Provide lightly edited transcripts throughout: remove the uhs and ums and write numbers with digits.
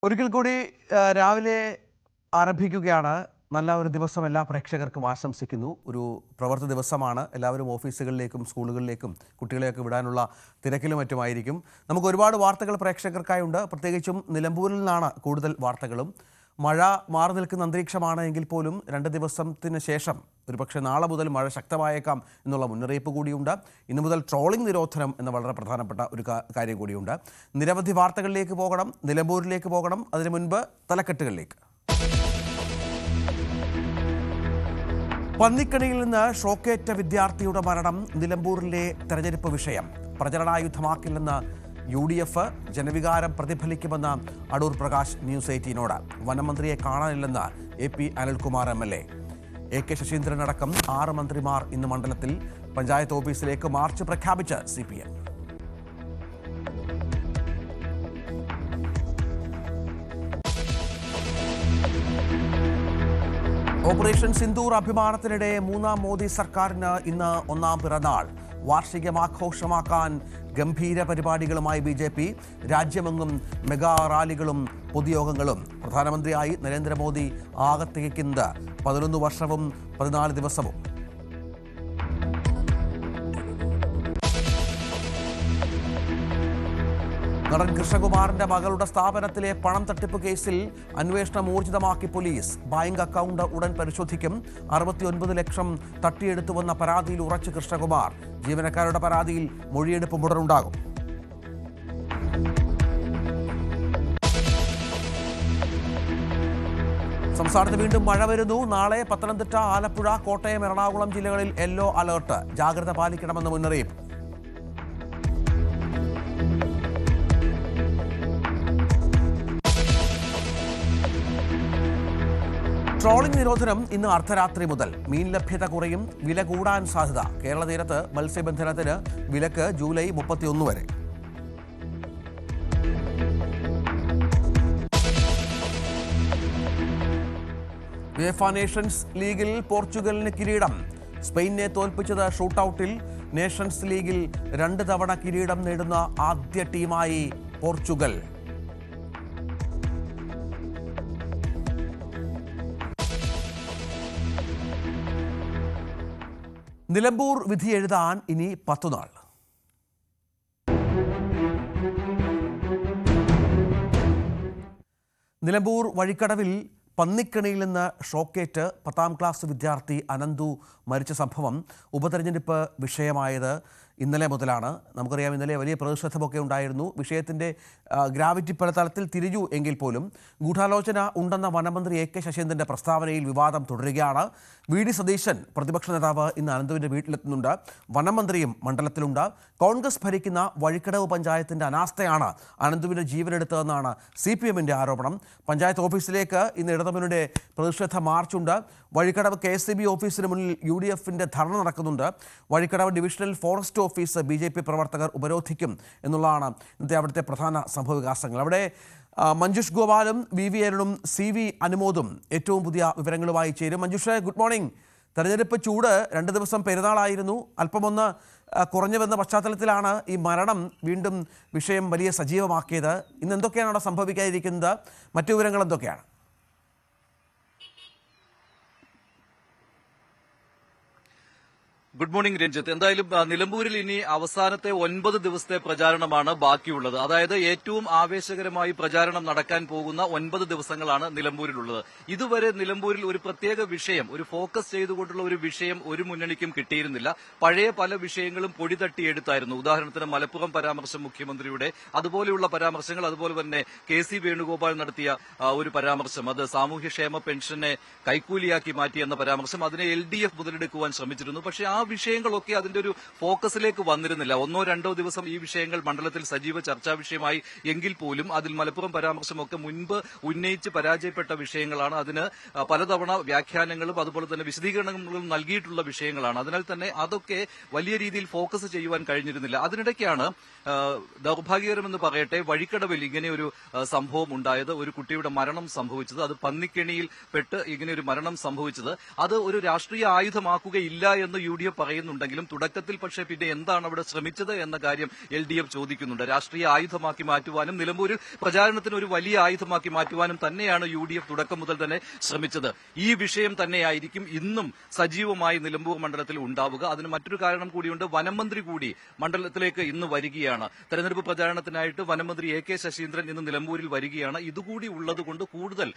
ഒരിക്കൽ കൂടി രാവിലെ ആരംഭിക്കുകയാണ്. നല്ല ഒരു ദിവസം എല്ലാ പ്രേക്ഷകർക്കും ആശംസിക്കുന്നു. ഒരു പ്രവൃത്തി ദിവസമാണ്. എല്ലാവരും ഓഫീസുകളിലേക്കും സ്കൂളുകളിലേക്കും കുട്ടികളെയൊക്കെ വിടാനുള്ള തിരക്കിലും മറ്റുമായിരിക്കും. നമുക്ക് ഒരുപാട് വാർത്തകൾ പ്രേക്ഷകർക്കായുണ്ട്. പ്രത്യേകിച്ചും നിലമ്പൂരിൽ നിന്നാണ് കൂടുതൽ വാർത്തകളും. മഴ മാറി നിൽക്കുന്ന അന്തരീക്ഷമാണ് എങ്കിൽ പോലും 2 ദിവസത്തിന് ശേഷം ഒരുപക്ഷെ നാളെ മുതൽ മഴ ശക്തമായേക്കാം എന്നുള്ള മുന്നറിയിപ്പ് കൂടിയുണ്ട്. ഇന്നു മുതൽ ട്രോളിംഗ് നിരോധനം എന്ന വളരെ പ്രധാനപ്പെട്ട ഒരു കാര്യം കൂടിയുണ്ട്. നിരവധി വാർത്തകളിലേക്ക് പോകണം, നിലമ്പൂരിലേക്ക് പോകണം. അതിനു മുൻപ് തലക്കെട്ടുകളിലേക്ക്. പന്നിക്കണിയിൽ നിന്ന് ഷോക്കേറ്റ വിദ്യാർത്ഥിയുടെ മരണം നിലമ്പൂരിലെ തെരഞ്ഞെടുപ്പ് വിഷയം. പ്രചരണായുധമാക്കില്ലെന്ന് UDF. ജനവികാരം പ്രതിഫലിക്കുമെന്ന് അടൂർ പ്രകാശ് ന്യൂസ് 18നോട്. വനമന്ത്രിയെ കാണാനില്ലെന്ന് AP Anilkumar MLA. AK Saseendran അടക്കം 6 മന്ത്രിമാർ ഇന്ന് മണ്ഡലത്തിൽ. പഞ്ചായത്ത് ഓഫീസിലേക്ക് മാർച്ച് പ്രഖ്യാപിച്ച് CPM. ഓപ്പറേഷൻ സിന്ദൂർ അഭിമാനത്തിനിടെ 3ാം മോദി സർക്കാരിന് ഇന്ന് 1ാം പിറന്നാൾ. വാർഷികം ആഘോഷമാക്കാൻ ഗംഭീര പരിപാടികളുമായി BJP. രാജ്യമെങ്ങും മെഗാ റാലികളും പൊതുയോഗങ്ങളും. പ്രധാനമന്ത്രിയായി നരേന്ദ്രമോദി ആകെ തികയ്ക്കുന്നത് 11 വർഷവും 14 ദിവസവും. നടൻ കൃഷ്ണകുമാറിന്റെ മകളുടെ സ്ഥാപനത്തിലെ പണം തട്ടിപ്പ് കേസിൽ അന്വേഷണം ഊർജിതമാക്കി പോലീസ്. ബാങ്ക് അക്കൗണ്ട് ഉടൻ പരിശോധിക്കും. 69 ലക്ഷം തട്ടിയെടുത്തുവെന്ന പരാതിയിൽ ഉറച്ച് കൃഷ്ണകുമാർ. ജീവനക്കാരുടെ പരാതിയിൽ മൊഴിയെടുപ്പ് ഉടനുണ്ടാകും. സംസ്ഥാനത്ത് വീണ്ടും മഴ വരുന്നു. നാളെ പത്തനംതിട്ട, ആലപ്പുഴ, കോട്ടയം, എറണാകുളം ജില്ലകളിൽ യെല്ലോ അലർട്ട്. ജാഗ്രത പാലിക്കണമെന്ന് മുന്നറിയിപ്പ്. ട്രോളിംഗ് നിരോധനം ഇന്ന് അർദ്ധരാത്രി മുതൽ. മീൻ ലഭ്യത കുറയും, വില കൂടാൻ സാധ്യത. കേരള തീരത്ത് മത്സ്യബന്ധനത്തിന് വിലക്ക് ജൂലൈ 31 വരെ. യുവേഫ നേഷൻസ് ലീഗിൽ പോർച്ചുഗലിന് കിരീടം. സ്പെയിനെ തോൽപ്പിച്ചത് ഷൂട്ടൌട്ടിൽ. നേഷൻസ് ലീഗിൽ 2 തവണ കിരീടം നേടുന്ന ആദ്യ ടീമായി പോർച്ചുഗൽ. നിലമ്പൂർ വിധി എഴുതാൻ ഇനി 10 നാൾ. നിലമ്പൂർ വഴിക്കടവിൽ പന്നിക്കണിയിൽ നിന്ന് ഷോക്കേറ്റ് 10ാം ക്ലാസ് വിദ്യാർത്ഥി അനന്തു മരിച്ച സംഭവം ഉപതെരഞ്ഞെടുപ്പ് വിഷയമായത് ഇന്നലെ മുതലാണ്. നമുക്കറിയാം, ഇന്നലെ വലിയ പ്രതിഷേധമൊക്കെ ഉണ്ടായിരുന്നു. വിഷയത്തിൻ്റെ ഗ്രാവിറ്റി പല തലത്തിൽ തിരിഞ്ഞു എങ്കിൽ പോലും ഗൂഢാലോചന ഉണ്ടെന്ന വനമന്ത്രി AK ശശീന്ദ്രൻ്റെ പ്രസ്താവനയിൽ വിവാദം തുടരുകയാണ്. VD സതീശൻ പ്രതിപക്ഷ നേതാവ് ഇന്ന് അനന്തുവിൻ്റെ വീട്ടിലെത്തുന്നുണ്ട്. വനമന്ത്രിയും മണ്ഡലത്തിലുണ്ട്. കോൺഗ്രസ് ഭരിക്കുന്ന വഴിക്കടവ് പഞ്ചായത്തിൻ്റെ അനാസ്ഥയാണ് അനന്തുവിൻ്റെ ജീവനെടുത്തതെന്നാണ് CPMൻ്റെ ആരോപണം. പഞ്ചായത്ത് ഓഫീസിലേക്ക് ഇന്ന് ഇടതുമുന്നണിയുടെ പ്രതിഷേധ മാർച്ചുണ്ട്. വഴിക്കടവ് KSCB ഓഫീസിന് മുന്നിൽ UDFൻ്റെ ധർണ നടക്കുന്നുണ്ട്. Vazhikkadavu divisional forest office BJP പ്രവർത്തകർ ഉപരോധിക്കും എന്നുള്ളതാണ് ഇന്നത്തെ അവിടുത്തെ പ്രധാന സംഭവവികാസങ്ങൾ. അവിടെ മഞ്ജുഷ് ഗോപാലും VV അരുണും CV അനുമോദും ഏറ്റവും പുതിയ വിവരങ്ങളുമായി ചേരും. Manjush, good morning. തെരഞ്ഞെടുപ്പ് ചൂട് 2 ദിവസം പെരുന്നാളായിരുന്നു. അല്പമൊന്ന് കുറഞ്ഞു വന്ന പശ്ചാത്തലത്തിലാണ് ഈ മരണം വീണ്ടും വിഷയം വലിയ സജീവമാക്കിയത്. ഇന്ന് എന്തൊക്കെയാണ് അവിടെ സംഭവിക്കാതിരിക്കുന്നത്? മറ്റു വിവരങ്ങൾ എന്തൊക്കെയാണ്? Good morning Ranjith. എന്തായാലും നിലമ്പൂരിൽ ഇനി അവസാനത്തെ 9 ദിവസത്തെ പ്രചാരണമാണ് ബാക്കിയുള്ളത്. അതായത് ഏറ്റവും ആവേശകരമായി പ്രചാരണം നടക്കാൻ പോകുന്ന 9 ദിവസങ്ങളാണ് നിലമ്പൂരിലുള്ളത്. ഇതുവരെ നിലമ്പൂരിൽ ഒരു പ്രത്യേക വിഷയം, ഒരു ഫോക്കസ് ചെയ്തുകൊണ്ടുള്ള ഒരു വിഷയം ഒരു മുന്നണിക്കും കിട്ടിയിരുന്നില്ല. പഴയ പല വിഷയങ്ങളും പൊടി തട്ടിയെടുത്തായിരുന്നു. ഉദാഹരണത്തിന് മലപ്പുറം പരാമർശം മുഖ്യമന്ത്രിയുടെ, അതുപോലെയുള്ള പരാമർശങ്ങൾ, അതുപോലെ തന്നെ KC വേണുഗോപാൽ നടത്തിയ ഒരു പരാമർശം, അത് സാമൂഹ്യക്ഷേമ പെൻഷനെ കൈക്കൂലിയാക്കി മാറ്റി എന്ന പരാമർശം, അതിനെ LDF മുതലെടുക്കുവാൻ ശ്രമിച്ചിരുന്നു. പക്ഷേ ആ വിഷയങ്ങളൊക്കെ അതിന്റെ ഒരു ഫോക്കസിലേക്ക് വന്നിരുന്നില്ല. 1-2 ദിവസം ഈ വിഷയങ്ങൾ മണ്ഡലത്തിൽ സജീവ ചർച്ചാ വിഷയമായി എങ്കിൽ പോലും അതിൽ മലപ്പുറം പരാമർശമൊക്കെ മുൻപ് ഉന്നയിച്ച് പരാജയപ്പെട്ട വിഷയങ്ങളാണ്. അതിന് പലതവണ വ്യാഖ്യാനങ്ങളും അതുപോലെ തന്നെ വിശദീകരണങ്ങളും നൽകിയിട്ടുള്ള വിഷയങ്ങളാണ്. അതിനാൽ തന്നെ അതൊക്കെ വലിയ രീതിയിൽ ഫോക്കസ് ചെയ്യുവാൻ കഴിഞ്ഞിരുന്നില്ല. അതിനിടയ്ക്കാണ് ദൗർഭാഗ്യകരമെന്ന് പറയട്ടെ, വഴിക്കടവിൽ ഇങ്ങനെയൊരു സംഭവം ഉണ്ടായത്. ഒരു കുട്ടിയുടെ മരണം സംഭവിച്ചത്, അത് പന്നിക്കെണിയിൽ പെട്ട് ഇങ്ങനെയൊരു മരണം സംഭവിച്ചത്, അത് ഒരു രാഷ്ട്രീയ ആയുധമാക്കുകയില്ല എന്ന് UDF എഫ് പറയുന്നുണ്ടെങ്കിലും തുടക്കത്തിൽ പക്ഷേ പിന്നെ എന്താണ് അവിടെ ശ്രമിച്ചത് എന്ന കാര്യം LDF ചോദിക്കുന്നുണ്ട്. രാഷ്ട്രീയ ആയുധമാക്കി മാറ്റുവാനും നിലമ്പൂരിൽ പ്രചാരണത്തിന് ഒരു വലിയ ആയുധമാക്കി മാറ്റുവാനും തന്നെയാണ് UDF തുടക്കം മുതൽ തന്നെ ശ്രമിച്ചത്. ഈ വിഷയം തന്നെയായിരിക്കും ഇന്നും സജീവമായി നിലമ്പൂർ മണ്ഡലത്തിൽ ഉണ്ടാവുക. അതിന് മറ്റൊരു കാരണം കൂടിയുണ്ട്. വനമന്ത്രി കൂടി മണ്ഡലത്തിലേക്ക് ഇന്ന് വരികയാണ്. തെരഞ്ഞെടുപ്പ് പ്രചാരണത്തിനായിട്ട് വനമന്ത്രി AK ശശീന്ദ്രൻ ഇന്ന് നിലമ്പൂരിൽ വരികയാണ്. ഇതുകൂടി ഉള്ളതുകൊണ്ട് കൂടുതൽ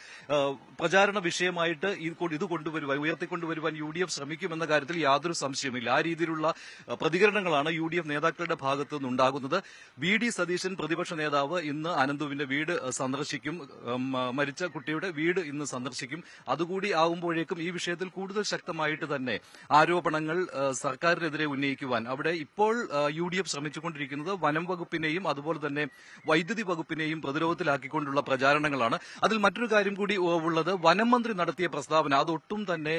പ്രചാരണ വിഷയമായിട്ട് ഇത് കൊണ്ടുവരുവാൻ ഉയർത്തിക്കൊണ്ടുവരുവാൻ UDF ശ്രമിക്കുമെന്ന കാര്യത്തിൽ യാതൊരു സംശയമില്ല. ആ രീതിയിലുള്ള പ്രതികരണങ്ങളാണ് UDF നേതാക്കളുടെ ഭാഗത്തു നിന്നുണ്ടാകുന്നത്. VD സതീശൻ പ്രതിപക്ഷ നേതാവ് ഇന്ന് അനന്തുവിന്റെ വീട് സന്ദർശിക്കും. മരിച്ച കുട്ടിയുടെ വീട് ഇന്ന് സന്ദർശിക്കും. അതുകൂടി ആവുമ്പോഴേക്കും ഈ വിഷയത്തിൽ കൂടുതൽ ശക്തമായിട്ട് തന്നെ ആരോപണങ്ങൾ സർക്കാരിനെതിരെ ഉന്നയിക്കുവാൻ അവിടെ ഇപ്പോൾ UDF ശ്രമിച്ചുകൊണ്ടിരിക്കുന്നത് വനം വകുപ്പിനെയും അതുപോലെ തന്നെ വൈദ്യുതി വകുപ്പിനെയും പ്രതിരോധത്തിലാക്കിക്കൊണ്ടുള്ള പ്രചാരണങ്ങളാണ്. അതിൽ മറ്റൊരു കാര്യം കൂടി ഉള്ളത്, വനം മന്ത്രി നടത്തിയ പ്രസ്താവന അതൊട്ടും തന്നെ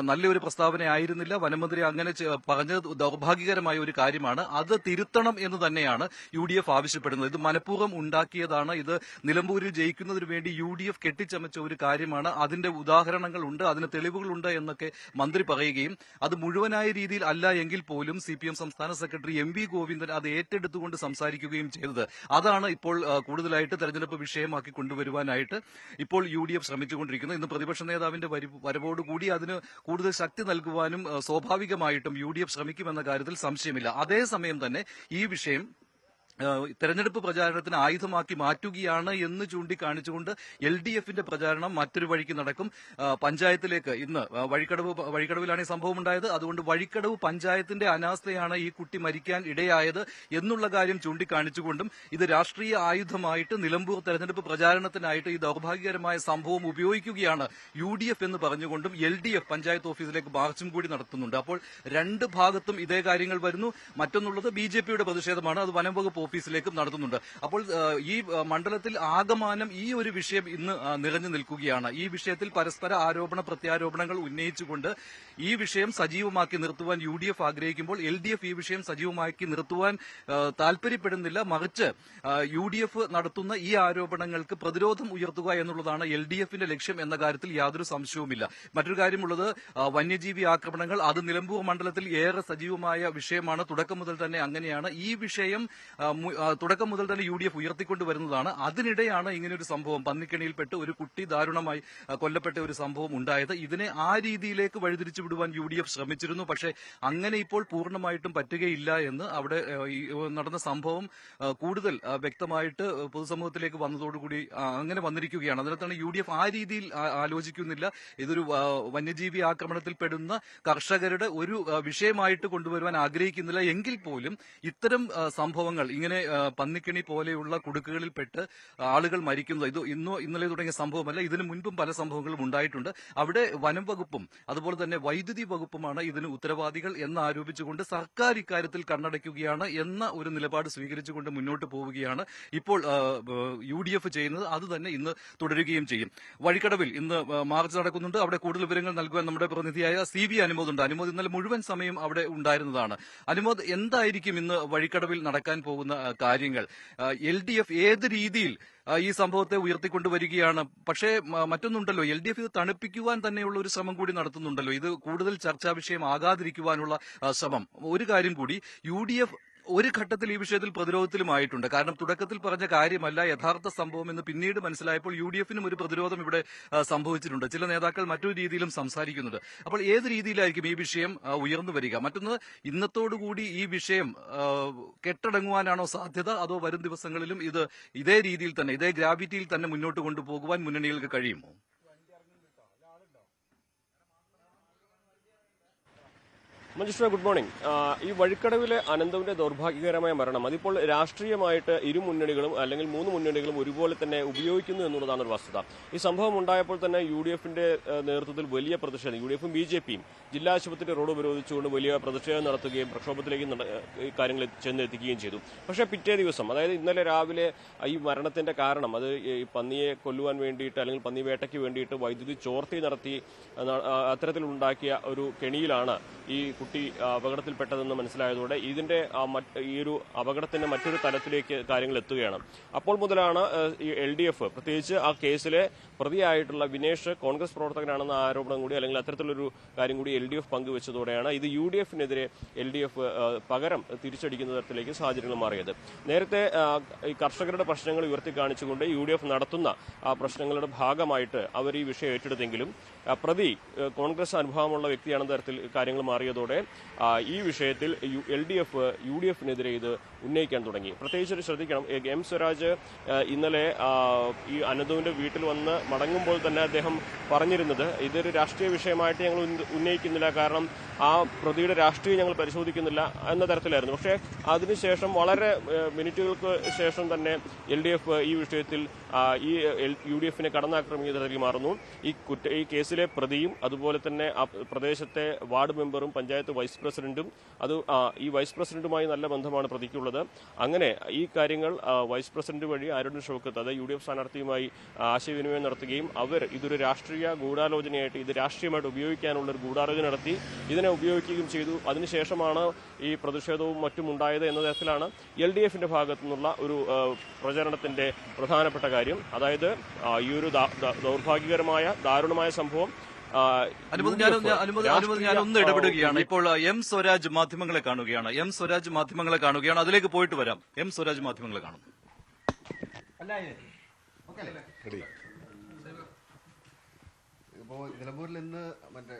നല്ലൊരു പ്രസ്താവനയായിരുന്നില്ല. വനമന്ത്രി അങ്ങനെ പറഞ്ഞത് ദൗർഭാഗ്യകരമായ ഒരു കാര്യമാണ്. അത് തിരുത്തണം എന്ന് തന്നെയാണ് UDF ആവശ്യപ്പെടുന്നത്. ഇത് മനഃപൂർവ്വം ഉണ്ടാക്കിയതാണ്. ഇത് നിലമ്പൂരിൽ ജയിക്കുന്നതിന് വേണ്ടി UDF കെട്ടിച്ചമച്ച ഒരു കാര്യമാണ്. അതിന്റെ ഉദാഹരണങ്ങളുണ്ട്, അതിന് തെളിവുകളുണ്ട് എന്നൊക്കെ മന്ത്രി പറയുകയും അത് മുഴുവനായ രീതിയിൽ അല്ല എങ്കിൽ പോലും CPM സംസ്ഥാന സെക്രട്ടറി MV ഗോവിന്ദൻ അത് ഏറ്റെടുത്തുകൊണ്ട് സംസാരിക്കുകയും ചെയ്തത്. അതാണ് ഇപ്പോൾ കൂടുതലായിട്ട് തെരഞ്ഞെടുപ്പ് വിഷയമാക്കി കൊണ്ടുവരുവാനായിട്ട് ഇപ്പോൾ UDF ശ്രമിച്ചുകൊണ്ടിരിക്കുന്നത്. ഇന്ന് പ്രതിപക്ഷ നേതാവിന്റെ വരവോടുകൂടി അതിന് കൂടുതൽ ശക്തി നൽകുവാനും സ്വാഭാവികമായിട്ടും UDF ശ്രമിക്കുമെന്ന കാര്യത്തിൽ സംശയമില്ല. അതേസമയം തന്നെ ഈ വിഷയം തെരഞ്ഞെടുപ്പ് പ്രചാരണത്തിന് ആയുധമാക്കി മാറ്റുകയാണ് എന്ന് ചൂണ്ടിക്കാണിച്ചുകൊണ്ട് LDFന്റെ പ്രചാരണം മറ്റൊരു വഴിക്ക് നടക്കും. പഞ്ചായത്തിലേക്ക് ഇന്ന് വഴിക്കടവിലാണ് ഈ സംഭവം ഉണ്ടായത്. അതുകൊണ്ട് വഴിക്കടവ് പഞ്ചായത്തിന്റെ അനാസ്ഥയാണ് ഈ കുട്ടി മരിക്കാൻ ഇടയായത് എന്നുള്ള കാര്യം ചൂണ്ടിക്കാണിച്ചുകൊണ്ടും ഇത് രാഷ്ട്രീയ ആയുധമായിട്ട് നിലമ്പൂർ തെരഞ്ഞെടുപ്പ് പ്രചാരണത്തിനായിട്ട് ഈ ദൗർഭാഗ്യകരമായ സംഭവം ഉപയോഗിക്കുകയാണ് UDF എന്ന് പറഞ്ഞുകൊണ്ടും LDF പഞ്ചായത്ത് ഓഫീസിലേക്ക് മാർച്ചും കൂടി നടത്തുന്നുണ്ട്. അപ്പോൾ രണ്ട് ഭാഗത്തും ഇതേ കാര്യങ്ങൾ വരുന്നു. മറ്റൊന്നുള്ളത് BJPയുടെ പ്രതിഷേധമാണ്. അത് വനം വകുപ്പ് ഓഫീസിലേക്കും നടത്തുന്നുണ്ട്. അപ്പോൾ ഈ മണ്ഡലത്തിൽ ആകമാനം ഈ ഒരു വിഷയം ഇന്ന് നിറഞ്ഞു നിൽക്കുകയാണ്. ഈ വിഷയത്തിൽ പരസ്പര ആരോപണ പ്രത്യാരോപണങ്ങൾ ഉന്നയിച്ചുകൊണ്ട് ഈ വിഷയം സജീവമാക്കി നിർത്തുവാൻ UDF ആഗ്രഹിക്കുമ്പോൾ LDF ഈ വിഷയം സജീവമാക്കി നിർത്തുവാൻ താൽപര്യപ്പെടുന്നില്ല. മറിച്ച് UDF നടത്തുന്ന ഈ ആരോപണങ്ങൾക്ക് പ്രതിരോധം ഉയർത്തുക എന്നുള്ളതാണ് LDFന്റെ ലക്ഷ്യം എന്ന കാര്യത്തിൽ യാതൊരു സംശയവുമില്ല. മറ്റൊരു കാര്യമുള്ളത്, വന്യജീവി ആക്രമണങ്ങൾ അത് നിലമ്പൂർ മണ്ഡലത്തിൽ ഏറെ സജീവമായ വിഷയമാണ്. തുടക്കം മുതൽ തന്നെ അങ്ങനെയാണ്. ഈ വിഷയം തുടക്കം മുതൽ തന്നെ UDF ഉയർത്തിക്കൊണ്ടുവരുന്നതാണ്. അതിനിടെയാണ് ഇങ്ങനെയൊരു സംഭവം, പന്നിക്കണിയിൽപ്പെട്ട് ഒരു കുട്ടി ദാരുണമായി കൊല്ലപ്പെട്ട ഒരു സംഭവം ഉണ്ടായത്. ഇതിനെ ആ രീതിയിലേക്ക് വഴിതിരിച്ചു വിടുവാൻ UDF ശ്രമിച്ചിരുന്നു. പക്ഷേ അങ്ങനെ ഇപ്പോൾ പൂർണ്ണമായിട്ടും പറ്റുകയില്ല എന്ന് അവിടെ നടന്ന സംഭവം കൂടുതൽ വ്യക്തമായിട്ട് പൊതുസമൂഹത്തിലേക്ക് വന്നതോടുകൂടി അങ്ങനെ വന്നിരിക്കുകയാണ്. അതിനകത്താണ് UDF ആ രീതിയിൽ ആലോചിക്കുന്നില്ല. ഇതൊരു വന്യജീവി ആക്രമണത്തിൽപ്പെടുന്ന കർഷകരുടെ ഒരു വിഷയമായിട്ട് കൊണ്ടുവരുവാൻ ആഗ്രഹിക്കുന്നില്ല. എങ്കിൽ പോലും ഇത്തരം സംഭവങ്ങൾ ഇങ്ങനെ പന്നിക്കണി പോലെയുള്ള കുടുക്കുകളിൽപ്പെട്ട് ആളുകൾ മരിക്കുന്നത് ഇത് ഇന്നലെ തുടങ്ങിയ സംഭവമല്ല. ഇതിനു മുൻപും പല സംഭവങ്ങളും ഉണ്ടായിട്ടുണ്ട്. അവിടെ വനം വകുപ്പും അതുപോലെ തന്നെ വൈദ്യുതി വകുപ്പുമാണ് ഇതിന് ഉത്തരവാദികൾ എന്നാരോപിച്ചുകൊണ്ട് സർക്കാർ ഇക്കാര്യത്തിൽ കണ്ണടയ്ക്കുകയാണ് എന്ന ഒരു നിലപാട് സ്വീകരിച്ചുകൊണ്ട് മുന്നോട്ട് പോവുകയാണ് ഇപ്പോൾ UDF ചെയ്യുന്നത്. അത് തന്നെ ഇന്ന് തുടരുകയും ചെയ്യും. വഴിക്കടവിൽ ഇന്ന് മാർച്ച് നടക്കുന്നുണ്ട്. അവിടെ കൂടുതൽ വിവരങ്ങൾ നൽകുവാൻ നമ്മുടെ പ്രതിനിധിയായ CV അനുമോദ് ഉണ്ട്. അനുമോദ് ഇന്നലെ മുഴുവൻ സമയം അവിടെ ഉണ്ടായിരുന്നതാണ്. അനുമോദ്, എന്തായിരിക്കും ഇന്ന് വഴിക്കടവിൽ നടക്കാൻ പോകുന്ന കാര്യങ്ങൾ? LDF ഏത് രീതിയിൽ ഈ സംഭവത്തെ ഉയർത്തിക്കൊണ്ടുവരികയാണ്? പക്ഷേ മറ്റൊന്നുണ്ടല്ലോ, LDF ഇത് തണുപ്പിക്കുവാൻ തന്നെയുള്ള ഒരു ശ്രമം കൂടി നടത്തുന്നുണ്ടല്ലോ. ഇത് കൂടുതൽ ചർച്ചാ വിഷയമാകാതിരിക്കുവാനുള്ള ശ്രമം. ഒരു കാര്യം കൂടി, UDF ഒരു ഘട്ടത്തിൽ ഈ വിഷയത്തിൽ പ്രതിരോധത്തിലുമായിട്ടുണ്ട്. കാരണം തുടക്കത്തിൽ പറഞ്ഞ കാര്യമല്ല യഥാർത്ഥ സംഭവം എന്ന് പിന്നീട് മനസ്സിലായപ്പോൾ UDFനും ഒരു പ്രതിരോധം ഇവിടെ സംഭവിച്ചിട്ടുണ്ട്. ചില നേതാക്കൾ മറ്റൊരു രീതിയിലും സംസാരിക്കുന്നുണ്ട്. അപ്പോൾ ഏത് രീതിയിലായിരിക്കും ഈ വിഷയം ഉയർന്നു വരിക? മറ്റൊന്ന്, ഇന്നത്തോടുകൂടി ഈ വിഷയം കെട്ടടങ്ങുവാനാണോ സാധ്യത, അതോ വരും ദിവസങ്ങളിലും ഇത് ഇതേ രീതിയിൽ തന്നെ ഇതേ ഗ്രാവിറ്റിയിൽ തന്നെ മുന്നോട്ട് കൊണ്ടുപോകുവാൻ മുന്നണികൾക്ക് കഴിയുമോ? Manjusha, good morning. ഈ വഴിക്കടവിലെ അനന്തവിന്റെ ദൗർഭാഗ്യകരമായ മരണം അതിപ്പോൾ രാഷ്ട്രീയമായിട്ട് ഇരു മുന്നണികളും അല്ലെങ്കിൽ മൂന്ന് മുന്നണികളും ഒരുപോലെ തന്നെ ഉപയോഗിക്കുന്നു എന്നുള്ളതാണ് ഒരു വസ്തുത. ഈ സംഭവം ഉണ്ടായപ്പോൾ തന്നെ UDFന്റെ നേതൃത്വത്തിൽ വലിയ പ്രതിഷേധം, UDFും BJPയും ജില്ലാ ആശുപത്രി റോഡ് ഉപരോധിച്ചുകൊണ്ട് വലിയ പ്രതിഷേധം നടത്തുകയും പ്രക്ഷോഭത്തിലേക്ക് കാര്യങ്ങൾ ചെന്നെത്തിക്കുകയും ചെയ്തു. പക്ഷേ പിറ്റേ ദിവസം, അതായത് ഇന്നലെ രാവിലെ ഈ മരണത്തിന്റെ കാരണം അത് ഈ പന്നിയെ കൊല്ലുവാൻ വേണ്ടിയിട്ട് അല്ലെങ്കിൽ പന്നി വേട്ടയ്ക്ക് വേണ്ടിയിട്ട് വൈദ്യുതി ചോർത്തി നടത്തി അത്തരത്തിലുണ്ടാക്കിയ ഒരു കെണിയിലാണ് ഈ കുട്ടി അപകടത്തിൽപ്പെട്ടതെന്ന് മനസ്സിലായതോടെ ഇതിന്റെ ഈ ഒരു അപകടത്തിന്റെ മറ്റൊരു തലത്തിലേക്ക് കാര്യങ്ങൾ എത്തുകയാണ്. അപ്പോൾ മുതലാണ് ഈ LDF പ്രത്യേകിച്ച് ആ കേസിലെ പ്രതിയായിട്ടുള്ള വിനേഷ് കോൺഗ്രസ് പ്രവർത്തകനാണെന്ന ആരോപണം കൂടി അല്ലെങ്കിൽ അത്തരത്തിലൊരു കാര്യം കൂടി LDF പങ്കുവെച്ചതോടെയാണ് ഇത് UDF-നെതിരെ LDF പകരം തിരിച്ചടിക്കുന്ന തരത്തിലേക്ക് സാഹചര്യങ്ങൾ മാറിയത്. നേരത്തെ ഈ കർഷകരുടെ പ്രശ്നങ്ങൾ ഉയർത്തി കാണിച്ചുകൊണ്ട് UDF നടത്തുന്ന പ്രശ്നങ്ങളുടെ ഭാഗമായിട്ട് അവർ ഈ വിഷയം ഏറ്റെടുത്തെങ്കിലും പ്രതി കോൺഗ്രസ് അനുഭവമുള്ള വ്യക്തിയാണെന്ന തരത്തിൽ കാര്യങ്ങൾ മാറിയതോടെ ഈ വിഷയത്തിൽ LDF UDF-നെതിരെ ഇത് ഉന്നയിക്കാൻ തുടങ്ങി. പ്രത്യേകിച്ച് ശ്രദ്ധിക്കണം, M. സ്വരാജ് ഇന്നലെ ഈ അനന്തുവിന്റെ വീട്ടിൽ വന്ന് മടങ്ങുമ്പോൾ തന്നെ അദ്ദേഹം പറഞ്ഞിരുന്നത് ഇതൊരു രാഷ്ട്രീയ വിഷയമായിട്ട് ഞങ്ങൾ ഉന്നയിക്കുന്നില്ല, കാരണം ആ പ്രതിയുടെ രാഷ്ട്രീയം ഞങ്ങൾ പരിശോധിക്കുന്നില്ല എന്ന തരത്തിലായിരുന്നു. പക്ഷേ അതിനുശേഷം വളരെ മിനിറ്റുകൾക്ക് ശേഷം തന്നെ LDF ഈ വിഷയത്തിൽ ഈ UDF-നെ കടന്നാക്രമിക്കുന്ന തരത്തിൽ മാറുന്നു. ഈ കേസിലെ പ്രതിയും അതുപോലെ തന്നെ പ്രദേശത്തെ വാർഡ് മെമ്പറും പഞ്ചായത്ത് വൈസ് പ്രസിഡന്റും ഈ വൈസ് പ്രസിഡന്റുമായി നല്ല ബന്ധമാണ് പ്രതിക്കുള്ളത്. അങ്ങനെ ഈ കാര്യങ്ങൾ വൈസ് പ്രസിഡന്റ് വഴി ആരോഗ്യ ഷൗക്കത്ത്, അതായത് UDF സ്ഥാനാർത്ഥിയുമായി ആശയവിനിമയം നടത്തുകയും അവർ ഇതൊരു രാഷ്ട്രീയ ഗൂഢാലോചനയായിട്ട് ഇത് രാഷ്ട്രീയമായിട്ട് ഉപയോഗിക്കാനുള്ള ഒരു ഗൂഢാലോചന നടത്തി ഇതിനെ ഉപയോഗിക്കുകയും ചെയ്തു. അതിനുശേഷമാണ് ഈ പ്രതിഷേധവും മറ്റും ഉണ്ടായത് എന്ന തരത്തിലാണ് LDF-ന്റെ ഭാഗത്തു നിന്നുള്ള ഒരു പ്രചരണത്തിന്റെ പ്രധാനപ്പെട്ട കാര്യം. അതായത് ഈ ഒരു ദൗർഭാഗ്യകരമായ ദാരുണമായ സംഭവം ഞാനൊന്ന് ഇടപെടുകയാണ്. ഇപ്പോൾ M. സ്വരാജ് മാധ്യമങ്ങളെ കാണുകയാണ്. അതിലേക്ക് പോയിട്ട് വരാം. M. സ്വരാജ് മാധ്യമങ്ങളെ കാണുന്നു. ഇപ്പോൾ നിലമ്പൂരിൽ ഇന്ന് മറ്റേ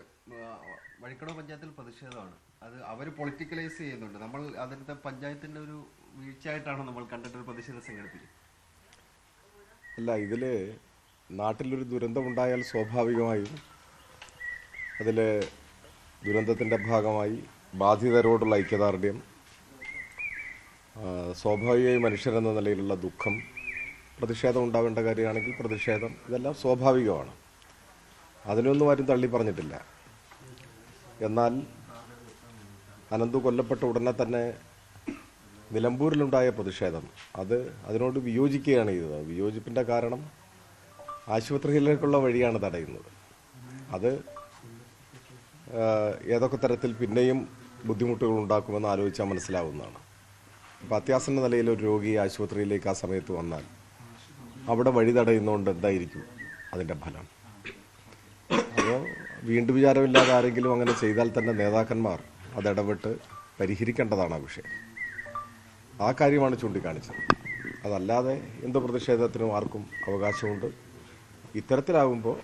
വഴിക്കടവ് പഞ്ചായത്തിൽ പ്രതിഷേധമാണ്. അത് അവർ പൊളിറ്റിക്കലൈസ് ചെയ്യുന്നുണ്ട്. നമ്മൾ അതിനകത്തെ പഞ്ചായത്തിന്റെ ഒരു വീഴ്ചയായിട്ടാണ് നമ്മൾ കണ്ടിട്ടൊരു പ്രതിഷേധം സംഘടിപ്പിക്കുന്നത്. അല്ല, ഇതിൽ നാട്ടിലൊരു ദുരന്തമുണ്ടായാൽ സ്വാഭാവികമായും അതിൽ ദുരന്തത്തിൻ്റെ ഭാഗമായി ബാധിതരോടുള്ള ഐക്യദാർഢ്യം, സ്വാഭാവികമായി മനുഷ്യരെന്ന നിലയിലുള്ള ദുഃഖം, പ്രതിഷേധം ഉണ്ടാവേണ്ട കാര്യമാണെങ്കിൽ പ്രതിഷേധം, ഇതെല്ലാം സ്വാഭാവികമാണ്. അതിനൊന്നും ആരും തള്ളി പറഞ്ഞിട്ടില്ല. എന്നാൽ അനന്തു കൊല്ലപ്പെട്ട ഉടനെ തന്നെ നിലമ്പൂരിലുണ്ടായ പ്രതിഷേധം അതിനോട് വിയോജിക്കുകയാണ് ചെയ്തത്. വിയോജിപ്പിൻ്റെ കാരണം ആശുപത്രിയിലേക്കുള്ള വഴിയാണ് തടയുന്നത്. അത് ഏതൊക്കെ തരത്തിൽ പിന്നെയും ബുദ്ധിമുട്ടുകൾ ഉണ്ടാക്കുമെന്ന് ആലോചിച്ചാൽ മനസ്സിലാവുന്നതാണ്. ഇപ്പോൾ അത്യാസന്ന നിലയിൽ ഒരു രോഗി ആശുപത്രിയിലേക്ക് ആ സമയത്ത് വന്നാൽ അവിടെ വഴി തടയുന്നതുകൊണ്ട് എന്തായിരിക്കും അതിൻ്റെ ഫലം? അപ്പോൾ വീണ്ടും വിചാരമില്ലാതെ ആരെങ്കിലും അങ്ങനെ ചെയ്താൽ തന്നെ നേതാക്കന്മാർ അതിടപെട്ട് പരിഹരിക്കേണ്ടതാണ് ആ വിഷയം. ആ കാര്യമാണ് ചൂണ്ടിക്കാണിച്ചത്. അതല്ലാതെ എന്ത് പ്രതിഷേധത്തിനും ആർക്കും അവകാശമുണ്ട്. ഇത്തരത്തിലാകുമ്പോൾ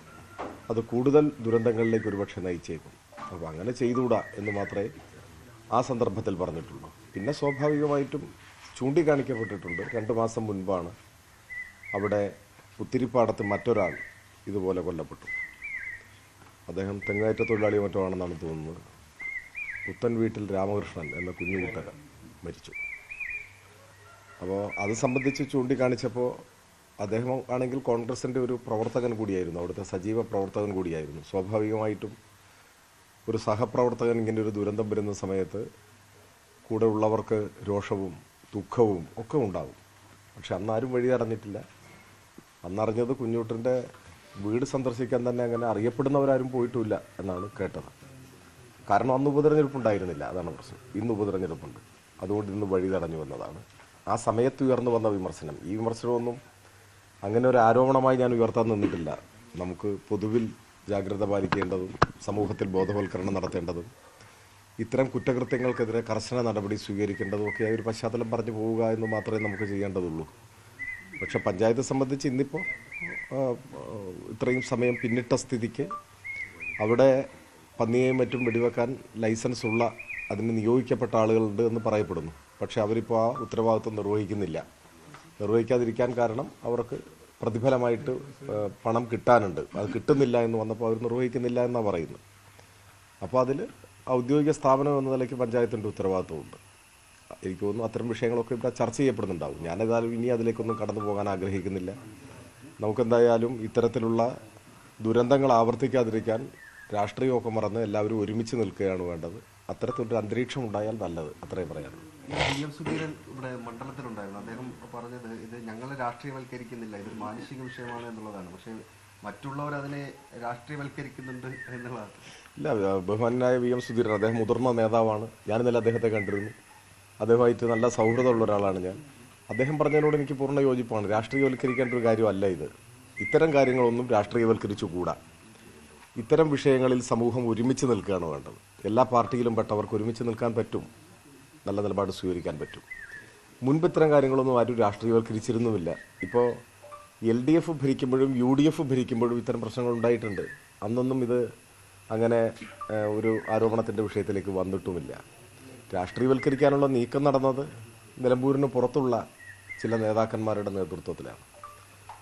അത് കൂടുതൽ ദുരന്തങ്ങളിലേക്ക് ഒരുപക്ഷെ നയിച്ചേക്കും. അപ്പോൾ അങ്ങനെ ചെയ്തുകൂടാ എന്ന് മാത്രമേ ആ സന്ദർഭത്തിൽ പറഞ്ഞിട്ടുള്ളൂ. പിന്നെ സ്വാഭാവികമായിട്ടും ചൂണ്ടിക്കാണിക്കപ്പെട്ടിട്ടുണ്ട്. 2 മാസം മുൻപാണ് അവിടെ പുത്തിരിപ്പാടത്ത് മറ്റൊരാൾ ഇതുപോലെ കൊല്ലപ്പെട്ടു. അദ്ദേഹം തെങ്ങേറ്റ തൊഴിലാളി മറ്റോ ആണെന്നാണ് തോന്നുന്നത്. പുത്തൻ വീട്ടിൽ രാമകൃഷ്ണൻ എന്ന കുഞ്ഞുകുട്ടൻ മരിച്ചു. അപ്പോൾ അത് സംബന്ധിച്ച് ചൂണ്ടിക്കാണിച്ചപ്പോൾ അദ്ദേഹം ആണെങ്കിൽ കോൺഗ്രസിൻ്റെ ഒരു പ്രവർത്തകൻ കൂടിയായിരുന്നു, അവിടുത്തെ സജീവ പ്രവർത്തകൻ കൂടിയായിരുന്നു. സ്വാഭാവികമായിട്ടും ഒരു സഹപ്രവർത്തകൻ ഇങ്ങനെ ഒരു ദുരന്തം വരുന്ന സമയത്ത് കൂടെ ഉള്ളവർക്ക് രോഷവും ദുഃഖവും ഒക്കെ ഉണ്ടാകും. പക്ഷെ അന്നാരും വഴി അറിഞ്ഞിട്ടില്ല. അന്നറിഞ്ഞത് കുഞ്ഞുട്ടൻ്റെ വീട് സന്ദർശിക്കാൻ തന്നെ അങ്ങനെ അറിയപ്പെടുന്നവരാരും പോയിട്ടുമില്ല എന്നാണ് കേട്ടത്. കാരണം അന്ന് ഉപതെരഞ്ഞെടുപ്പുണ്ടായിരുന്നില്ല, അതാണ് പ്രശ്നം. ഇന്ന് ഉപതെരഞ്ഞെടുപ്പുണ്ട്, അതുകൊണ്ട് ഇന്ന് വഴി തടഞ്ഞു വന്നതാണ് ആ സമയത്ത് ഉയർന്നു വന്ന വിമർശനം. ഈ വിമർശനമൊന്നും അങ്ങനെ ഒരു ആരോപണമായി ഞാൻ ഉയർത്താൻ നിന്നിട്ടില്ല. നമുക്ക് പൊതുവിൽ ജാഗ്രത പാലിക്കേണ്ടതും സമൂഹത്തിൽ ബോധവൽക്കരണം നടത്തേണ്ടതും ഇത്തരം കുറ്റകൃത്യങ്ങൾക്കെതിരെ കർശന നടപടി സ്വീകരിക്കേണ്ടതുമൊക്കെ ഒരു പശ്ചാത്തലം പറഞ്ഞു പോവുക എന്ന് മാത്രമേ നമുക്ക് ചെയ്യേണ്ടതുള്ളൂ. പക്ഷെ പഞ്ചായത്തെ സംബന്ധിച്ച് ഇന്നിപ്പോൾ ഇത്രയും സമയം പിന്നിട്ട സ്ഥിതിക്ക് അവിടെ പന്നിയെയും മറ്റും വെടിവെക്കാൻ ലൈസൻസ് ഉള്ള അതിന് നിയോഗിക്കപ്പെട്ട ആളുകളുണ്ട് എന്ന് പറയപ്പെടുന്നു. പക്ഷെ അവരിപ്പോൾ ആ ഉത്തരവാദിത്വം നിർവഹിക്കാതിരിക്കാൻ കാരണം അവർക്ക് പ്രതിഫലമായിട്ട് പണം കിട്ടാനുണ്ട്. അത് കിട്ടുന്നില്ല എന്ന് വന്നപ്പോൾ അവർ നിർവഹിക്കുന്നില്ല എന്നാണ് പറയുന്നത്. അപ്പോൾ അതിൽ ഔദ്യോഗിക സ്ഥാപനം എന്ന നിലയ്ക്ക് പഞ്ചായത്തിൻ്റെ ഉത്തരവാദിത്വമുണ്ട്. എനിക്ക് തോന്നുന്നു അത്തരം വിഷയങ്ങളൊക്കെ ഇവിടെ ചർച്ച ചെയ്യപ്പെടുന്നുണ്ടാവും. ഞാനേതായാലും ഇനി അതിലേക്കൊന്നും കടന്നു പോകാൻ ആഗ്രഹിക്കുന്നില്ല. നമുക്കെന്തായാലും ഇത്തരത്തിലുള്ള ദുരന്തങ്ങൾ ആവർത്തിക്കാതിരിക്കാൻ രാഷ്ട്രീയമൊക്കെ മറന്ന് എല്ലാവരും ഒരുമിച്ച് നിൽക്കുകയാണ് വേണ്ടത്. അത്തരത്തിലൊരു അന്തരീക്ഷം ഉണ്ടായാൽ നല്ലത്, അത്രയും പറയാനുള്ളൂ. PM സുധീരൻ ഇവിടെ മണ്ഡലത്തിലുണ്ടായിരുന്നു. അദ്ദേഹം പറഞ്ഞത് ഇത് ഞങ്ങൾ രാഷ്ട്രീയവൽക്കരിക്കുന്നില്ല, ഇതൊരു മാനുഷിക വിഷയമാണ് എന്നുള്ളതാണ്. പക്ഷേ മറ്റുള്ളവർ അതിനെ രാഷ്ട്രീയവൽക്കരിക്കുന്നുണ്ട് എന്നുള്ളതാണ്. ഇല്ല, ബഹുമാനായ VM സുധീരൻ അദ്ദേഹം മുതിർന്ന നേതാവാണ്. ഞാൻ ഇന്നലെ അദ്ദേഹത്തെ കണ്ടിരുന്നു. അദ്ദേഹമായിട്ട് നല്ല സൗഹൃദമുള്ള ഒരാളാണ് ഞാൻ. അദ്ദേഹം പറഞ്ഞതിനോട് എനിക്ക് പൂർണ്ണ യോജിപ്പാണ്. രാഷ്ട്രീയവൽക്കരിക്കേണ്ട ഒരു കാര്യമല്ല ഇത്. ഇത്തരം കാര്യങ്ങളൊന്നും രാഷ്ട്രീയവൽക്കരിച്ചുകൂടാ. ഇത്തരം വിഷയങ്ങളിൽ സമൂഹം ഒരുമിച്ച് നിൽക്കുകയാണ് വേണ്ടത്. എല്ലാ പാർട്ടിയിലും പെട്ടവർക്ക് ഒരുമിച്ച് നിൽക്കാൻ പറ്റും, നല്ല നിലപാട് സ്വീകരിക്കാൻ പറ്റും. മുൻപ് ഇത്തരം കാര്യങ്ങളൊന്നും ആരും രാഷ്ട്രീയവൽക്കരിച്ചിരുന്നുമില്ല. ഇപ്പോൾ LDF ഭരിക്കുമ്പോഴും UDF ഭരിക്കുമ്പോഴും ഇത്തരം പ്രശ്നങ്ങൾ ഉണ്ടായിട്ടുണ്ട്. അന്നൊന്നും ഇത് അങ്ങനെ ഒരു ആരോപണത്തിൻ്റെ വിഷയത്തിലേക്ക് വന്നിട്ടുമില്ല. രാഷ്ട്രീയവൽക്കരിക്കാനുള്ള നീക്കം നടന്നത് നിലമ്പൂരിന് പുറത്തുള്ള ചില നേതാക്കന്മാരുടെ നേതൃത്വത്തിലാണ്.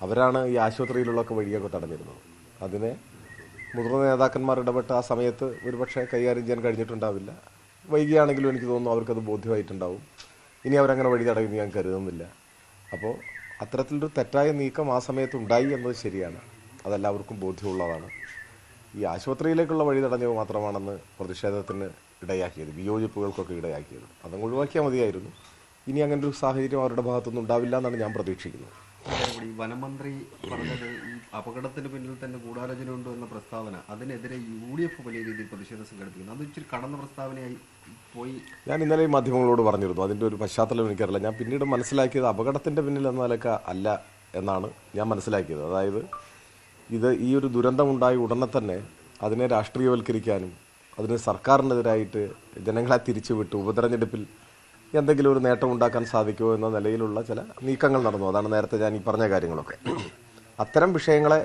അവരാണ് ഈ ആശുപത്രിയിലുള്ളൊക്കെ വഴിയൊക്കെ തടഞ്ഞിരുന്നത്. അതിനെ മുതിർന്ന നേതാക്കന്മാർ ഇടപെട്ട ആ സമയത്ത് ഒരുപക്ഷെ കൈകാര്യം ചെയ്യാൻ കഴിഞ്ഞിട്ടുണ്ടാവില്ല. വൈകിയാണെങ്കിലും എനിക്ക് തോന്നുന്നു അവർക്കത് ബോധ്യമായിട്ടുണ്ടാവും. ഇനി അവരങ്ങനെ വഴി തടയുമെന്ന് ഞാൻ കരുതുന്നില്ല. അപ്പോൾ അത്തരത്തിലൊരു തെറ്റായ നീക്കം ആ സമയത്ത് ഉണ്ടായി എന്നത് ശരിയാണ്, അതെല്ലാവർക്കും ബോധ്യമുള്ളതാണ്. ഈ ആശുപത്രിയിലേക്കുള്ള വഴി തടഞ്ഞത് മാത്രമാണെന്ന് പ്രതിഷേധത്തിന് ഇടയാക്കിയത്, വിയോജിപ്പുകൾക്കൊക്കെ ഇടയാക്കിയത്. അതങ്ങ് ഒഴിവാക്കിയാൽ മതിയായിരുന്നു. ഇനി അങ്ങനെ ഒരു സാഹചര്യം അവരുടെ ഭാഗത്തുനിന്ന് ഉണ്ടാവില്ല എന്നാണ് ഞാൻ പ്രതീക്ഷിക്കുന്നത്. ഈ വനമന്ത്രി പറഞ്ഞത് ഈ അപകടത്തിന് പിന്നിൽ തന്നെ ഗൂഢാലോചന ഉണ്ട് എന്ന പ്രസ്താവന, അതിനെതിരെ UDF വലിയ രീതിയിൽ പ്രതിഷേധം സംഘടിപ്പിക്കുന്നു. അത് ഇച്ചിരി കടന്ന പ്രസ്താവനയായി പോയി. ഞാൻ ഇന്നലെ ഈ മാധ്യമങ്ങളോട് പറഞ്ഞിരുന്നു. അതിൻ്റെ ഒരു പശ്ചാത്തലം എനിക്കറിയില്ല. ഞാൻ പിന്നീട് മനസ്സിലാക്കിയത് അപകടത്തിൻ്റെ പിന്നിൽ എന്ന നിലക്ക് അല്ല എന്നാണ് ഞാൻ മനസ്സിലാക്കിയത്. അതായത് ഈ ഒരു ദുരന്തമുണ്ടായ ഉടനെ തന്നെ അതിനെ രാഷ്ട്രീയവൽക്കരിക്കാനും അതിന് സർക്കാരിനെതിരായിട്ട് ജനങ്ങളെ തിരിച്ചുവിട്ട് ഉപതെരഞ്ഞെടുപ്പിൽ എന്തെങ്കിലും ഒരു നേട്ടം ഉണ്ടാക്കാൻ സാധിക്കുമോ എന്ന നിലയിലുള്ള ചില നീക്കങ്ങൾ നടന്നു. അതാണ് നേരത്തെ ഞാൻ ഈ പറഞ്ഞ കാര്യങ്ങളൊക്കെ. അത്തരം വിഷയങ്ങളെ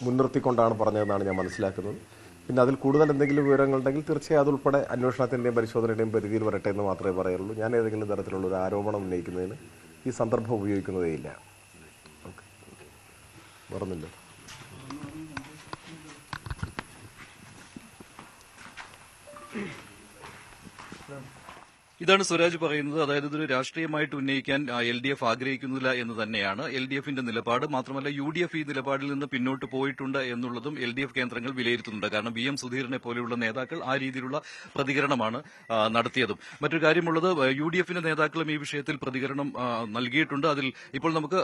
മുൻനിർത്തിക്കൊണ്ടാണ് പറഞ്ഞതെന്നാണ് ഞാൻ മനസ്സിലാക്കുന്നത്. പിന്നെ അതിൽ കൂടുതൽ എന്തെങ്കിലും വിവരങ്ങളുണ്ടെങ്കിൽ തീർച്ചയായും അതുൾപ്പെടെ അന്വേഷണത്തിൻ്റെയും പരിശോധനയുടെയും പരിധിയിൽ വരട്ടെ എന്ന് മാത്രമേ പറയുള്ളൂ. ഞാൻ ഏതെങ്കിലും തരത്തിലുള്ള ഒരു ആരോപണം ഉന്നയിക്കുന്നതിന് ഈ സന്ദർഭം ഉപയോഗിക്കുന്നതേയില്ല. ഓക്കെ, പറഞ്ഞില്ല. ഇതാണ് സ്വരാജ് പറയുന്നത്. അതായത് ഇതൊരു രാഷ്ട്രീയമായിട്ട് ഉന്നയിക്കാൻ LDF ആഗ്രഹിക്കുന്നില്ല എന്ന് തന്നെയാണ് LDFന്റെ നിലപാട്. മാത്രമല്ല UDF ഈ നിലപാടിൽ നിന്ന് പിന്നോട്ട് പോയിട്ടുണ്ട് എന്നുള്ളതും LDF കേന്ദ്രങ്ങൾ വിലയിരുത്തുന്നുണ്ട്. കാരണം VM സുധീരനെ പോലെയുള്ള നേതാക്കൾ ആ രീതിയിലുള്ള പ്രതികരണമാണ് നടത്തിയതും. മറ്റൊരു കാര്യമുള്ളത്, UDFന്റെ നേതാക്കളും ഈ വിഷയത്തിൽ പ്രതികരണം നൽകിയിട്ടുണ്ട്. അതിൽ ഇപ്പോൾ നമുക്ക്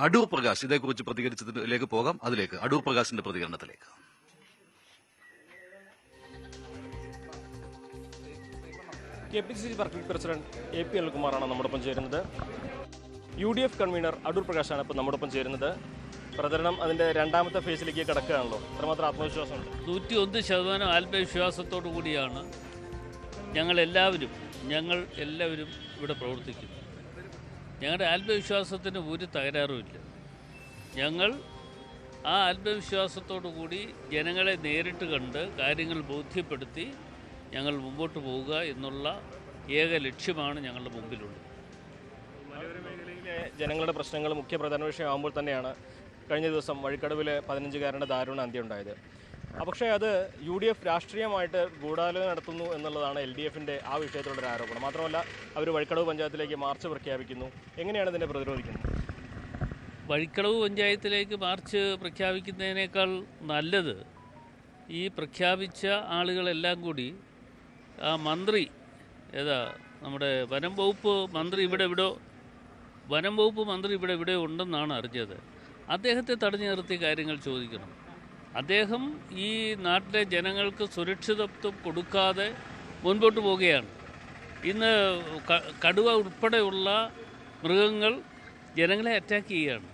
അടൂർ പ്രകാശ് ഇതേക്കുറിച്ച് പ്രതികരിച്ചതിലേക്ക് പോകാം. അതിലേക്ക് അടൂർ പ്രകാശിന്റെ പ്രതികരണത്തിലേക്ക്. KPCC വർക്കിംഗ് പ്രസിഡന്റ് AP അനിൽകുമാറാണ് നമ്മോടൊപ്പം ചേരുന്നത്. UDF കൺവീനർ അടൂർ പ്രകാശാണ് ഇപ്പോൾ നമ്മോടൊപ്പം ചേരുന്നത്. പ്രചരണം അതിന്റെ രണ്ടാമത്തെ ഫേസിലേക്ക് കിടക്കുകയാണല്ലോ. എത്രമാത്രം ആത്മവിശ്വാസമുണ്ട്? 101% ആത്മവിശ്വാസത്തോടു കൂടിയാണ് ഞങ്ങൾ എല്ലാവരും ഇവിടെ പ്രവർത്തിക്കുന്നത്. ഞങ്ങളുടെ ആത്മവിശ്വാസത്തിന് ഒരു തകരാറുമില്ല. ഞങ്ങൾ ആ ആത്മവിശ്വാസത്തോടു കൂടി ജനങ്ങളെ നേരിട്ട് കണ്ട് കാര്യങ്ങൾ ബോധ്യപ്പെടുത്തി ഞങ്ങൾ മുമ്പോട്ട് പോവുക എന്നുള്ള ഏക ലക്ഷ്യമാണ് ഞങ്ങളുടെ മുമ്പിലുള്ളത്. മലയോര മേഖലയിലെ ജനങ്ങളുടെ പ്രശ്നങ്ങൾ മുഖ്യ പ്രധാന വിഷയമാകുമ്പോൾ തന്നെയാണ് കഴിഞ്ഞ ദിവസം വഴിക്കടവിലെ 15-കാരൻ്റെ ദാരുണ അന്ത്യം ഉണ്ടായത്. പക്ഷേ അത് UDF രാഷ്ട്രീയമായിട്ട് ഗൂഢാലോചന നടത്തുന്നു എന്നുള്ളതാണ് LDFന്റെ ആ വിഷയത്തിലുള്ള ആരോപണം. മാത്രമല്ല അവർ വഴിക്കടവ് പഞ്ചായത്തിലേക്ക് മാർച്ച് പ്രഖ്യാപിക്കുന്നു. എങ്ങനെയാണ് ഇതിനെ പ്രതിരോധിക്കുന്നത്? വഴിക്കടവ് പഞ്ചായത്തിലേക്ക് മാർച്ച് പ്രഖ്യാപിക്കുന്നതിനേക്കാൾ നല്ലത് ഈ പ്രഖ്യാപിച്ച ആളുകളെല്ലാം കൂടി ആ മന്ത്രി നമ്മുടെ വനം വകുപ്പ് മന്ത്രി ഇവിടെ ഇവിടെ ഉണ്ടെന്നാണ് അറിഞ്ഞത്. അദ്ദേഹത്തെ തടഞ്ഞു നിർത്തി കാര്യങ്ങൾ ചോദിക്കണം. അദ്ദേഹം ഈ നാട്ടിലെ ജനങ്ങൾക്ക് സുരക്ഷിതത്വം കൊടുക്കാതെ മുൻപോട്ട് പോവുകയാണ്. ഇന്ന് കടുവ ഉൾപ്പെടെയുള്ള മൃഗങ്ങൾ ജനങ്ങളെ അറ്റാക്ക് ചെയ്യുകയാണ്.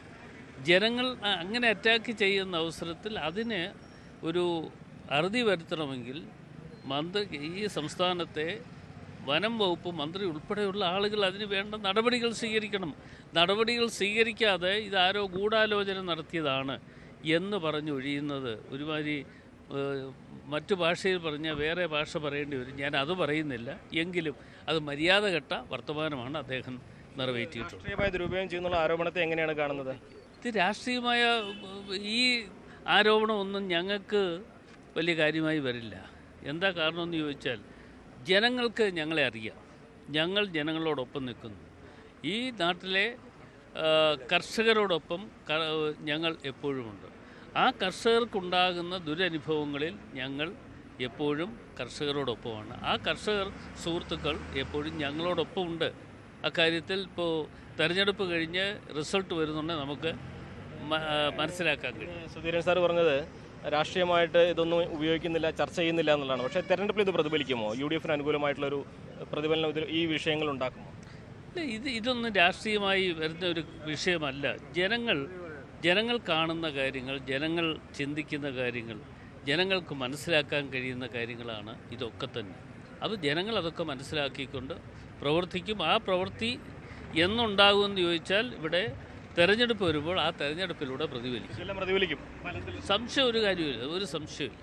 ജനങ്ങൾ അങ്ങനെ അറ്റാക്ക് ചെയ്യുന്ന അവസരത്തിൽ അതിന് ഒരു അറുതി വരുത്തണമെങ്കിൽ ഈ സംസ്ഥാനത്തെ വനം വകുപ്പ് മന്ത്രി ഉൾപ്പെടെയുള്ള ആളുകൾ അതിന് വേണ്ട നടപടികൾ സ്വീകരിക്കണം. നടപടികൾ സ്വീകരിക്കാതെ ഇതാരോ ഗൂഢാലോചന നടത്തിയതാണ് എന്ന് പറഞ്ഞൊഴിയുന്നത് ഒരുമാതിരി മറ്റു ഭാഷയിൽ പറഞ്ഞാൽ വേറെ ഭാഷ പറയേണ്ടി വരും. ഞാൻ അത് പറയുന്നില്ല. എങ്കിലും അത് മര്യാദഘട്ട വർത്തമാനമാണ് അദ്ദേഹം നിറവേറ്റിയിട്ടുള്ളത്. രാഷ്ട്രീയമായി ദുരുപയോഗം ചെയ്യുന്നുള്ള ആരോപണത്തെ എങ്ങനെയാണ് കാണുന്നത്? ഇത് രാഷ്ട്രീയമായ ഈ ആരോപണമൊന്നും ഞങ്ങൾക്ക് വലിയ കാര്യമായി വരില്ല. എന്താ കാരണമെന്ന് ചോദിച്ചാൽ ജനങ്ങൾക്ക് ഞങ്ങളെ അറിയാം. ഞങ്ങൾ ജനങ്ങളോടൊപ്പം നിൽക്കുന്നു. ഈ നാട്ടിലെ കർഷകരോടൊപ്പം ഞങ്ങൾ എപ്പോഴുമുണ്ട്. ആ കർഷകർക്കുണ്ടാകുന്ന ദുരനുഭവങ്ങളിൽ ഞങ്ങൾ എപ്പോഴും കർഷകരോടൊപ്പമാണ്. ആ കർഷകർ സുഹൃത്തുക്കൾ എപ്പോഴും ഞങ്ങളോടൊപ്പമുണ്ട്. അക്കാര്യത്തിൽ ഇപ്പോൾ തെരഞ്ഞെടുപ്പ് കഴിഞ്ഞ് റിസൾട്ട് വരുന്നുണ്ടെങ്കിൽ നമുക്ക് മനസ്സിലാക്കാൻ കഴിയും. സുധീരൻ സാർ പറഞ്ഞത് രാഷ്ട്രീയമായിട്ട് ഇതൊന്നും ഉപയോഗിക്കുന്നില്ല, ചർച്ച ചെയ്യുന്നില്ല എന്നുള്ളതാണ്. പക്ഷേ തെരഞ്ഞെടുപ്പിൽ ഇത് പ്രതിഫലിക്കുമോ? UDF-ന് അനുകൂലമായിട്ടുള്ളൊരു പ്രതിഫലനം ഈ വിഷയങ്ങൾ ഉണ്ടാക്കുമോ? ഇതൊന്നും രാഷ്ട്രീയമായി വരുന്ന ഒരു വിഷയമല്ല. ജനങ്ങൾ കാണുന്ന കാര്യങ്ങൾ, ജനങ്ങൾ ചിന്തിക്കുന്ന കാര്യങ്ങൾ, ജനങ്ങൾക്ക് മനസ്സിലാക്കാൻ കഴിയുന്ന കാര്യങ്ങളാണ് ഇതൊക്കെ തന്നെ. അത് ജനങ്ങൾ അതൊക്കെ മനസ്സിലാക്കിക്കൊണ്ട് പ്രവർത്തിക്കും. ആ പ്രവൃത്തി എന്നുണ്ടാകുമെന്ന് ചോദിച്ചാൽ ഇവിടെ തെരഞ്ഞെടുപ്പ് വരുമ്പോൾ ആ തെരഞ്ഞെടുപ്പിലൂടെ പ്രതിഫലിക്കും. സംശയം ഒരു കാര്യമില്ല, ഒരു സംശയമില്ല.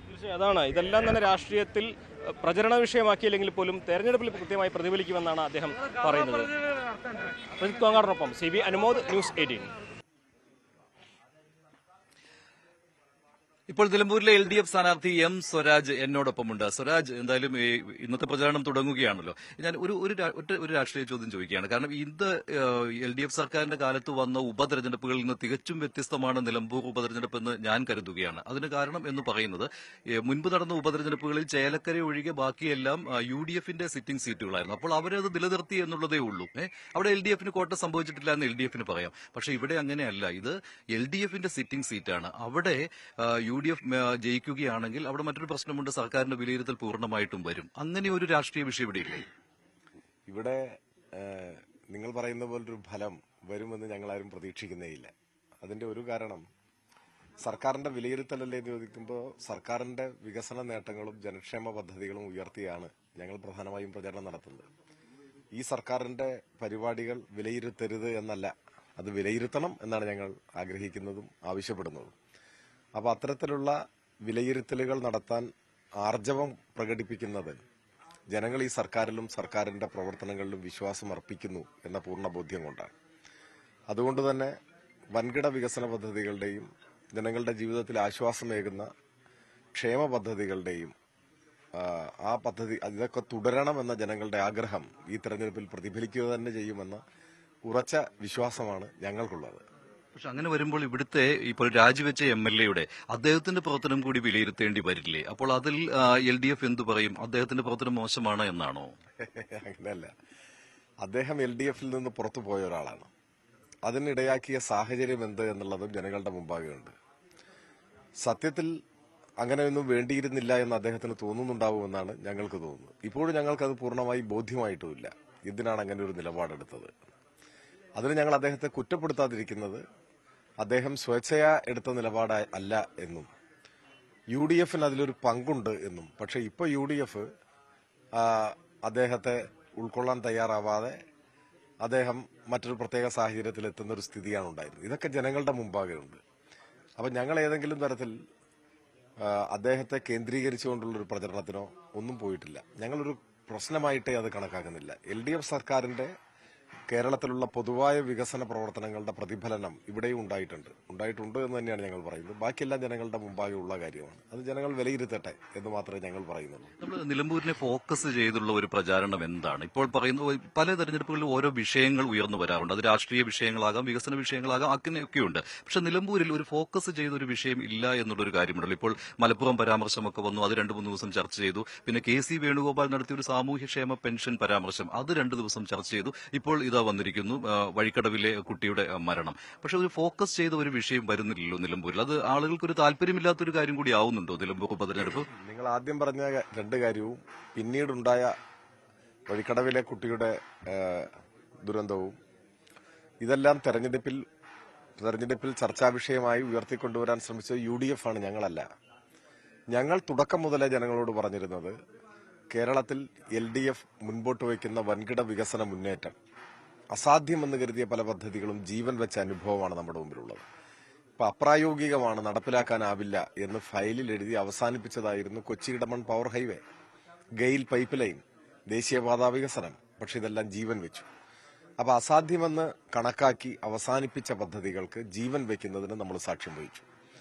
തീർച്ചയായും അതാണ്. ഇതെല്ലാം തന്നെ രാഷ്ട്രീയത്തിൽ പ്രചരണ വിഷയമാക്കിയില്ലെങ്കിൽ പോലും തെരഞ്ഞെടുപ്പിൽ കൃത്യമായി പ്രതിഫലിക്കുമെന്നാണ് അദ്ദേഹം പറയുന്നത്. പ്രജിത് കോങ്ങാടിനൊപ്പം CB അനുമോദ്, ന്യൂസ് 18. ഇപ്പോൾ നിലമ്പൂരിലെ LDF സ്ഥാനാർത്ഥി M സ്വരാജ് എന്നോടൊപ്പമുണ്ട്. സ്വരാജ്, എന്തായാലും ഇന്നത്തെ പ്രചാരണം തുടങ്ങുകയാണല്ലോ. ഞാൻ ഒരു രാഷ്ട്രീയ ചോദ്യം ചോദിക്കുകയാണ്. കാരണം ഇത് LDF സർക്കാരിന്റെ കാലത്ത് വന്ന ഉപതെരഞ്ഞെടുപ്പുകളിൽ നിന്ന് തികച്ചും വ്യത്യസ്തമാണ് നിലമ്പൂർ ഉപതെരഞ്ഞെടുപ്പ് എന്ന് ഞാൻ കരുതുകയാണ്. അതിന് കാരണം എന്ന് പറയുന്നത് മുൻപ് നടന്ന ഉപതെരഞ്ഞെടുപ്പുകളിൽ ചേലക്കര ഒഴികെ ബാക്കിയെല്ലാം UDF-ന്റെ സിറ്റിംഗ് സീറ്റുകളായിരുന്നു. അപ്പോൾ അവരത് നിലനിർത്തി എന്നുള്ളതേ ഉള്ളൂ. അവിടെ LDF-ന് കോട്ട സംഭവിച്ചിട്ടില്ല എന്ന് LDF-ന് പറയാം. പക്ഷേ ഇവിടെ അങ്ങനെയല്ല. ഇത് LDF-ന്റെ സിറ്റിംഗ് സീറ്റാണ്. അവിടെ UDF ജയിക്കുകയാണെങ്കിൽ അവിടെ മറ്റൊരു പ്രശ്നമുണ്ട്, സർക്കാരിന്റെ വിലയിരുത്തൽ പൂർണ്ണമായിട്ടും വരും. അങ്ങനെ ഒരു രാഷ്ട്രീയ വിഷയം ഇവിടെ ഇല്ലേ? ഇവിടെ നിങ്ങൾ പറയുന്ന പോലൊരു ഫലം വരുമെന്ന് ഞങ്ങളാരും പ്രതീക്ഷിക്കുന്നേയില്ല. അതിന്റെ ഒരു കാരണം സർക്കാരിന്റെ വിലയിരുത്തലല്ലേ എന്ന് ചോദിക്കുമ്പോൾ സർക്കാരിന്റെ വികസന നേട്ടങ്ങളും ജനക്ഷേമ പദ്ധതികളും ഉയർത്തിയാണ് ഞങ്ങൾ പ്രധാനമായും പ്രചരണം നടത്തുന്നത്. ഈ സർക്കാരിന്റെ പരിപാടികൾ വിലയിരുത്തരുത് എന്നല്ല, അത് വിലയിരുത്തണം എന്നാണ് ഞങ്ങൾ ആഗ്രഹിക്കുന്നതും ആവശ്യപ്പെടുന്നതും. അപ്പോൾ അത്തരത്തിലുള്ള വിലയിരുത്തലുകൾ നടത്താൻ ആർജവം പ്രകടിപ്പിക്കുന്നത് ജനങ്ങൾ ഈ സർക്കാരിലും സർക്കാരിന്റെ പ്രവർത്തനങ്ങളിലും വിശ്വാസം അർപ്പിക്കുന്നു എന്ന പൂർണ്ണ ബോധ്യം കൊണ്ടാണ്. അതുകൊണ്ട് തന്നെ വൻകിട വികസന പദ്ധതികളുടെയും ജനങ്ങളുടെ ജീവിതത്തിൽ ആശ്വാസമേകുന്ന ക്ഷേമ പദ്ധതികളുടെയും ആ പദ്ധതി ഇതൊക്കെ തുടരണമെന്ന ജനങ്ങളുടെ ആഗ്രഹം ഈ തെരഞ്ഞെടുപ്പിൽ പ്രതിഫലിക്കുക തന്നെ ചെയ്യുമെന്ന ഉറച്ച വിശ്വാസമാണ് ഞങ്ങൾക്കുള്ളത്. പക്ഷെ അങ്ങനെ വരുമ്പോൾ ഇവിടുത്തെ ഇപ്പോൾ രാജിവെച്ച MLA-യുടെ അദ്ദേഹത്തിന്റെ പ്രവർത്തനം കൂടി വിലയിരുത്തേണ്ടി വരില്ലേ? അപ്പോൾ അതിൽ LDF എന്തു പറയും? അദ്ദേഹത്തിന്റെ പ്രവർത്തനം മോശമാണ് എന്നാണോ? അങ്ങനെയല്ല. അദ്ദേഹം LDF-ൽ നിന്ന് പുറത്തു പോയ ഒരാളാണ്. അതിനിടയാക്കിയ സാഹചര്യം എന്ത് എന്നുള്ളതും ജനങ്ങളുടെ മുമ്പാകെയുണ്ട്. സത്യത്തിൽ അങ്ങനെയൊന്നും വേണ്ടിയിരുന്നില്ല എന്ന് അദ്ദേഹത്തിന് തോന്നുന്നുണ്ടാവുമെന്നാണ് ഞങ്ങൾക്ക് തോന്നുന്നത്. ഇപ്പോഴും ഞങ്ങൾക്കത് പൂർണ്ണമായി ബോധ്യമായിട്ടുമില്ല എന്തിനാണ് അങ്ങനെ ഒരു നിലപാടെടുത്തത്. അതിന് ഞങ്ങൾ അദ്ദേഹത്തെ കുറ്റപ്പെടുത്താതിരിക്കുന്നത് അദ്ദേഹം സ്വേച്ഛയാ എടുത്ത നിലപാട് അല്ല എന്നും UDF-ന് അതിലൊരു പങ്കുണ്ട് എന്നും. പക്ഷെ ഇപ്പൊ UDF അദ്ദേഹത്തെ ഉൾക്കൊള്ളാൻ തയ്യാറാവാതെ അദ്ദേഹം മറ്റൊരു പ്രത്യേക സാഹചര്യത്തിൽ എത്തുന്ന ഒരു സ്ഥിതിയാണ് ഉണ്ടായിരുന്നത്. ഇതൊക്കെ ജനങ്ങളുടെ മുമ്പാകെയുണ്ട്. അപ്പൊ ഞങ്ങൾ ഏതെങ്കിലും തരത്തിൽ അദ്ദേഹത്തെ കേന്ദ്രീകരിച്ചുകൊണ്ടുള്ളൊരു പ്രചരണത്തിനോ ഒന്നും പോയിട്ടില്ല. ഞങ്ങളൊരു പ്രശ്നമായിട്ടേ അത് കണക്കാക്കുന്നില്ല. LDF സർക്കാരിന്റെ കേരളത്തിലുള്ള പൊതുവായ വികസന പ്രവർത്തനങ്ങളുടെ പ്രതിഫലനം ഇവിടെയും ഉണ്ടായിട്ടുണ്ട് എന്ന് തന്നെയാണ് ഞങ്ങൾ പറയുന്നത്. ബാക്കിയെല്ലാം ജനങ്ങളുടെ മുമ്പാകെ ഉള്ള കാര്യമാണ്. അത് ജനങ്ങൾ വിലയിരുത്തട്ടെ എന്ന് മാത്രമേ ഞങ്ങൾ പറയുന്നുള്ളൂ. നമ്മൾ നിലമ്പൂരിനെ ഫോക്കസ് ചെയ്തുള്ള ഒരു പ്രചാരണം എന്താണ്? ഇപ്പോൾ പറയുന്ന പല തെരഞ്ഞെടുപ്പുകളിലും ഓരോ വിഷയങ്ങൾ ഉയർന്നു വരാറുണ്ട്. അത് രാഷ്ട്രീയ വിഷയങ്ങളാകാം, വികസന വിഷയങ്ങളാകാം, അങ്ങനെയൊക്കെയുണ്ട്. പക്ഷെ നിലമ്പൂരിൽ ഒരു ഫോക്കസ് ചെയ്ത ഒരു വിഷയം ഇല്ല എന്നുള്ളൊരു കാര്യമുണ്ടല്ലോ. ഇപ്പോൾ മലപ്പുറം പരാമർശമൊക്കെ വന്നു, അത് 2-3 ദിവസം ചർച്ച ചെയ്തു. പിന്നെ KC വേണുഗോപാൽ നടത്തിയ ഒരു സാമൂഹ്യക്ഷേമ പെൻഷൻ പരാമർശം, അത് 2 ദിവസം ചർച്ച ചെയ്തു. ഇപ്പോൾ ഇതാ വന്നിരിക്കുന്നു വഴിക്കടവിലെ കുട്ടിയുടെ മരണം. പക്ഷെ ഒരു ഫോക്കസ് ചെയ്ത ഒരു വിഷയം വരുന്നില്ലല്ലോ നിലമ്പൂരിൽ. അത് ആളുകൾക്കൊരു താല്പര്യമില്ലാത്തൊരു കാര്യം കൂടി ആവുന്നുണ്ടോ നിലമ്പൂർ ഉപതെരഞ്ഞെടുപ്പ്? നിങ്ങൾ ആദ്യം പറഞ്ഞ രണ്ട് കാര്യവും പിന്നീടുണ്ടായ വഴിക്കടവിലെ കുട്ടിയുടെ ദുരന്തവും ഇതെല്ലാം തെരഞ്ഞെടുപ്പിൽ ചർച്ചാ വിഷയമായി ഉയർത്തിക്കൊണ്ടുവരാൻ ശ്രമിച്ചത് UDF ആണ്, ഞങ്ങളല്ല. ഞങ്ങൾ തുടക്കം മുതലേ ജനങ്ങളോട് പറഞ്ഞിരുന്നത് കേരളത്തിൽ LDF മുൻപോട്ട് വയ്ക്കുന്ന വൻകിട വികസന മുന്നേറ്റം അസാധ്യമെന്ന് കരുതിയ പല പദ്ധതികളും ജീവൻ വെച്ച അനുഭവമാണ് നമ്മുടെ മുമ്പിലുള്ളത്. ഇപ്പൊ അപ്രായോഗികമാണ്, നടപ്പിലാക്കാനാവില്ല എന്ന് ഫയലിൽ എഴുതി അവസാനിപ്പിച്ചതായിരുന്നു Kochi Edamon power highway, GAIL pipe line, ദേശീയപാതാ വികസനം. പക്ഷെ ഇതെല്ലാം ജീവൻ വെച്ചു. അപ്പൊ അസാധ്യമെന്ന് കണക്കാക്കി അവസാനിപ്പിച്ച പദ്ധതികൾക്ക് ജീവൻ വെക്കുന്നതിന് നമ്മൾ സാക്ഷ്യം വഹിച്ചു.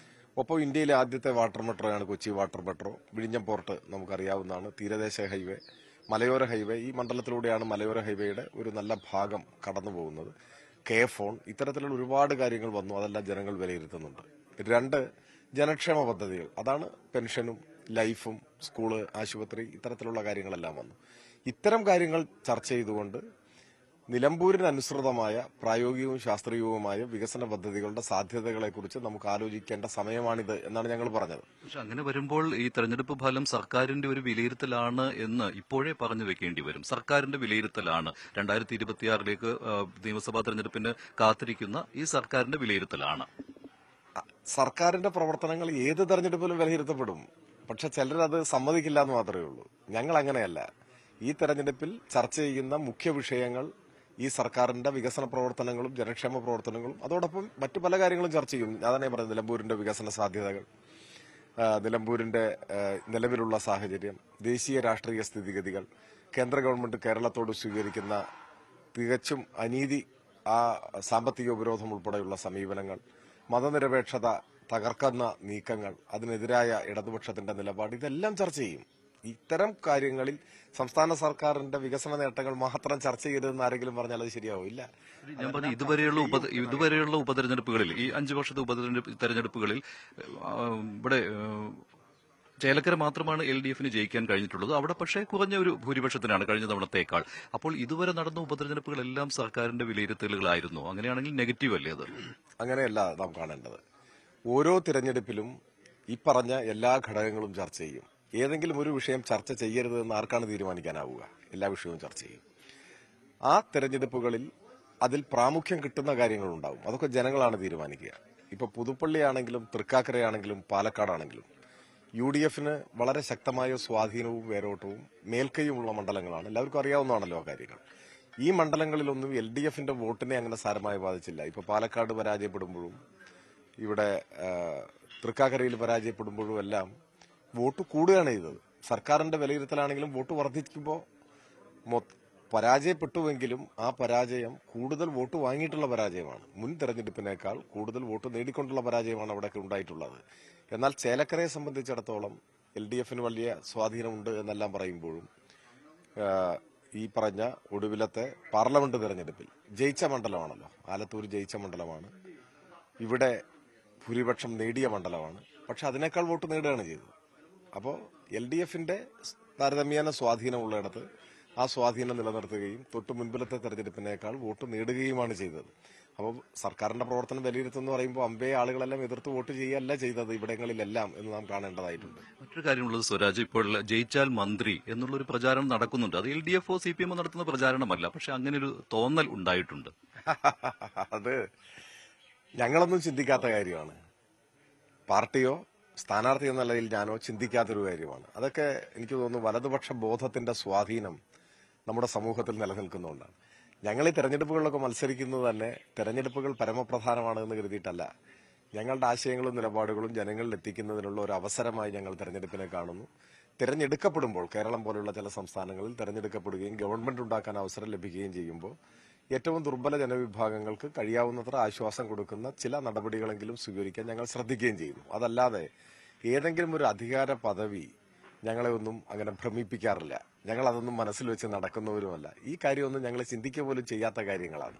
ഒപ്പം ഇന്ത്യയിലെ ആദ്യത്തെ വാട്ടർ മെട്രോയാണ് കൊച്ചി വാട്ടർ മെട്രോ. വിഴിഞ്ഞം പോർട്ട് നമുക്കറിയാവുന്നതാണ്. തീരദേശ ഹൈവേ, മലയോര ഹൈവേ, ഈ മണ്ഡലത്തിലൂടെയാണ് മലയോര ഹൈവേയുടെ ഒരു നല്ല ഭാഗം കടന്നു പോകുന്നത്. ഫോൺ, ഇത്തരത്തിലുള്ള ഒരുപാട് കാര്യങ്ങൾ വന്നു. അതെല്ലാം ജനങ്ങൾ വിലയിരുത്തുന്നുണ്ട്. 2, ജനക്ഷേമ പദ്ധതികൾ, അതാണ് പെൻഷനും ലൈഫും സ്കൂള് ആശുപത്രി ഇത്തരത്തിലുള്ള കാര്യങ്ങളെല്ലാം വന്നു. ഇത്തരം കാര്യങ്ങൾ ചർച്ച ചെയ്തുകൊണ്ട് നിലമ്പൂരിനനുസൃതമായ പ്രായോഗികവും ശാസ്ത്രീയവുമായ വികസന പദ്ധതികളുടെ സാധ്യതകളെക്കുറിച്ച് നമുക്ക് ആലോചിക്കേണ്ട സമയമാണിത് എന്നാണ് ഞങ്ങൾ പറഞ്ഞത്. പക്ഷെ അങ്ങനെ വരുമ്പോൾ ഈ തെരഞ്ഞെടുപ്പ് ഫലം സർക്കാരിന്റെ ഒരു വിലയിരുത്തലാണ് എന്ന് ഇപ്പോഴേ പറഞ്ഞു വെക്കേണ്ടി വരും. സർക്കാരിന്റെ വിലയിരുത്തലാണ് 2026 നിയമസഭാ തെരഞ്ഞെടുപ്പിന് കാത്തിരിക്കുന്ന ഈ സർക്കാരിന്റെ വിലയിരുത്തലാണ്. സർക്കാരിന്റെ പ്രവർത്തനങ്ങൾ ഏത് തെരഞ്ഞെടുപ്പിലും വിലയിരുത്തപ്പെടും. പക്ഷെ ചിലരത് സമ്മതിക്കില്ല എന്ന് മാത്രമേ ഉള്ളൂ. ഞങ്ങൾ അങ്ങനെയല്ല. ഈ തെരഞ്ഞെടുപ്പിൽ ചർച്ച ചെയ്യുന്ന മുഖ്യ വിഷയങ്ങൾ ഈ സർക്കാരിന്റെ വികസന പ്രവർത്തനങ്ങളും ജനക്ഷേമ പ്രവർത്തനങ്ങളും അതോടൊപ്പം മറ്റു പല കാര്യങ്ങളും ചർച്ച ചെയ്യും. അതാണ് പറയുന്നത്, നിലമ്പൂരിന്റെ വികസന സാധ്യതകൾ, നിലമ്പൂരിന്റെ നിലവിലുള്ള സാഹചര്യം, ദേശീയ രാഷ്ട്രീയ സ്ഥിതിഗതികൾ, കേന്ദ്ര ഗവൺമെന്റ് കേരളത്തോട് സ്വീകരിക്കുന്ന തികച്ചും അനീതി, ആ സാമ്പത്തിക ഉപരോധം ഉൾപ്പെടെയുള്ള സമീപനങ്ങൾ, മതനിരപേക്ഷത തകർക്കുന്ന നീക്കങ്ങൾ, അതിനെതിരായ ഇടതുപക്ഷത്തിന്റെ നിലപാട്, ഇതെല്ലാം ചർച്ച ചെയ്യും. ഇത്തരം കാര്യങ്ങളിൽ സംസ്ഥാന സർക്കാരിന്റെ വികസന നേട്ടങ്ങൾ മാത്രം ചർച്ച ചെയ്യരുതെന്ന് ആരെങ്കിലും പറഞ്ഞാൽ അത് ശരിയാവില്ല. ഞാൻ പറഞ്ഞു, ഇതുവരെയുള്ള ഉപതെരഞ്ഞെടുപ്പുകളിൽ, ഈ 5 വർഷത്തെ തെരഞ്ഞെടുപ്പുകളിൽ ഇവിടെ ചേലക്കര മാത്രമാണ് LDFന് ജയിക്കാൻ കഴിഞ്ഞിട്ടുള്ളത്. അവിടെ പക്ഷേ കുറഞ്ഞ ഒരു ഭൂരിപക്ഷത്തിനാണ് കഴിഞ്ഞ തവണത്തേക്കാൾ. അപ്പോൾ ഇതുവരെ നടന്ന ഉപതെരഞ്ഞെടുപ്പുകളെല്ലാം സർക്കാരിന്റെ വിലയിരുത്തലുകളായിരുന്നു. അങ്ങനെയാണെങ്കിൽ നെഗറ്റീവ് അല്ലേ അത്? അങ്ങനെയല്ല നാം കാണേണ്ടത്. ഓരോ തിരഞ്ഞെടുപ്പിലും ഈ പറഞ്ഞ എല്ലാ ഘടകങ്ങളും ചർച്ച ചെയ്യും. ഏതെങ്കിലും ഒരു വിഷയം ചർച്ച ചെയ്യരുതെന്ന് ആർക്കാണ് തീരുമാനിക്കാനാവുക? എല്ലാ വിഷയവും ചർച്ച ചെയ്യും. ആ തെരഞ്ഞെടുപ്പുകളിൽ അതിൽ പ്രാമുഖ്യം കിട്ടുന്ന കാര്യങ്ങളുണ്ടാവും. അതൊക്കെ ജനങ്ങളാണ് തീരുമാനിക്കുക. ഇപ്പൊ പുതുപ്പള്ളിയാണെങ്കിലും തൃക്കാക്കരയാണെങ്കിലും പാലക്കാടാണെങ്കിലും UDFന് വളരെ ശക്തമായ സ്വാധീനവും വേരോട്ടവും മേൽക്കൈയുമുള്ള മണ്ഡലങ്ങളാണ്. എല്ലാവർക്കും അറിയാവുന്നതാണല്ലോ ആ കാര്യങ്ങൾ. ഈ മണ്ഡലങ്ങളിലൊന്നും LDFന്റെ വോട്ടിനെ അങ്ങനെ സാരമായി ബാധിച്ചില്ല. ഇപ്പൊ പാലക്കാട് പരാജയപ്പെടുമ്പോഴും ഇവിടെ തൃക്കാക്കരയിൽ പരാജയപ്പെടുമ്പോഴും എല്ലാം വോട്ട് കൂടുകയാണ് ചെയ്തത്. സർക്കാരിന്റെ വിലയിരുത്തലാണെങ്കിലും വോട്ട് വർദ്ധിക്കുമ്പോൾ പരാജയപ്പെട്ടുവെങ്കിലും ആ പരാജയം കൂടുതൽ വോട്ട് വാങ്ങിയിട്ടുള്ള പരാജയമാണ്. മുൻ തെരഞ്ഞെടുപ്പിനേക്കാൾ കൂടുതൽ വോട്ട് നേടിക്കൊണ്ടുള്ള പരാജയമാണ് അവിടെയൊക്കെ ഉണ്ടായിട്ടുള്ളത്. എന്നാൽ ചേലക്കരയെ സംബന്ധിച്ചിടത്തോളം LDFന് വലിയ സ്വാധീനമുണ്ട് എന്നെല്ലാം പറയുമ്പോഴും ഈ പറഞ്ഞ ഒടുവിലത്തെ പാർലമെന്റ് തെരഞ്ഞെടുപ്പിൽ ജയിച്ച മണ്ഡലമാണല്ലോ. ആലത്തൂർ ജയിച്ച മണ്ഡലമാണ്. ഇവിടെ ഭൂരിപക്ഷം നേടിയ മണ്ഡലമാണ്. പക്ഷെ അതിനേക്കാൾ വോട്ട് നേടുകയാണ് ചെയ്തത്. അപ്പോൾ LDFന്റെ താരതമ്യേന സ്വാധീനമുള്ളിടത്ത് ആ സ്വാധീനം നിലനിർത്തുകയും തൊട്ടു മുൻപിലത്തെ തെരഞ്ഞെടുപ്പിനേക്കാൾ വോട്ട് നേടുകയുമാണ് ചെയ്തത്. അപ്പോൾ സർക്കാരിന്റെ പ്രവർത്തനം വിലയിരുത്തുമെന്ന് പറയുമ്പോൾ അമ്പേ ആളുകളെല്ലാം എതിർത്ത് വോട്ട് ചെയ്യുകയല്ല ചെയ്തത് ഇവിടങ്ങളിലെല്ലാം എന്ന് നാം കാണേണ്ടതായിട്ടുണ്ട്. മറ്റൊരു കാര്യമുള്ളത് സ്വരാജ്, ഇപ്പോൾ ജയിച്ചാൽ മന്ത്രി എന്നുള്ളൊരു പ്രചാരണം നടക്കുന്നുണ്ട്. അത് LDFോ CPM നടത്തുന്ന പ്രചാരണമല്ല, പക്ഷെ അങ്ങനെ ഒരു തോന്നൽ ഉണ്ടായിട്ടുണ്ട്. അത് ഞങ്ങളൊന്നും ചിന്തിക്കാത്ത കാര്യമാണ്. പാർട്ടിയോ സ്ഥാനാർത്ഥി എന്ന നിലയിൽ ഞാനോ ചിന്തിക്കാത്തൊരു കാര്യമാണ്. അതൊക്കെ എനിക്ക് തോന്നുന്നു വലതുപക്ഷ ബോധത്തിന്റെ സ്വാധീനം നമ്മുടെ സമൂഹത്തിൽ നിലനിൽക്കുന്നുകൊണ്ടാണ്. ഞങ്ങൾ ഈ തെരഞ്ഞെടുപ്പുകളിലൊക്കെ മത്സരിക്കുന്നത് തന്നെ തെരഞ്ഞെടുപ്പുകൾ പരമപ്രധാനമാണ് എന്ന് കരുതിയിട്ടല്ല. ഞങ്ങളുടെ ആശയങ്ങളും നിലപാടുകളും ജനങ്ങളിൽ എത്തിക്കുന്നതിനുള്ള ഒരു അവസരമായി ഞങ്ങൾ തെരഞ്ഞെടുപ്പിനെ കാണുന്നു. തെരഞ്ഞെടുക്കപ്പെടുമ്പോൾ കേരളം പോലുള്ള ചില സംസ്ഥാനങ്ങളിൽ തെരഞ്ഞെടുക്കപ്പെടുകയും ഗവൺമെന്റ് ഉണ്ടാക്കാൻ അവസരം ലഭിക്കുകയും ചെയ്യുമ്പോൾ ഏറ്റവും ദുർബല ജനവിഭാഗങ്ങൾക്ക് കഴിയാവുന്നത്ര ആശ്വാസം കൊടുക്കുന്ന ചില നടപടികളെങ്കിലും സ്വീകരിക്കാൻ ഞങ്ങൾ ശ്രദ്ധിക്കുകയും ചെയ്യുന്നു. അതല്ലാതെ ഏതെങ്കിലും ഒരു അധികാര പദവി ഞങ്ങളെ ഒന്നും അങ്ങനെ ഭ്രമിപ്പിക്കാറില്ല. ഞങ്ങൾ അതൊന്നും മനസ്സിൽ വെച്ച് നടക്കുന്നവരുമല്ല. ഈ കാര്യമൊന്നും ഞങ്ങൾ ചിന്തിക്കുക പോലും ചെയ്യാത്ത കാര്യങ്ങളാണ്.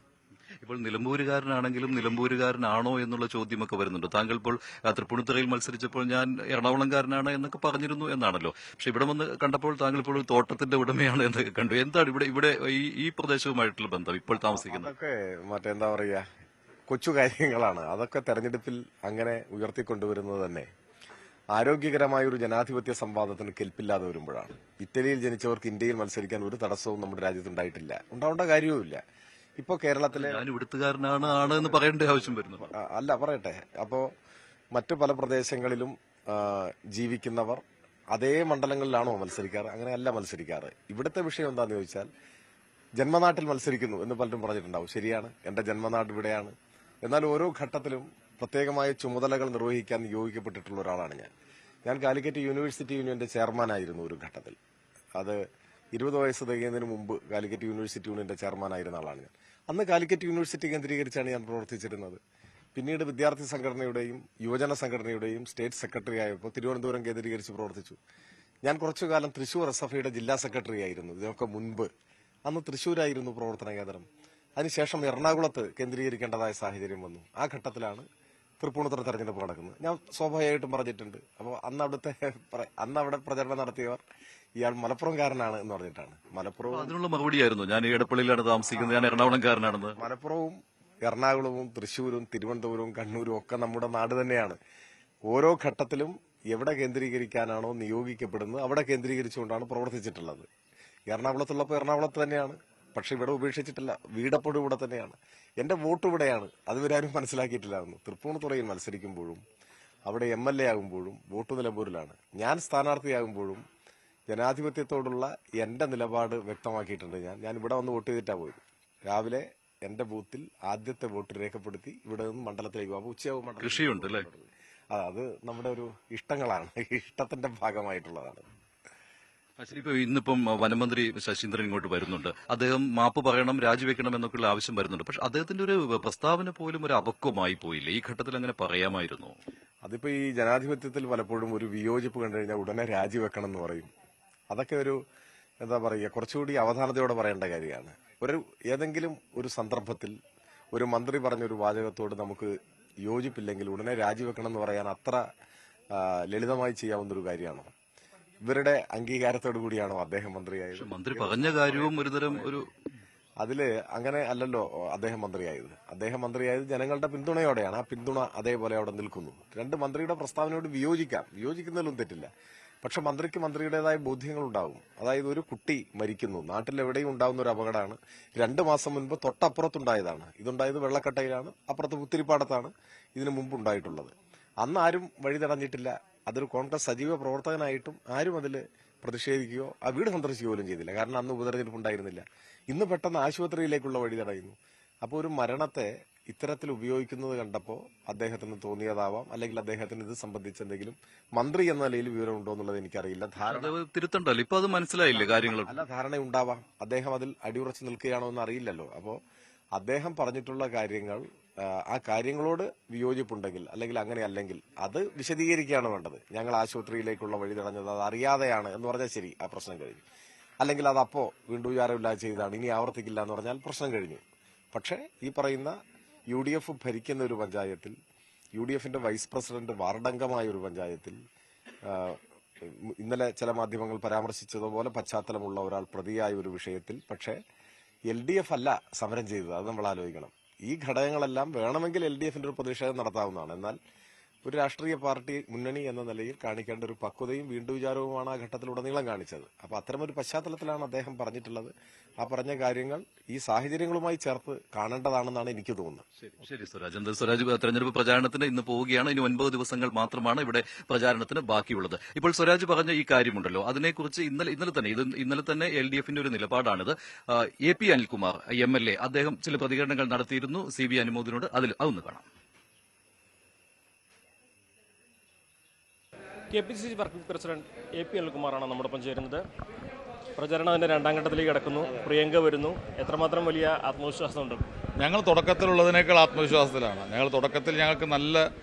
ഇപ്പോൾ നിലമ്പൂരുകാരനാണെങ്കിലും നിലമ്പൂരുകാരനാണോ എന്നുള്ള ചോദ്യമൊക്കെ വരുന്നുണ്ട്. താങ്കൾ ഇപ്പോൾ തൃപ്പൂണിത്തുറയിൽ മത്സരിച്ചപ്പോൾ ഞാൻ എറണാകുളംകാരനാണ് എന്നൊക്കെ പറഞ്ഞിരുന്നു എന്നാണല്ലോ. പക്ഷെ ഇവിടെ വന്ന് കണ്ടപ്പോൾ താങ്കൾ ഇപ്പോൾ ഒരു തോട്ടത്തിന്റെ ഉടമയാണ് എന്നൊക്കെ കണ്ടു. എന്താണ് ഇവിടെ ഈ പ്രദേശവുമായിട്ടുള്ള ബന്ധം ഇപ്പോൾ താമസിക്കുന്നത്? അതൊക്കെ മറ്റെന്താ പറയുക, കൊച്ചു കാര്യങ്ങളാണ്. അതൊക്കെ തെരഞ്ഞെടുപ്പിൽ അങ്ങനെ ഉയർത്തിക്കൊണ്ടുവരുന്നത് തന്നെ ആരോഗ്യകരമായ ഒരു ജനാധിപത്യ സംവാദത്തിന് കെൽപ്പില്ലാതെ വരുമ്പോഴാണ്. ഇറ്റലിയിൽ ജനിച്ചവർക്ക് ഇന്ത്യയിൽ മത്സരിക്കാൻ ഒരു തടസ്സവും നമ്മുടെ രാജ്യത്തുണ്ടായിട്ടില്ല, ഉണ്ടാവേണ്ട കാര്യവുമില്ല. ഇപ്പോ കേരളത്തിലെ ഞാൻ ഇവിടുത്തുകാരനാണ് എന്ന് പറയേണ്ട ആവശ്യം വരുന്നു. അല്ല, പറയട്ടെ. അപ്പോ മറ്റു പല പ്രദേശങ്ങളിലും ജീവിക്കുന്നവർ അതേ മണ്ഡലങ്ങളിലാണോ മത്സരിക്കാറ്? അങ്ങനെയല്ല മത്സരിക്കാറ്. ഇവിടുത്തെ വിഷയം എന്താന്ന് ചോദിച്ചാൽ ജന്മനാട്ടിൽ മത്സരിക്കുന്നു എന്ന് പലരും പറഞ്ഞിട്ടുണ്ടാവും. ശരിയാണ്, എന്റെ ജന്മനാട് ഇവിടെയാണ്. എന്നാൽ ഓരോ ഘട്ടത്തിലും പ്രത്യേകമായ ചുമതലകൾ നിർവഹിക്കാൻ നിയോഗിക്കപ്പെട്ടിട്ടുള്ള ഒരാളാണ് ഞാൻ. കാലിക്കറ്റ് യൂണിവേഴ്സിറ്റി യൂണിയന്റെ ചെയർമാനായിരുന്നു ഒരു ഘട്ടത്തിൽ. അത് 20 വയസ്സ് തികയുന്നതിന് മുമ്പ് കാലിക്കറ്റ് യൂണിവേഴ്സിറ്റി യൂണിയന്റെ ചെയർമാനായിരുന്ന ആളാണ് ഞാൻ. അന്ന് കാലിക്കറ്റ് യൂണിവേഴ്സിറ്റി കേന്ദ്രീകരിച്ചാണ് ഞാൻ പ്രവർത്തിച്ചിരുന്നത്. പിന്നീട് വിദ്യാർത്ഥി സംഘടനയുടെയും യുവജന സംഘടനയുടെയും സ്റ്റേറ്റ് സെക്രട്ടറി ആയപ്പോൾ തിരുവനന്തപുരം കേന്ദ്രീകരിച്ച് പ്രവർത്തിച്ചു. ഞാൻ കുറച്ചുകാലം തൃശൂർ SFIയുടെ ജില്ലാ സെക്രട്ടറി ആയിരുന്നു. ഇതിനൊക്കെ മുൻപ് അന്ന് തൃശൂരായിരുന്നു പ്രവർത്തന കേന്ദ്രം. അതിനുശേഷം എറണാകുളത്ത് കേന്ദ്രീകരിക്കേണ്ടതായ സാഹചര്യം വന്നു. ആ ഘട്ടത്തിലാണ് തൃപ്പൂണിത്തുറ തെരഞ്ഞെടുപ്പ് നടക്കുന്നത്. ഞാൻ സ്വാഭാവികമായിട്ടും പറഞ്ഞിട്ടുണ്ട്. അപ്പോൾ അന്ന് അവിടെ പ്രചരണം നടത്തിയവർ ഇയാൾ മലപ്പുറംകാരനാണ് എന്ന് പറഞ്ഞിട്ടാണ്. മലപ്പുറവും അതിനുള്ള മറുപടിയായിരുന്നു ഞാൻ എടപ്പള്ളിയിലാണ് താമസിക്കുന്നത്, ഞാൻ എറണാകുളംകാരനാണെന്ന്. മലപ്പുറവും എറണാകുളവും തൃശ്ശൂരും തിരുവനന്തപുരവും കണ്ണൂരും ഒക്കെ നമ്മുടെ നാട് തന്നെയാണ്. ഓരോ ഘട്ടത്തിലും എവിടെ കേന്ദ്രീകരിക്കാനാണോ നിയോഗിക്കപ്പെടുന്നത് അവിടെ കേന്ദ്രീകരിച്ചുകൊണ്ടാണ് പ്രവർത്തിച്ചിട്ടുള്ളത്. എറണാകുളത്തുള്ളപ്പോൾ എറണാകുളത്ത് തന്നെയാണ്, പക്ഷെ ഇവിടെ ഉപേക്ഷിച്ചിട്ടില്ല. വീടപ്പോഴും ഇവിടെ തന്നെയാണ്. എന്റെ വോട്ട് ഇവിടെയാണ്. അതുവരെ ആരും മനസ്സിലാക്കിയിട്ടില്ലായിരുന്നു. തൃപ്പൂണിത്തുറയിൽ മത്സരിക്കുമ്പോഴും അവിടെ MLA ആകുമ്പോഴും വോട്ട് നിലമ്പൂരിലാണ്. ഞാൻ സ്ഥാനാർത്ഥിയാകുമ്പോഴും ജനാധിപത്യത്തോടുള്ള എന്റെ നിലപാട് വ്യക്തമാക്കിയിട്ടുണ്ട്. ഞാൻ ഇവിടെ വന്ന് വോട്ട് ചെയ്തിട്ടാണ് പോയത്. രാവിലെ എന്റെ ബൂത്തിൽ ആദ്യത്തെ വോട്ട് രേഖപ്പെടുത്തി ഇവിടെ നിന്ന് മണ്ഡലത്തിലേക്ക് പോകുമ്പോൾ ഉച്ചയാവും കൃഷിയുണ്ട് അല്ലേ? അത് നമ്മുടെ ഒരു ഇഷ്ടങ്ങളാണ്, ഇഷ്ടത്തിന്റെ ഭാഗമായിട്ടുള്ളതാണ്. ഇപ്പൊ ഇന്നിപ്പം വനമന്ത്രി ശശീന്ദ്രൻ ഇങ്ങോട്ട് വരുന്നുണ്ട്. അദ്ദേഹം മാപ്പ് പറയണം, രാജിവെക്കണം എന്നൊക്കെയുള്ള ആവശ്യം വരുന്നുണ്ട്. പക്ഷെ അദ്ദേഹത്തിന്റെ ഒരു പ്രസ്താവന പോലും ഒരു അപക്വമായി പോയില്ലേ? ഈ ഘട്ടത്തിൽ അങ്ങനെ പറയാമായിരുന്നു. അതിപ്പോ ഈ ജനാധിപത്യത്തിൽ പലപ്പോഴും ഒരു വിയോജിപ്പ് കണ്ടു കഴിഞ്ഞാൽ ഉടനെ രാജിവെക്കണം എന്ന് പറയും. അതൊക്കെ ഒരു എന്താ പറയുക, കുറച്ചുകൂടി അവധാനതയോടെ പറയേണ്ട കാര്യമാണ്. ഏതെങ്കിലും ഒരു സന്ദർഭത്തിൽ ഒരു മന്ത്രി പറഞ്ഞൊരു വാചകത്തോട് നമുക്ക് യോജിപ്പില്ലെങ്കിൽ ഉടനെ രാജിവെക്കണം എന്ന് പറയാൻ അത്ര ലളിതമായി ചെയ്യാവുന്നൊരു കാര്യമാണോ? ഇവരുടെ അംഗീകാരത്തോടു കൂടിയാണോ അദ്ദേഹം മന്ത്രിയായത്? മന്ത്രി പറഞ്ഞ കാര്യവും ഒരുതരം ഒരു അതില് അങ്ങനെ അല്ലല്ലോ അദ്ദേഹം മന്ത്രിയായത് ജനങ്ങളുടെ പിന്തുണയോടെയാണ്. ആ പിന്തുണ അതേപോലെ അവിടെ നിൽക്കുന്നു. രണ്ട് മന്ത്രിയുടെ പ്രസ്താവനയോട് വിയോജിക്കുന്നതിലും തെറ്റില്ല. പക്ഷെ മന്ത്രിക്ക് മന്ത്രിയുടേതായ ബോധ്യങ്ങളുണ്ടാവും. അതായത് ഒരു കുട്ടി മരിക്കുന്നു, നാട്ടിലെവിടെയും ഉണ്ടാകുന്ന ഒരു അപകടമാണ്. 2 മാസം മുൻപ് തൊട്ടപ്പുറത്തുണ്ടായതാണ്. ഇതുണ്ടായത് വെള്ളക്കട്ടയിലാണ്, അപ്പുറത്ത് പുത്തിരിപ്പാടത്താണ് ഇതിനു മുമ്പ് ഉണ്ടായിട്ടുള്ളത്. അന്ന് ആരും വഴി തടഞ്ഞിട്ടില്ല. അതൊരു കോൺഗ്രസ് സജീവ പ്രവർത്തകനായിട്ടും ആരും അതിൽ പ്രതിഷേധിക്കുകയോ ആ വീട് സന്ദർശിക്കുകയോ പോലും ചെയ്തില്ല. കാരണം അന്ന് ഉപതെരഞ്ഞെടുപ്പ് ഉണ്ടായിരുന്നില്ല. ഇന്ന് പെട്ടെന്ന് ആശുപത്രിയിലേക്കുള്ള വഴി തടയുന്നു. അപ്പോൾ ഒരു മരണത്തെ ഇത്തരത്തിൽ ഉപയോഗിക്കുന്നത് കണ്ടപ്പോൾ അദ്ദേഹത്തിന് തോന്നിയതാവാം, അല്ലെങ്കിൽ അദ്ദേഹത്തിന് ഇത് സംബന്ധിച്ച് എന്തെങ്കിലും മന്ത്രി എന്ന നിലയിൽ വിവരമുണ്ടോ എന്നുള്ളത് എനിക്കറിയില്ല. തിരുത്തണ്ടല്ലോ, ഇപ്പൊ അത് മനസ്സിലായില്ലേ കാര്യങ്ങൾ? അല്ല, ധാരണയുണ്ടാവാം. അദ്ദേഹം അതിൽ അടിയുറച്ച് നിൽക്കുകയാണോ എന്ന് അറിയില്ലല്ലോ. അപ്പോൾ അദ്ദേഹം പറഞ്ഞിട്ടുള്ള കാര്യങ്ങൾ, ആ കാര്യങ്ങളോട് വിയോജിപ്പുണ്ടെങ്കിൽ അല്ലെങ്കിൽ അങ്ങനെ അല്ലെങ്കിൽ അത് വിശദീകരിക്കുകയാണ് വേണ്ടത്. ഞങ്ങൾ ആശുപത്രിയിലേക്കുള്ള വഴി തടഞ്ഞത് അത് അറിയാതെയാണ് എന്ന് പറഞ്ഞാൽ ശരി, ആ പ്രശ്നം കഴിഞ്ഞു. അല്ലെങ്കിൽ അതപ്പോ വീണ്ടും വിചാരമില്ലാതെ ചെയ്താണ്, ഇനി ആവർത്തിക്കില്ല എന്ന് പറഞ്ഞാൽ പ്രശ്നം കഴിഞ്ഞു. പക്ഷേ ഈ പറയുന്ന UDF ഭരിക്കുന്ന ഒരു പഞ്ചായത്തിൽ, UDFന്റെ വൈസ് പ്രസിഡന്റ് വാർഡംഗമായ ഒരു പഞ്ചായത്തിൽ ഇന്നലെ ചില മാധ്യമങ്ങൾ പരാമർശിച്ചതുപോലെ പശ്ചാത്തലമുള്ള ഒരാൾ പ്രതിയായ ഒരു വിഷയത്തിൽ പക്ഷേ LDF അല്ല സമരം ചെയ്തത്. അത് നമ്മൾ ആലോചിക്കണം. ഈ ഘടകങ്ങളെല്ലാം വേണമെങ്കിൽ LDFന്റെ ഒരു പ്രതിഷേധം നടത്താവുന്നതാണ്. എന്നാൽ ഒരു രാഷ്ട്രീയ പാർട്ടി മുന്നണി എന്ന നിലയിൽ കാണിക്കേണ്ട ഒരു പക്വതയും വീണ്ടും വിചാരവുമാണ് ആ ഘട്ടത്തിലുടനീളം കാണിച്ചത്. അപ്പൊ അത്തരമൊരു പശ്ചാത്തലത്തിലാണ് അദ്ദേഹം പറഞ്ഞിട്ടുള്ളത്. ആ പറഞ്ഞ കാര്യങ്ങൾ ഈ സാഹചര്യങ്ങളുമായി ചേർത്ത് കാണേണ്ടതാണെന്നാണ് എനിക്ക് തോന്നുന്നത്. ശരി സ്വരാജ്. എന്താ സ്വരാജ്, തെരഞ്ഞെടുപ്പ് പ്രചാരണത്തിന് ഇന്ന് പോവുകയാണ്. ഇനി 9 ദിവസങ്ങൾ മാത്രമാണ് ഇവിടെ പ്രചാരണത്തിന് ബാക്കിയുള്ളത്. ഇപ്പോൾ സ്വരാജ് പറഞ്ഞ ഈ കാര്യമുണ്ടല്ലോ, അതിനെക്കുറിച്ച് ഇന്നലെ തന്നെ LDFന്റെ ഒരു നിലപാടാണിത്. AP അനിൽകുമാർ MLA അദ്ദേഹം ചില പ്രതികരണങ്ങൾ നടത്തിയിരുന്നു CB അനുമോദിനോട്. അതൊന്ന് കാണാം. KPCC വർക്കിംഗ് പ്രസിഡന്റ് AP അനിൽകുമാറാണ് നമ്മോടൊപ്പം ചേരുന്നത്. പ്രചരണം അതിന്റെ 2ാം ഘട്ടത്തിലേക്ക് കടക്കുന്നു. പ്രിയങ്ക വരുന്നു. എത്രമാത്രം വലിയ ആത്മവിശ്വാസമുണ്ട്? ഞങ്ങൾ തുടക്കത്തിലുള്ളതിനേക്കാൾ ആത്മവിശ്വാസത്തിലാണ്. ഞങ്ങൾക്ക് നല്ല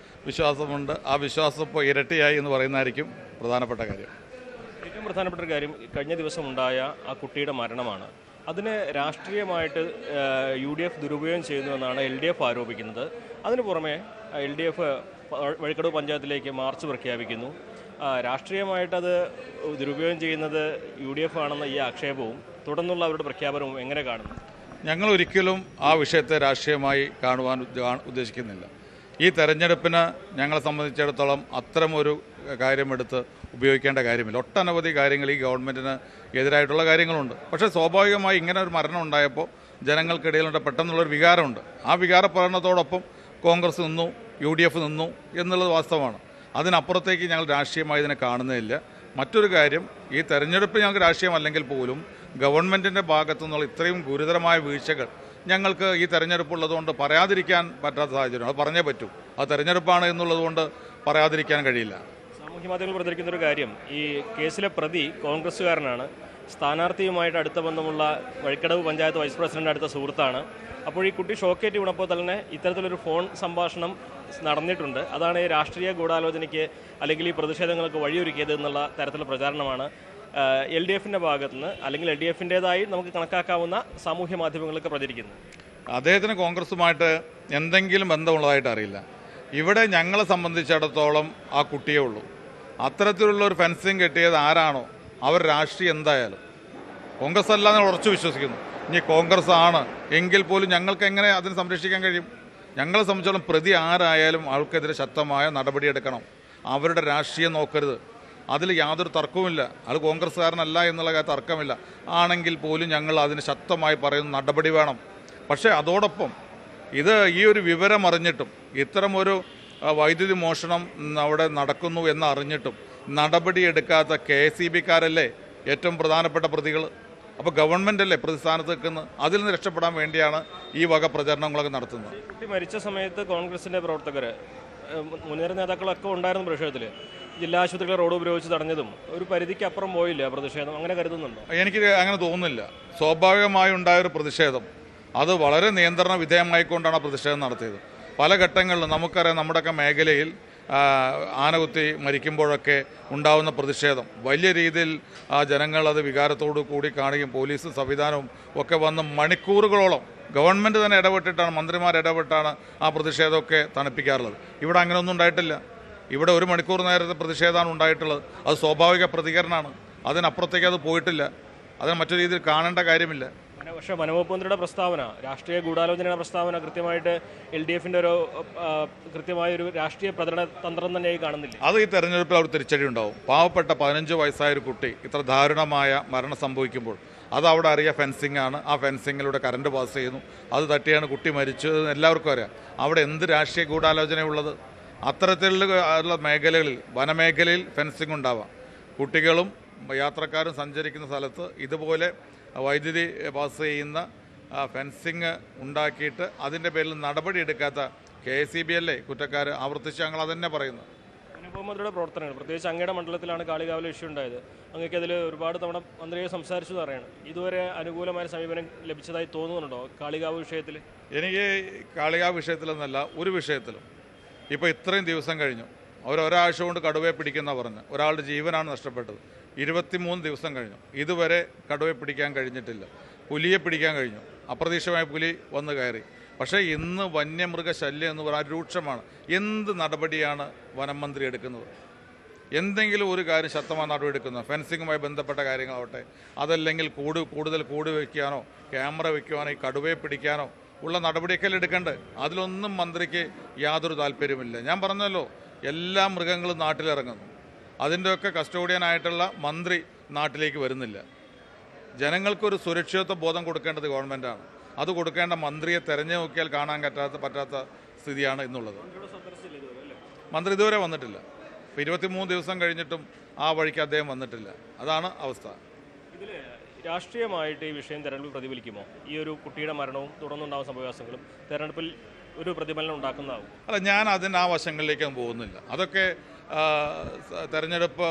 വിശ്വാസമുണ്ട്. ആ വിശ്വാസം ഇപ്പോൾ ഇരട്ടിയായി എന്ന് പറയുന്നതായിരിക്കും പ്രധാനപ്പെട്ട കാര്യം. ഏറ്റവും പ്രധാനപ്പെട്ട ഒരു കാര്യം, കഴിഞ്ഞ ദിവസം ഉണ്ടായ ആ കുട്ടിയുടെ മരണമാണ്. അതിനെ രാഷ്ട്രീയമായിട്ട് UDF ദുരുപയോഗം ചെയ്യുന്നുവെന്നാണ് LDF ആരോപിക്കുന്നത്. അതിനു പുറമെ LDF വഴിക്കടവ് പഞ്ചായത്തിലേക്ക് മാർച്ച് പ്രഖ്യാപിക്കുന്നു. രാഷ്ട്രീയമായിട്ടത് ദുരുപയോഗം ചെയ്യുന്നത് UDF ആണെന്ന ഈ ആക്ഷേപവും തുടർന്നുള്ള അവരുടെ പ്രഖ്യാപനവും എങ്ങനെ കാണുന്നു? ഞങ്ങൾ ഒരിക്കലും ആ വിഷയത്തെ രാഷ്ട്രീയമായി കാണുവാൻ ഉദ്ദേശിക്കുന്നില്ല. ഈ തെരഞ്ഞെടുപ്പിന് ഞങ്ങളെ സംബന്ധിച്ചിടത്തോളം അത്തരമൊരു കാര്യമെടുത്ത് ഉപയോഗിക്കേണ്ട കാര്യമില്ല. ഒട്ടനവധി കാര്യങ്ങൾ ഈ ഗവൺമെൻറ്റിന് എതിരായിട്ടുള്ള കാര്യങ്ങളുണ്ട്. പക്ഷേ സ്വാഭാവികമായി ഇങ്ങനെ ഒരു മരണം ഉണ്ടായപ്പോൾ ജനങ്ങൾക്കിടയിലുണ്ട് പെട്ടെന്നുള്ളൊരു വികാരമുണ്ട്. ആ വികാരപ്രകടനത്തോടൊപ്പം കോൺഗ്രസ് നിന്നു, UDF നിന്നു എന്നുള്ളത് വാസ്തവമാണ്. അതിനപ്പുറത്തേക്ക് ഞങ്ങൾ രാഷ്ട്രീയമായി ഇതിനെ കാണുന്നതില്ല. മറ്റൊരു കാര്യം, ഈ തെരഞ്ഞെടുപ്പ് ഞങ്ങൾക്ക് രാഷ്ട്രീയമല്ലെങ്കിൽ പോലും ഗവൺമെൻറ്റിൻ്റെ ഭാഗത്തു നിന്നുള്ള ഇത്രയും ഗുരുതരമായ വീഴ്ചകൾ ഞങ്ങൾക്ക് ഈ തെരഞ്ഞെടുപ്പുള്ളതുകൊണ്ട് പറയാതിരിക്കാൻ പറ്റാത്ത സാഹചര്യം. അത് പറഞ്ഞേ പറ്റൂ. അത് തെരഞ്ഞെടുപ്പാണ് എന്നുള്ളതുകൊണ്ട് പറയാതിരിക്കാൻ കഴിയില്ല. സാമൂഹ്യ മാധ്യമങ്ങൾ പ്രചരിക്കുന്ന ഒരു കാര്യം, ഈ കേസിലെ പ്രതി കോൺഗ്രസ്സുകാരനാണ്, സ്ഥാനാർത്ഥിയുമായിട്ട് അടുത്ത ബന്ധമുള്ള വഴിക്കടവ് പഞ്ചായത്ത് വൈസ് പ്രസിഡന്റ് അടുത്ത സുഹൃത്താണ്. അപ്പോൾ ഈ കുട്ടി ഷോക്കേറ്റ് വീണപ്പോൾ തന്നെ ഇത്തരത്തിലൊരു ഫോൺ സംഭാഷണം നടന്നിട്ടുണ്ട്. അതാണ് ഈ രാഷ്ട്രീയ ഗൂഢാലോചനയ്ക്ക് അല്ലെങ്കിൽ ഈ പ്രതിഷേധങ്ങൾക്ക് വഴിയൊരുക്കിയത് എന്നുള്ള തരത്തിലുള്ള പ്രചാരണമാണ് LDFന്റെ ഭാഗത്തുനിന്ന് അല്ലെങ്കിൽ LDFന്റേതായി നമുക്ക് കണക്കാക്കാവുന്ന സാമൂഹ്യ മാധ്യമങ്ങളൊക്കെ പ്രചരിക്കുന്നത്. അദ്ദേഹത്തിന് കോൺഗ്രസുമായിട്ട് എന്തെങ്കിലും ബന്ധമുള്ളതായിട്ട് അറിയില്ല. ഇവിടെ ഞങ്ങളെ സംബന്ധിച്ചിടത്തോളം ആ കുട്ടിയേ ഉള്ളൂ. അത്തരത്തിലുള്ള ഒരു ഫെൻസിങ് കെട്ടിയത് ആരാണോ അവർ രാഷ്ട്രീയം എന്തായാലും കോൺഗ്രസ് അല്ല എന്ന് ഉറച്ചു വിശ്വസിക്കുന്നു. ഇനി കോൺഗ്രസ് ആണ് എങ്കിൽ പോലും ഞങ്ങൾക്ക് എങ്ങനെ അതിനെ സംരക്ഷിക്കാൻ കഴിയും? ഞങ്ങളെ സംബന്ധിച്ചോളം പ്രതി ആരായാലും ആൾക്കെതിരെ ശക്തമായ നടപടിയെടുക്കണം. അവരുടെ രാഷ്ട്രീയം നോക്കരുത്. അതിൽ യാതൊരു തർക്കവുമില്ല. അത് കോൺഗ്രസ്സുകാരനല്ല എന്നുള്ള തർക്കമില്ല. ആണെങ്കിൽ പോലും ഞങ്ങൾ അതിന് ശക്തമായി പറയുന്ന നടപടി വേണം. പക്ഷേ അതോടൊപ്പം ഇത് ഈ ഒരു വിവരം അറിഞ്ഞിട്ടും ഇത്തരമൊരു വൈദ്യുതി മോഷണം അവിടെ നടക്കുന്നു എന്നറിഞ്ഞിട്ടും നടപടിയെടുക്കാത്ത KSEBക്കാരല്ലേ ഏറ്റവും പ്രധാനപ്പെട്ട പ്രതികൾ? അപ്പോൾ ഗവൺമെന്റ് അല്ലേ പ്രതിസ്ഥാനത്ത് നിൽക്കുന്നത്? അതിൽ നിന്ന് രക്ഷപ്പെടാൻ വേണ്ടിയാണ് ഈ വക പ്രചരണങ്ങളൊക്കെ നടത്തുന്നത്. കുട്ടി മരിച്ച സമയത്ത് കോൺഗ്രസിന്റെ പ്രവർത്തകർ, മുൻനിര നേതാക്കളൊക്കെ ഉണ്ടായിരുന്നു പ്രതിഷേധത്തിൽ. ജില്ലാ ആശുപത്രിയിലെ റോഡ് ഉപയോഗിച്ച് തടഞ്ഞതും ഒരു പരിധിക്ക് അപ്പുറം പോയില്ല പ്രതിഷേധം. അങ്ങനെ കരുതുന്നുണ്ടോ? എനിക്ക് അങ്ങനെ തോന്നുന്നില്ല. സ്വാഭാവികമായി ഉണ്ടായൊരു പ്രതിഷേധം അത് വളരെ നിയന്ത്രണ വിധേയമായിക്കൊണ്ടാണ് പ്രതിഷേധം നടത്തിയത്. പല ഘട്ടങ്ങളിലും നമുക്കറിയാം, നമ്മുടെയൊക്കെ മേഖലയിൽ ആനകുത്തി മരിക്കുമ്പോഴൊക്കെ ഉണ്ടാവുന്ന പ്രതിഷേധം വലിയ രീതിയിൽ ജനങ്ങൾ അത് വികാരത്തോടു കൂടി കാണുകയും പോലീസും സംവിധാനവും ഒക്കെ വന്ന് മണിക്കൂറുകളോളം ഗവൺമെൻറ് തന്നെ ഇടപെട്ടിട്ടാണ്, മന്ത്രിമാർ ഇടപെട്ടാണ് ആ പ്രതിഷേധമൊക്കെ തണുപ്പിക്കാറുള്ളത്. ഇവിടെ അങ്ങനെയൊന്നും ഉണ്ടായിട്ടില്ല. ഇവിടെ 1 മണിക്കൂർ നേരത്തെ പ്രതിഷേധമാണ് ഉണ്ടായിട്ടുള്ളത്. അത് സ്വാഭാവിക പ്രതികരണമാണ്. അതിനപ്പുറത്തേക്ക് അത് പോയിട്ടില്ല. അതിന് മറ്റു രീതിയിൽ കാണേണ്ട കാര്യമില്ല. പക്ഷേ വനംവകുപ്പ് മന്ത്രിയുടെ പ്രസ്താവന, രാഷ്ട്രീയ ഗൂഢാലോചനയുടെ പ്രസ്താവന കൃത്യമായിട്ട് LDFന്റെ ഒരു കൃത്യമായൊരു രാഷ്ട്രീയ പ്രചരണ തന്ത്രം തന്നെയായി കാണുന്നില്ല. അത് ഈ തെരഞ്ഞെടുപ്പിൽ അവർ തിരിച്ചടി ഉണ്ടാവും. പാവപ്പെട്ട 15 വയസ്സായൊരു കുട്ടി ഇത്ര ദാരുണമായ മരണം സംഭവിക്കുമ്പോൾ അത് അവിടെ അറിയാം ഫെൻസിങ് ആണ്. ആ ഫെൻസിങ്ങിലൂടെ കറണ്ട് പാസ് ചെയ്യുന്നു, അത് തട്ടിയാണ് കുട്ടി മരിച്ചത്. എല്ലാവർക്കും അറിയാം. അവിടെ എന്ത് രാഷ്ട്രീയ ഗൂഢാലോചനയുള്ളത്? അത്തരത്തിലുള്ള മേഖലകളിൽ, വനമേഖലയിൽ ഫെൻസിങ് ഉണ്ടാവാം. കുട്ടികളും യാത്രക്കാരും സഞ്ചരിക്കുന്ന സ്ഥലത്ത് ഇതുപോലെ വൈദ്യുതി പാസ് ചെയ്യുന്ന ഫെൻസിങ് ഉണ്ടാക്കിയിട്ട് അതിൻ്റെ പേരിൽ നടപടിയെടുക്കാത്ത KSEB അല്ലേ കുറ്റക്കാർ? ആവർത്തിച്ച് ഞങ്ങൾ അതന്നെ പറയുന്നത്. വനംവകുപ്പ് പ്രവർത്തനങ്ങൾ, പ്രത്യേകിച്ച് അങ്ങയുടെ മണ്ഡലത്തിലാണ് കാളികാവിലെ ഇഷ്യൂ ഉണ്ടായത്. അങ്ങേക്ക് അതിൽ ഒരുപാട് തവണ മന്ത്രിയെ സംസാരിച്ചു എന്ന് പറയാണ്. ഇതുവരെ അനുകൂലമായ സമീപനം ലഭിച്ചതായി തോന്നുന്നുണ്ടോ കാളികാവ് വിഷയത്തിൽ? എനിക്ക് കാളികാവ് വിഷയത്തിലെന്നല്ല, ഒരു വിഷയത്തിലും ഇപ്പോൾ ഇത്രയും ദിവസം കഴിഞ്ഞു. ഒരാഴ്ച കൊണ്ട് കടുവയെ പിടിക്കുന്ന പറഞ്ഞ് ഒരാളുടെ ജീവനാണ് നഷ്ടപ്പെട്ടത്. 23 ദിവസം കഴിഞ്ഞു, ഇതുവരെ കടുവയെ പിടിക്കാൻ കഴിഞ്ഞിട്ടില്ല. പുലിയെ പിടിക്കാൻ കഴിഞ്ഞു, അപ്രതീക്ഷിതമായ പുലി വന്ന് കയറി. പക്ഷേ ഇന്ന് വന്യമൃഗശല്യം എന്ന് പറഞ്ഞാൽ രൂക്ഷമാണ്. എന്ത് നടപടിയാണ് വനം മന്ത്രി എടുക്കുന്നത്? എന്തെങ്കിലും ഒരു കാര്യം ശക്തമായ നടപടി എടുക്കുന്നത്? ഫെൻസിങ്ങുമായി ബന്ധപ്പെട്ട കാര്യങ്ങളാവട്ടെ, അതല്ലെങ്കിൽ കൂടുതൽ കൂട് വയ്ക്കാനോ ക്യാമറ വയ്ക്കുവാനോ ഈ കടുവയെ പിടിക്കാനോ ഉള്ള നടപടിയൊക്കെ എടുക്കേണ്ടത്. അതിലൊന്നും മന്ത്രിക്ക് യാതൊരു താല്പര്യമില്ല. ഞാൻ പറഞ്ഞല്ലോ, എല്ലാ മൃഗങ്ങളും നാട്ടിലിറങ്ങുന്നു. അതിൻ്റെയൊക്കെ കസ്റ്റോഡിയനായിട്ടുള്ള മന്ത്രി നാട്ടിലേക്ക് വരുന്നില്ല. ജനങ്ങൾക്കൊരു സുരക്ഷിതത്വ ബോധം കൊടുക്കേണ്ടത് ഗവൺമെൻറ്റാണ്. അത് കൊടുക്കേണ്ട മന്ത്രിയെ തെരഞ്ഞു നോക്കിയാൽ കാണാൻ പറ്റാത്ത സ്ഥിതിയാണ് ഇന്നുള്ളത്. മന്ത്രി ഇതുവരെ വന്നിട്ടില്ല. ഇപ്പോൾ 23 ദിവസം കഴിഞ്ഞിട്ടും ആ വഴിക്ക് അദ്ദേഹം വന്നിട്ടില്ല. അതാണ് അവസ്ഥ. ഇതിൽ രാഷ്ട്രീയമായിട്ട് ഈ വിഷയം തെരഞ്ഞെടുപ്പ് പ്രതിഫലിക്കുമോ? ഈ ഒരു കുട്ടിയുടെ മരണവും തുടർന്നുണ്ടാകുന്ന സംഭവവികാസങ്ങളും തെരഞ്ഞെടുപ്പിൽ ഒരു പ്രതിഫലനം ഉണ്ടാക്കുന്നതാവും? അല്ല, ഞാൻ അതിന് ആ വശങ്ങളിലേക്കൊന്നും പോകുന്നില്ല. അതൊക്കെ തെരഞ്ഞെടുപ്പ്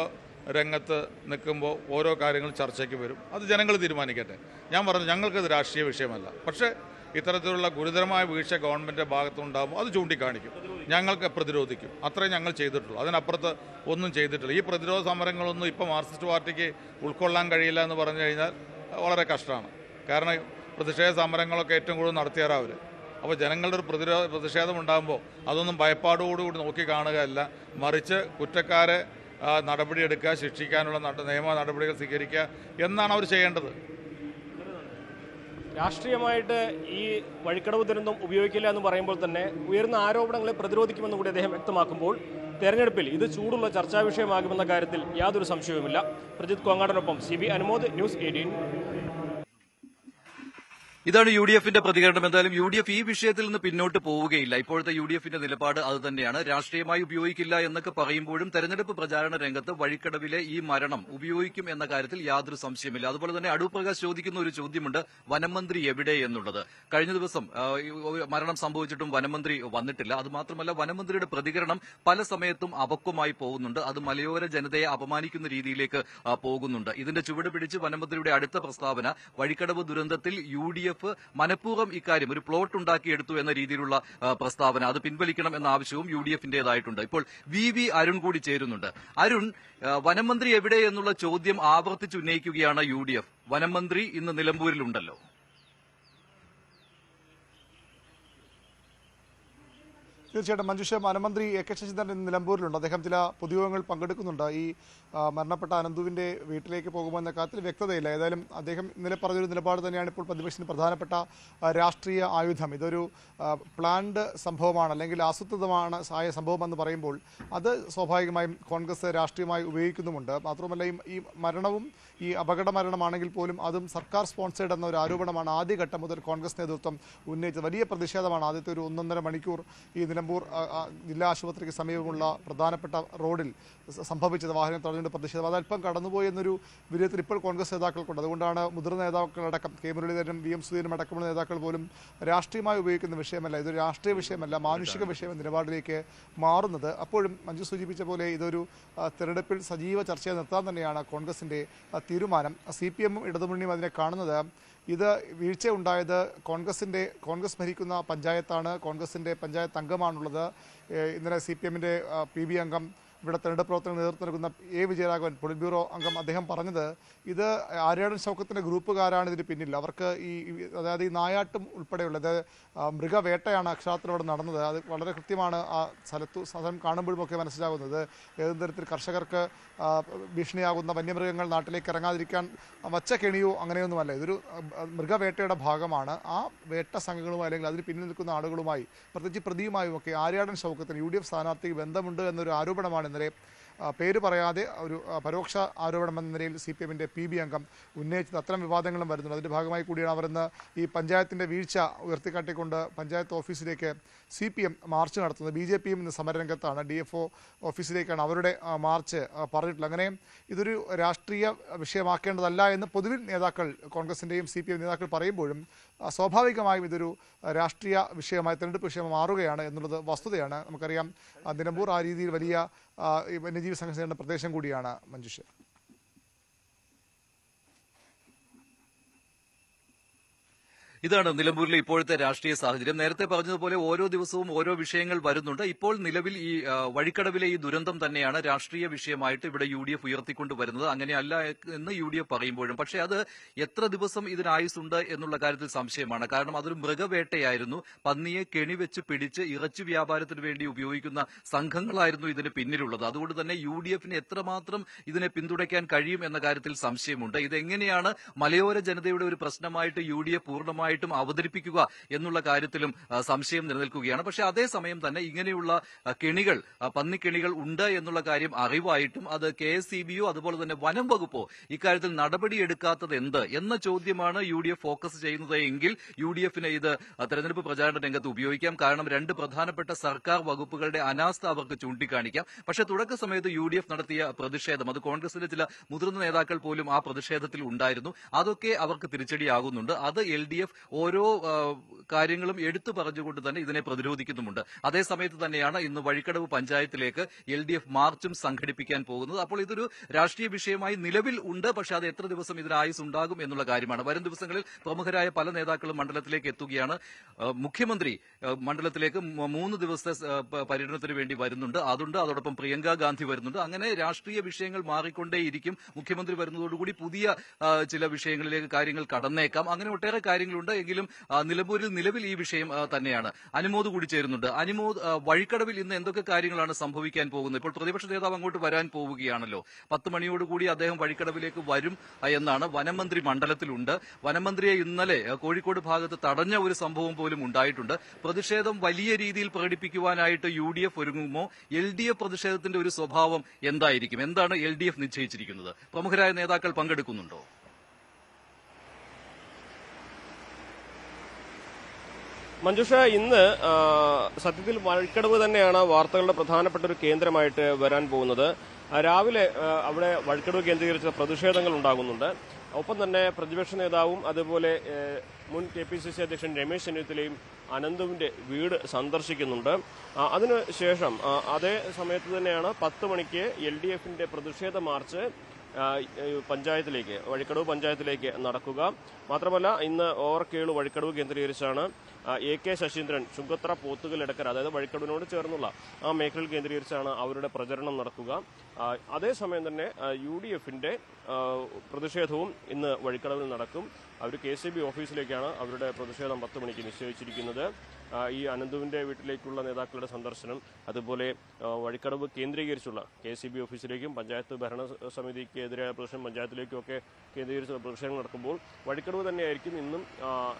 രംഗത്ത് നിൽക്കുമ്പോൾ ഓരോ കാര്യങ്ങൾ ചർച്ചയ്ക്ക് വരും. അത് ജനങ്ങൾ തീരുമാനിക്കട്ടെ. ഞാൻ പറഞ്ഞു, ഞങ്ങൾക്കത് രാഷ്ട്രീയ വിഷയമല്ല. പക്ഷേ ഇത്തരത്തിലുള്ള ഗുരുതരമായ വീഴ്ച ഗവൺമെൻറ്റിൻ്റെ ഭാഗത്തുണ്ടാകുമ്പോൾ അത് ചൂണ്ടിക്കാണിക്കും, ഞങ്ങൾക്ക് പ്രതിരോധിക്കും. അത്രയും ഞങ്ങൾ ചെയ്തിട്ടുള്ളൂ. അതിനപ്പുറത്ത് ഒന്നും ചെയ്തിട്ടില്ല. ഈ പ്രതിരോധ സമരങ്ങളൊന്നും ഇപ്പോൾ മാർക്സിസ്റ്റ് പാർട്ടിക്ക് ഉൾക്കൊള്ളാൻ കഴിയില്ല എന്ന് പറഞ്ഞു കഴിഞ്ഞാൽ വളരെ കഷ്ടമാണ്. കാരണം പ്രതിഷേധ സമരങ്ങളൊക്കെ ഏറ്റവും കൂടുതൽ നടത്തിയാറാണ് അവർ. അപ്പോൾ ജനങ്ങളുടെ ഒരു പ്രതിഷേധം ഉണ്ടാകുമ്പോൾ അതൊന്നും ഭയപ്പാടോടുകൂടി നോക്കി കാണുകയല്ല, മറിച്ച് കുറ്റക്കാരെ നടപടിയെടുക്കുക, ശിക്ഷിക്കാനുള്ള നിയമ നടപടികൾ സ്വീകരിക്കുക എന്നാണ് അവർ ചെയ്യേണ്ടത്. രാഷ്ട്രീയമായിട്ട് ഈ വഴിക്കടവ് ദുരന്തം ഉപയോഗിക്കില്ല എന്ന് പറയുമ്പോൾ തന്നെ ഉയർന്ന ആരോപണങ്ങളെ പ്രതിരോധിക്കുമെന്ന് കൂടി അദ്ദേഹം വ്യക്തമാക്കുമ്പോൾ തെരഞ്ഞെടുപ്പിൽ ഇത് ചൂടുള്ള ചർച്ചാ വിഷയമാകുമെന്ന കാര്യത്തിൽ യാതൊരു സംശയവുമില്ല. പ്രജിത് കോങ്ങാടനൊപ്പം CB അനുമോദ്, ന്യൂസ് 18. ഇതാണ് UDFന്റെ പ്രതികരണം. എന്തായാലും UDF ഈ വിഷയത്തിൽ നിന്ന് പിന്നോട്ട് പോവുകയില്ല. ഇപ്പോഴത്തെ UDFന്റെ നിലപാട് അത് തന്നെയാണ്. രാഷ്ട്രീയമായി ഉപയോഗിക്കില്ല എന്നൊക്കെ പറയുമ്പോഴും തെരഞ്ഞെടുപ്പ് പ്രചാരണ രംഗത്ത് വഴിക്കടവിലെ ഈ മരണം ഉപയോഗിക്കും എന്ന കാര്യത്തിൽ യാതൊരു സംശയമില്ല. അതുപോലെ തന്നെ അടൂർ പ്രകാശ് ചോദിക്കുന്ന ഒരു ചോദ്യമുണ്ട്, വനംമന്ത്രി എവിടെ എന്നുള്ളത്. കഴിഞ്ഞ ദിവസം മരണം സംഭവിച്ചിട്ടും വനംമന്ത്രി വന്നിട്ടില്ല. അതുമാത്രമല്ല, വനംമന്ത്രിയുടെ പ്രതികരണം പല സമയത്തും അപക്വമായി പോകുന്നുണ്ട്. അത് മലയോര ജനതയെ അപമാനിക്കുന്ന രീതിയിലേക്ക് പോകുന്നുണ്ട്. ഇതിന്റെ ചുവട് പിടിച്ച് വനംമന്ത്രിയുടെ അടുത്ത പ്രസ്താവന, വഴിക്കടവ് ദുരന്തത്തിൽ UDF മനഃപൂർവ്വം ഇക്കാര്യം ഒരു പ്ലോട്ട് ഉണ്ടാക്കിയെടുത്തു എന്ന രീതിയിലുള്ള പ്രസ്താവന, അത് പിൻവലിക്കണം എന്ന ആവശ്യവും UDFന്റേതായിട്ടുണ്ട്. ഇപ്പോൾ VV അരുൺ കൂടി ചേരുന്നുണ്ട്. അരുൺ, വനംമന്ത്രി എവിടെ എന്നുള്ള ചോദ്യം ആവർത്തിച്ച് ഉന്നയിക്കുകയാണ് UDF. വനംമന്ത്രി ഇന്ന് നിലമ്പൂരിലുണ്ടല്ലോ. തീർച്ചയായിട്ടും മഞ്ജുഷ, വനമന്ത്രി എ കെ ശശീന്ദ്രൻ ഇന്ന് നിലമ്പൂരിലുണ്ട്. അദ്ദേഹം ചില പൊതുയോഗങ്ങളിൽ പങ്കെടുക്കുന്നുണ്ട്. ഈ മരണപ്പെട്ട അനന്തുവിൻ്റെ വീട്ടിലേക്ക് പോകുമെന്ന കാര്യത്തിൽ വ്യക്തതയില്ല. ഏതായാലും അദ്ദേഹം ഇന്നലെ പറഞ്ഞൊരു നിലപാട് തന്നെയാണ് ഇപ്പോൾ പ്രതിപക്ഷത്തിന് പ്രധാനപ്പെട്ട രാഷ്ട്രീയ ആയുധം. ഇതൊരു പ്ലാൻഡ് സംഭവമാണ്, അല്ലെങ്കിൽ ആസൂത്രിതമാണ് ആയ സംഭവമെന്ന് പറയുമ്പോൾ അത് സ്വാഭാവികമായും കോൺഗ്രസ് രാഷ്ട്രീയമായി ഉപയോഗിക്കുന്നുമുണ്ട്. മാത്രമല്ല ഈ മരണവും ഈ അപകട മരണമാണെങ്കിൽ പോലും അതും സർക്കാർ സ്പോൺസേഡ് എന്ന ഒരു ആരോപണമാണ് ആദ്യഘട്ടം മുതൽ കോൺഗ്രസ് നേതൃത്വം ഉന്നയിച്ചത്. വലിയ പ്രതിഷേധമാണ് ആദ്യത്തെ ഒരു 1.5 മണിക്കൂർ ഈ നിലമ്പൂർ ജില്ലാ ആശുപത്രിക്ക് സമീപമുള്ള പ്രധാനപ്പെട്ട റോഡിൽ സംഭവിച്ചത്. വാഹനം തടഞ്ഞുകൊണ്ട് പ്രതിഷേധം അതല്പം കടന്നുപോയി എന്നൊരു വിധത്തിൽ ഇപ്പോൾ കോൺഗ്രസ് നേതാക്കൾക്കുണ്ട്. അതുകൊണ്ടാണ് മുതിർന്ന നേതാക്കളടക്കം കെ മുരളീധരനും വി എം സുധീരനും അടക്കമുള്ള നേതാക്കൾ പോലും രാഷ്ട്രീയമായി ഉപയോഗിക്കുന്ന വിഷയമല്ല, ഇതൊരു രാഷ്ട്രീയ വിഷയമല്ല, മാനുഷിക വിഷയം നിലപാടിലേക്ക് മാറുന്നത്. അപ്പോഴും മഞ്ജു സൂചിപ്പിച്ച പോലെ ഇതൊരു തെരഞ്ഞെടുപ്പിൽ സജീവ ചർച്ചയെ നിർത്താൻ തന്നെയാണ് കോൺഗ്രസിൻ്റെ തീരുമാനം. CPM ഇടതുമുന്നണിയും അതിനെ കാണുന്നത് ഇത് വീഴ്ച ഉണ്ടായത് കോൺഗ്രസ് ഭരിക്കുന്ന പഞ്ചായത്താണ്, കോൺഗ്രസിൻ്റെ പഞ്ചായത്ത് അംഗമാണുള്ളത്. ഇന്നലെ CPMൻ്റെ PB അംഗം, ഇവിടെ തെരഞ്ഞെടുപ്പ് പ്രവർത്തനം നേതൃത്വം നൽകുന്ന A വിജയരാഘവൻ, പൊളിറ്റ് ബ്യൂറോ അംഗം, അദ്ദേഹം പറഞ്ഞത് ഇത് ആര്യാടൻ ഷൗക്കത്തിൻ്റെ ഗ്രൂപ്പുകാരാണ് ഇതിന് പിന്നിൽ. അവർക്ക് അതായത് ഈ നായാട്ടും ഉൾപ്പെടെയുള്ളത് മൃഗവേട്ടയാണ് അക്ഷരാർത്ഥത്തിൽ അവിടെ നടന്നത്. അത് വളരെ കൃത്യമാണ് ആ സ്ഥലം കാണുമ്പോഴുമൊക്കെ മനസ്സിലാകുന്നത്. ഏതെങ്കിലും തരത്തിൽ കർഷകർക്ക് ഭീഷണിയാകുന്ന വന്യമൃഗങ്ങൾ നാട്ടിലേക്ക് ഇറങ്ങാതിരിക്കാൻ വച്ച കെണിയോ അങ്ങനെയൊന്നുമല്ല. ഇതൊരു മൃഗവേട്ടയുടെ ഭാഗമാണ്. ആ വേട്ട സംഘങ്ങളുമായി അല്ലെങ്കിൽ അതിന് പിന്നിൽ നിൽക്കുന്ന ആളുകളുമായി, പ്രത്യേകിച്ച് പ്രതിയുമായും ഒക്കെ ആര്യാടൻ ഷൗക്കത്തിന് UDF സ്ഥാനാർത്ഥിക്ക് ബന്ധമുണ്ട് എന്നൊരു ആരോപണമാണ് ഇന്നലെ പേര് പറയാതെ ഒരു പരോക്ഷ ആരോപണം എന്ന നിലയിൽ CPMൻ്റെ PB അംഗം ഉന്നയിച്ചത്. അത്തരം വിവാദങ്ങളും വരുന്നുണ്ട്. അതിൻ്റെ ഭാഗമായി കൂടിയാണ് അവർ ഇന്ന് ഈ പഞ്ചായത്തിൻ്റെ വീഴ്ച ഉയർത്തിക്കാട്ടിക്കൊണ്ട് പഞ്ചായത്ത് ഓഫീസിലേക്ക് CPM മാർച്ച് നടത്തുന്നത്. BJPയും ഇന്ന് സമരരംഗത്താണ്. DFO ഓഫീസിലേക്കാണ് അവരുടെ മാർച്ച് പറഞ്ഞിട്ടുള്ളത്. അങ്ങനെ ഇതൊരു രാഷ്ട്രീയ വിഷയമാക്കേണ്ടതല്ല എന്ന് പൊതുവിൽ നേതാക്കൾ, കോൺഗ്രസിൻ്റെയും CPM നേതാക്കൾ പറയുമ്പോഴും സ്വാഭാവികമായും ഇതൊരു രാഷ്ട്രീയ വിഷയമായി, തെരഞ്ഞെടുപ്പ് വിഷയമായി മാറുകയാണ് എന്നുള്ളത് വസ്തുതയാണ്. നമുക്കറിയാം നിലമ്പൂർ ആ രീതിയിൽ വലിയ വന്യജീവി സംഘടനയുടെ പ്രദേശം കൂടിയാണ് മഞ്ജുഷ. ഇതാണ് നിലമ്പൂരിലെ ഇപ്പോഴത്തെ രാഷ്ട്രീയ സാഹചര്യം. നേരത്തെ പറഞ്ഞതുപോലെ ഓരോ ദിവസവും ഓരോ വിഷയങ്ങൾ വരുന്നുണ്ട്. ഇപ്പോൾ നിലവിൽ ഈ വഴിക്കടവിലെ ഈ ദുരന്തം തന്നെയാണ് രാഷ്ട്രീയ വിഷയമായിട്ട് ഇവിടെ UDF ഉയർത്തിക്കൊണ്ടുവരുന്നത്. അങ്ങനെയല്ല എന്ന് UDF പറയുമ്പോഴും, പക്ഷേ അത് എത്ര ദിവസം ഇതിന് ആയുസുണ്ട് എന്നുള്ള കാര്യത്തിൽ സംശയമാണ്. കാരണം അതൊരു മൃഗവേട്ടയായിരുന്നു. പന്നിയെ കെണിവെച്ച് പിടിച്ച് ഇറച്ചി വ്യാപാരത്തിന് വേണ്ടി ഉപയോഗിക്കുന്ന സംഘങ്ങളായിരുന്നു ഇതിന് പിന്നിലുള്ളത്. അതുകൊണ്ട് തന്നെ UDFന് എത്രമാത്രം ഇതിനെ പിന്തുണയ്ക്കാൻ കഴിയും എന്ന കാര്യത്തിൽ സംശയമുണ്ട്. ഇതെങ്ങനെയാണ് മലയോര ജനതയുടെ ഒരു പ്രശ്നമായിട്ട് UDF പൂർണ്ണമായി അവതരിപ്പിക്കുക എന്നുള്ള കാര്യത്തിലും സംശയം നിലനിൽക്കുകയാണ്. പക്ഷേ അതേസമയം തന്നെ ഇങ്ങനെയുള്ള കെണികൾ, പന്നിക്കെണികൾ ഉണ്ട് എന്നുള്ള കാര്യം അറിവായിട്ടും അത് KSCBയോ അതുപോലെ തന്നെ വനം വകുപ്പോ ഇക്കാര്യത്തിൽ നടപടിയെടുക്കാത്തത് എന്ത് എന്ന ചോദ്യമാണ് UDF ഫോക്കസ് ചെയ്യുന്നത് എങ്കിൽ UDFന് ഇത് തെരഞ്ഞെടുപ്പ് പ്രചാരണ രംഗത്ത് ഉപയോഗിക്കാം. കാരണം രണ്ട് പ്രധാനപ്പെട്ട സർക്കാർ വകുപ്പുകളുടെ അനാസ്ഥ അവർക്ക് ചൂണ്ടിക്കാണിക്കാം. പക്ഷേ തുടക്ക സമയത്ത് UDF നടത്തിയ പ്രതിഷേധം, അത് കോൺഗ്രസിലെ ചില മുതിർന്ന നേതാക്കൾ പോലും ആ പ്രതിഷേധത്തിൽ ഉണ്ടായിരുന്നു. അതൊക്കെ അവർക്ക് തിരിച്ചടിയാകുന്നുണ്ട്. അത് LDF ഓരോ കാര്യങ്ങളും എടുത്തു പറഞ്ഞുകൊണ്ട് തന്നെ ഇതിനെ പ്രതിരോധിക്കുന്നുമുണ്ട്. അതേസമയത്ത് തന്നെയാണ് ഇന്ന് വഴിക്കടവ് പഞ്ചായത്തിലേക്ക് LDF മാർച്ചും സംഘടിപ്പിക്കാൻ പോകുന്നത്. അപ്പോൾ ഇതൊരു രാഷ്ട്രീയ വിഷയമായി നിലവിൽ ഉണ്ട്. പക്ഷേ അത് എത്ര ദിവസം ഇതിന് ആയുസ് ഉണ്ടാകും എന്നുള്ള കാര്യമാണ്. വരും ദിവസങ്ങളിൽ പ്രമുഖരായ പല നേതാക്കളും മണ്ഡലത്തിലേക്ക് എത്തുകയാണ്. മുഖ്യമന്ത്രി മണ്ഡലത്തിലേക്ക് 3 ദിവസത്തെ പര്യടനത്തിന് വേണ്ടി വരുന്നുണ്ട്. അതോടൊപ്പം പ്രിയങ്ക ഗാന്ധി വരുന്നുണ്ട്. അങ്ങനെ രാഷ്ട്രീയ വിഷയങ്ങൾ മാറിക്കൊണ്ടേയിരിക്കും. മുഖ്യമന്ത്രി വരുന്നതോടുകൂടി പുതിയ ചില വിഷയങ്ങളിലേക്ക് കാര്യങ്ങൾ കടന്നേക്കാം. അങ്ങനെ ഒട്ടേറെ കാര്യങ്ങളുണ്ട്. എങ്കിലും നിലമ്പൂരിൽ നിലവിൽ ഈ വിഷയം തന്നെയാണ്. അനുമോദ് കൂടി ചേരുന്നുണ്ട്. അനുമോദ്, വഴിക്കടവിൽ ഇന്ന് എന്തൊക്കെ കാര്യങ്ങളാണ് സംഭവിക്കാൻ പോകുന്നത്? ഇപ്പോൾ പ്രതിപക്ഷ നേതാവ് അങ്ങോട്ട് വരാൻ പോവുകയാണല്ലോ. 10 മണിയോടുകൂടി അദ്ദേഹം വഴിക്കടവിലേക്ക് വരും എന്നാണ്. വനമന്ത്രി മണ്ഡലത്തിലുണ്ട്. വനമന്ത്രിയെ ഇന്നലെ കോഴിക്കോട് ഭാഗത്ത് തടഞ്ഞ ഒരു സംഭവം പോലും ഉണ്ടായിട്ടുണ്ട്. പ്രതിഷേധം വലിയ രീതിയിൽ പ്രകടിപ്പിക്കുവാനായിട്ട് UDF ഒരുങ്ങുമോ? LDF പ്രതിഷേധത്തിന്റെ ഒരു സ്വഭാവം എന്തായിരിക്കും? എന്താണ് LDF നിശ്ചയിച്ചിരിക്കുന്നത്? പ്രമുഖരായ നേതാക്കൾ പങ്കെടുക്കുന്നുണ്ടോ? മഞ്ജുഷ, ഇന്ന് സത്യത്തിൽ വഴിക്കടവ് തന്നെയാണ് വാർത്തകളുടെ പ്രധാനപ്പെട്ട ഒരു കേന്ദ്രമായിട്ട് വരാൻ പോകുന്നത്. രാവിലെ അവിടെ വഴിക്കടവ് കേന്ദ്രീകരിച്ച പ്രതിഷേധങ്ങൾ ഉണ്ടാകുന്നുണ്ട്. ഒപ്പം തന്നെ പ്രതിപക്ഷ നേതാവും അതുപോലെ മുൻ KPCC അധ്യക്ഷൻ രമേശ് ചെന്നിത്തലയും അനന്തുവിന്റെ വീട് സന്ദർശിക്കുന്നുണ്ട്. അതിനുശേഷം അതേ സമയത്ത് തന്നെയാണ് 10 മണിക്ക് LDFന്റെ പ്രതിഷേധ മാർച്ച് പഞ്ചായത്തിലേക്ക്, വഴിക്കടവ് പഞ്ചായത്തിലേക്ക് നടക്കുക. മാത്രമല്ല ഇന്ന് ഓവർക്കേള് വഴിക്കടവ് കേന്ദ്രീകരിച്ചാണ് AK ശശീന്ദ്രൻ ചുങ്കത്ര പോത്തുകൽ ഇടക്കര, അതായത് വഴിക്കടവിനോട് ചേർന്നുള്ള ആ മേഖലയിൽ കേന്ദ്രീകരിച്ചാണ് അവരുടെ പ്രചരണം നടക്കുക. അതേസമയം തന്നെ UDFന്റെ പ്രതിഷേധവും ഇന്ന് വഴിക്കടവിൽ നടക്കും. അവർ KCB ഓഫീസിലേക്കാണ് അവരുടെ പ്രതിഷേധം 10 മണിക്ക് നിശ്ചയിച്ചിരിക്കുന്നത്. ഈ അനന്തുവിൻ്റെ വീട്ടിലേക്കുള്ള നേതാക്കളുടെ സന്ദർശനം, അതുപോലെ വഴിക്കടവ് കേന്ദ്രീകരിച്ചുള്ള KCB ഓഫീസിലേക്കും പഞ്ചായത്ത് ഭരണസമിതിക്ക് എതിരായ പ്രശ്നം പഞ്ചായത്തിലേക്കുമൊക്കെ കേന്ദ്രീകരിച്ചുള്ള പ്രതിഷേധം നടക്കുമ്പോൾ വഴിക്കടവ് തന്നെയായിരിക്കും ഇന്നും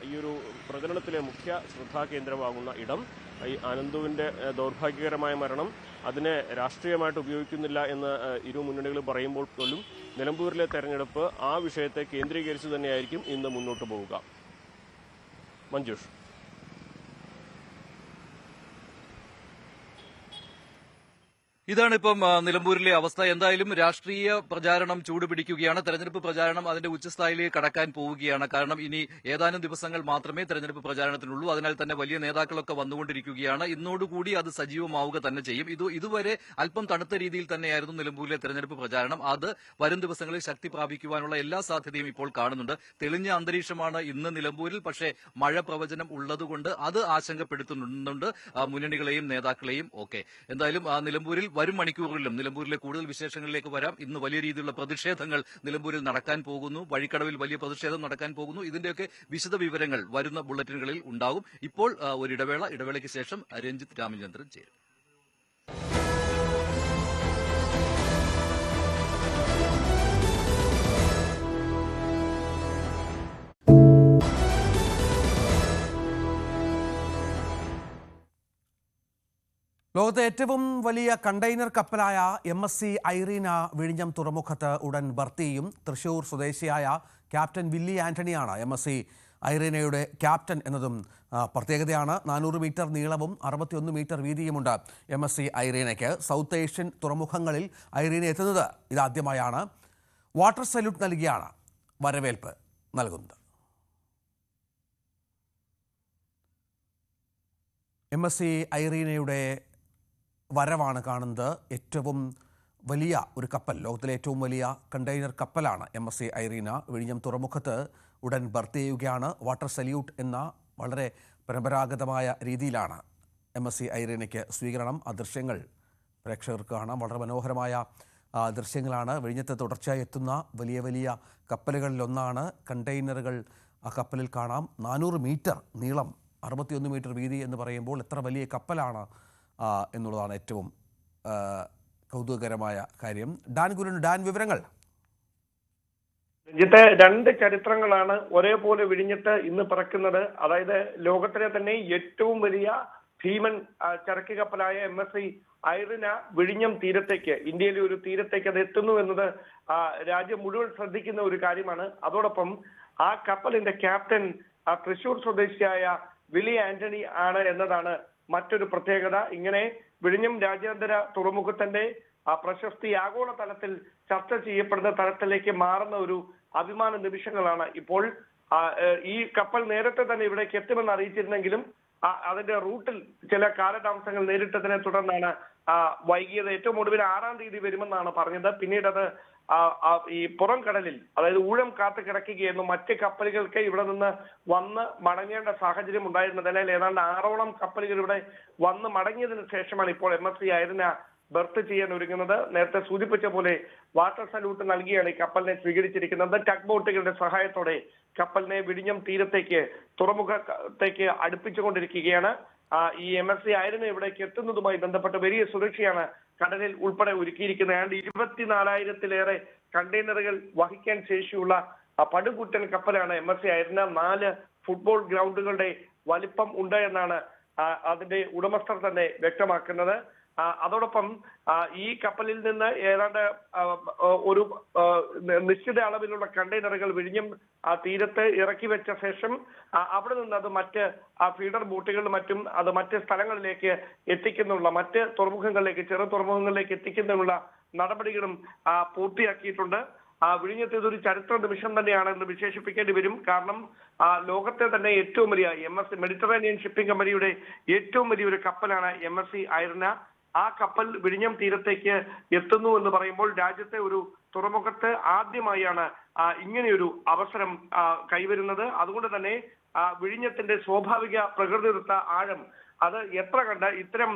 ഈ ഒരു പ്രചരണത്തിലെ മുഖ്യ ശ്രദ്ധാകേന്ദ്രമാകുന്ന ഇടം. ഈ അനന്തുവിൻ്റെ ദൗർഭാഗ്യകരമായ മരണം അതിനെ രാഷ്ട്രീയമായിട്ട് ഉപയോഗിക്കുന്നില്ല എന്ന് ഇരു മുന്നണികളും പറയുമ്പോൾ പോലും നിലമ്പൂരിലെ തെരഞ്ഞെടുപ്പ് ആ വിഷയത്തെ കേന്ദ്രീകരിച്ച് തന്നെയായിരിക്കും ഇന്ന് മുന്നോട്ട് പോവുക. മഞ്ജുഷ്. ഇതാണ് ഇപ്പം നിലമ്പൂരിലെ അവസ്ഥ. എന്തായാലും രാഷ്ട്രീയ പ്രചാരണം ചൂടുപിടിക്കുകയാണ്. തെരഞ്ഞെടുപ്പ് പ്രചാരണം അതിന്റെ ഉച്ചസ്ഥായിലേക്ക് കടക്കാൻ പോവുകയാണ്. കാരണം ഇനി ഏതാനും ദിവസങ്ങൾ മാത്രമേ തെരഞ്ഞെടുപ്പ് പ്രചാരണത്തിനുള്ളൂ. അതിനാൽ തന്നെ വലിയ നേതാക്കളൊക്കെ വന്നുകൊണ്ടിരിക്കുകയാണ്. ഇന്നോടുകൂടി അത് സജീവമാവുക തന്നെ ചെയ്യും. ഇതുവരെ അല്പം തണുത്ത രീതിയിൽ തന്നെയായിരുന്നു നിലമ്പൂരിലെ തെരഞ്ഞെടുപ്പ് പ്രചാരണം. അത് വരും ദിവസങ്ങളിൽ ശക്തി പ്രാപിക്കുവാനുള്ള എല്ലാ സാധ്യതയും ഇപ്പോൾ കാണുന്നുണ്ട്. തെളിഞ്ഞ അന്തരീക്ഷമാണ് ഇന്ന് നിലമ്പൂരിൽ. പക്ഷേ മഴ പ്രവചനം ഉള്ളതുകൊണ്ട് അത് ആശങ്കപ്പെടുത്തുന്നുണ്ട് മുന്നണികളെയും നേതാക്കളെയും ഒക്കെ. എന്തായാലും നിലമ്പൂരിൽ വരും മണിക്കൂറുകളിലും നിലമ്പൂരിലെ കൂടുതൽ വിശേഷങ്ങളിലേക്ക് വരാം. ഇന്ന് വലിയ രീതിയിലുള്ള പ്രതിഷേധങ്ങൾ നിലമ്പൂരിൽ നടക്കാൻ പോകുന്നു. വഴിക്കടവിൽ വലിയ പ്രതിഷേധം നടക്കാൻ പോകുന്നു. ഇതിന്റെയൊക്കെ വിശദ വിവരങ്ങൾ വരുന്ന ബുള്ളറ്റിനുകളിൽ ഉണ്ടാകും. ഇപ്പോൾ ഒരു ഇടവേളയ്ക്ക് ശേഷം രഞ്ജിത്ത് രാമചന്ദ്രൻ ചേരും. ലോകത്തെ ഏറ്റവും വലിയ കണ്ടെയ്നർ കപ്പലായ MSC ഐറീന വിഴിഞ്ഞം തുറമുഖത്ത് ഉടൻ ബർത്ത് ചെയ്യും. തൃശൂർ സ്വദേശിയായ ക്യാപ്റ്റൻ വില്ലി ആന്റണിയാണ് MSC ഐറീനയുടെ ക്യാപ്റ്റൻ എന്നതും പ്രത്യേകതയാണ്. 400 മീറ്റർ നീളവും 61 മീറ്റർ വീതിയുമുണ്ട് MSC ഐറീനയ്ക്ക്. സൗത്ത് ഏഷ്യൻ തുറമുഖങ്ങളിൽ ഐറീന എത്തുന്നത് ഇതാദ്യമായാണ്. വാട്ടർ സല്യൂട്ട് നൽകിയാണ് വരവേൽപ്പ് നൽകുന്നത്. MSC ഐറീനയുടെ വരവാണ് കാണുന്നത്. ഏറ്റവും വലിയ ഒരു കപ്പൽ, ലോകത്തിലെ ഏറ്റവും വലിയ കണ്ടെയ്നർ കപ്പലാണ് MSC ഐറീന. വിഴിഞ്ഞം തുറമുഖത്ത് ഉടൻ ബർത്ത് ചെയ്യുകയാണ്. വാട്ടർ സല്യൂട്ട് എന്ന വളരെ പരമ്പരാഗതമായ രീതിയിലാണ് MSC ഐറീനയ്ക്ക് സ്വീകരണം. ആ ദൃശ്യങ്ങൾ പ്രേക്ഷകർക്ക് കാണാം. വളരെ മനോഹരമായ ദൃശ്യങ്ങളാണ്. വിഴിഞ്ഞത്ത് തുടർച്ചയായി എത്തുന്ന വലിയ വലിയ കപ്പലുകളിലൊന്നാണ്. കണ്ടെയ്നറുകൾ ആ കപ്പലിൽ കാണാം. 400 മീറ്റർ നീളം, 61 മീറ്റർ വീതി എന്ന് പറയുമ്പോൾ എത്ര വലിയ കപ്പലാണ് എന്നുള്ളതാണ് ഏറ്റവും കൗതുകകരമായ കാര്യം. ഡാൻ ഗുരുൻ, ഡാൻ വിവരങ്ങൾ. രഞ്ജിത്തെ, രണ്ട് ചരിത്രങ്ങളാണ് ഒരേപോലെ വിഴിഞ്ഞത്ത് ഇന്ന് പിറക്കുന്നത്. അതായത് ലോകത്തിലെ തന്നെ ഏറ്റവും വലിയ ഭീമൻ ചരക്ക് കപ്പലായ MSC ഐറീന വിഴിഞ്ഞം തീരത്തേക്ക്, ഇന്ത്യയിലെ ഒരു തീരത്തേക്ക് അത് എത്തുന്നു എന്നത് രാജ്യം മുഴുവൻ ശ്രദ്ധിക്കുന്ന ഒരു കാര്യമാണ്. അതോടൊപ്പം ആ കപ്പലിന്റെ ക്യാപ്റ്റൻ തൃശൂർ സ്വദേശിയായ വില്ലി ആന്റണി ആണ് എന്നതാണ് മറ്റൊരു പ്രത്യേകത. ഇങ്ങനെ വിഴിഞ്ഞം രാജ്യാന്തര തുറമുഖത്തിന്റെ പ്രശസ്തി ആഗോള തലത്തിൽ ചർച്ച ചെയ്യപ്പെടുന്ന തലത്തിലേക്ക് മാറുന്ന ഒരു അഭിമാന നിമിഷങ്ങളാണ് ഇപ്പോൾ. ഈ കപ്പൽ നേരത്തെ തന്നെ ഇവിടേക്ക് എത്തുമെന്ന് അറിയിച്ചിരുന്നെങ്കിലും അതിന്റെ റൂട്ടിൽ ചില കാലതാമസങ്ങൾ നേരിട്ടതിനെ തുടർന്നാണ് വൈകിയത്. ഏറ്റവും ഒടുവിൽ 6-ാം തീയതി വരുമെന്നാണ് പറഞ്ഞത്. പിന്നീട് അത് ഈ പുറം കടലിൽ, അതായത് ഊഴം കാത്തു കിടക്കുകയായിരുന്നു. മറ്റ് കപ്പലുകൾക്ക് ഇവിടെ നിന്ന് വന്ന് മടങ്ങേണ്ട സാഹചര്യം ഉണ്ടായിരുന്നതിനാൽ ഏതാണ്ട് 6ഓളം കപ്പലുകൾ ഇവിടെ വന്ന് മടങ്ങിയതിനു ശേഷമാണ് ഇപ്പോൾ MSC ഐറീന ബർത്ത് ചെയ്യാൻ ഒരുങ്ങുന്നത്. നേരത്തെ സൂചിപ്പിച്ച പോലെ വാട്ടർ സല്യൂട്ട് നൽകിയാണ് ഈ കപ്പലിനെ സ്വീകരിച്ചിരിക്കുന്നത്. ടഗ് ബോട്ടുകളുടെ സഹായത്തോടെ കപ്പലിനെ വിഴിഞ്ഞം തീരത്തേക്ക്, തുറമുഖത്തേക്ക് അടുപ്പിച്ചുകൊണ്ടിരിക്കുകയാണ്. ഈ MSC ഐറീന ഇവിടേക്ക് എത്തുന്നതുമായി ബന്ധപ്പെട്ട് വലിയ സുരക്ഷയാണ് കടലിൽ ഉൾപ്പെടെ ഒരുക്കിയിരിക്കുന്നത്. ഏതാണ്ട് 24,000-ലേറെ കണ്ടെയ്നറുകൾ വഹിക്കാൻ ശേഷിയുള്ള പടുകൂറ്റൻ കപ്പലാണ് MSC ഐറീന. 4 ഫുട്ബോൾ ഗ്രൗണ്ടുകളുടെ വലിപ്പം ഉണ്ട് എന്നാണ് അതിന്റെ ഉടമസ്ഥർ തന്നെ വ്യക്തമാക്കുന്നത്. അതോടൊപ്പം ഈ കപ്പലിൽ നിന്ന് ഏതാണ്ട് ഒരു നിശ്ചിത അളവിലുള്ള കണ്ടെയ്നറുകൾ വിഴിഞ്ഞം തീരത്ത് ഇറക്കി വെച്ച ശേഷം അവിടെ നിന്ന് അത് മറ്റ് ഫീഡർ ബോട്ടുകളിലും മറ്റും അത് മറ്റ് സ്ഥലങ്ങളിലേക്ക് എത്തിക്കുന്നുള്ള, മറ്റ് തുറമുഖങ്ങളിലേക്ക്, ചെറു തുറമുഖങ്ങളിലേക്ക് എത്തിക്കുന്നതിനുള്ള നടപടികളും പൂർത്തിയാക്കിയിട്ടുണ്ട്. വിഴിഞ്ഞത്ത് ഇതൊരു ചരിത്ര നിമിഷം തന്നെയാണെന്ന് വിശേഷിപ്പിക്കേണ്ടി വരും. കാരണം ലോകത്തെ തന്നെ ഏറ്റവും വലിയ MSC മെഡിറ്ററേനിയൻ ഷിപ്പിംഗ് കമ്പനിയുടെ ഏറ്റവും വലിയൊരു കപ്പലാണ് MSC ഐറീന. ആ കപ്പൽ വിഴിഞ്ഞം തീരത്തേക്ക് എത്തുന്നു എന്ന് പറയുമ്പോൾ രാജ്യത്തെ ഒരു തുറമുഖത്ത് ആദ്യമായാണ് ഇങ്ങനെയൊരു അവസരം കൈവരുന്നത്. അതുകൊണ്ട് തന്നെ വിഴിഞ്ഞത്തിന്റെ സ്വാഭാവിക പ്രകൃതിദത്ത ആഴം അത് എത്ര കണ്ട് ഇത്തരം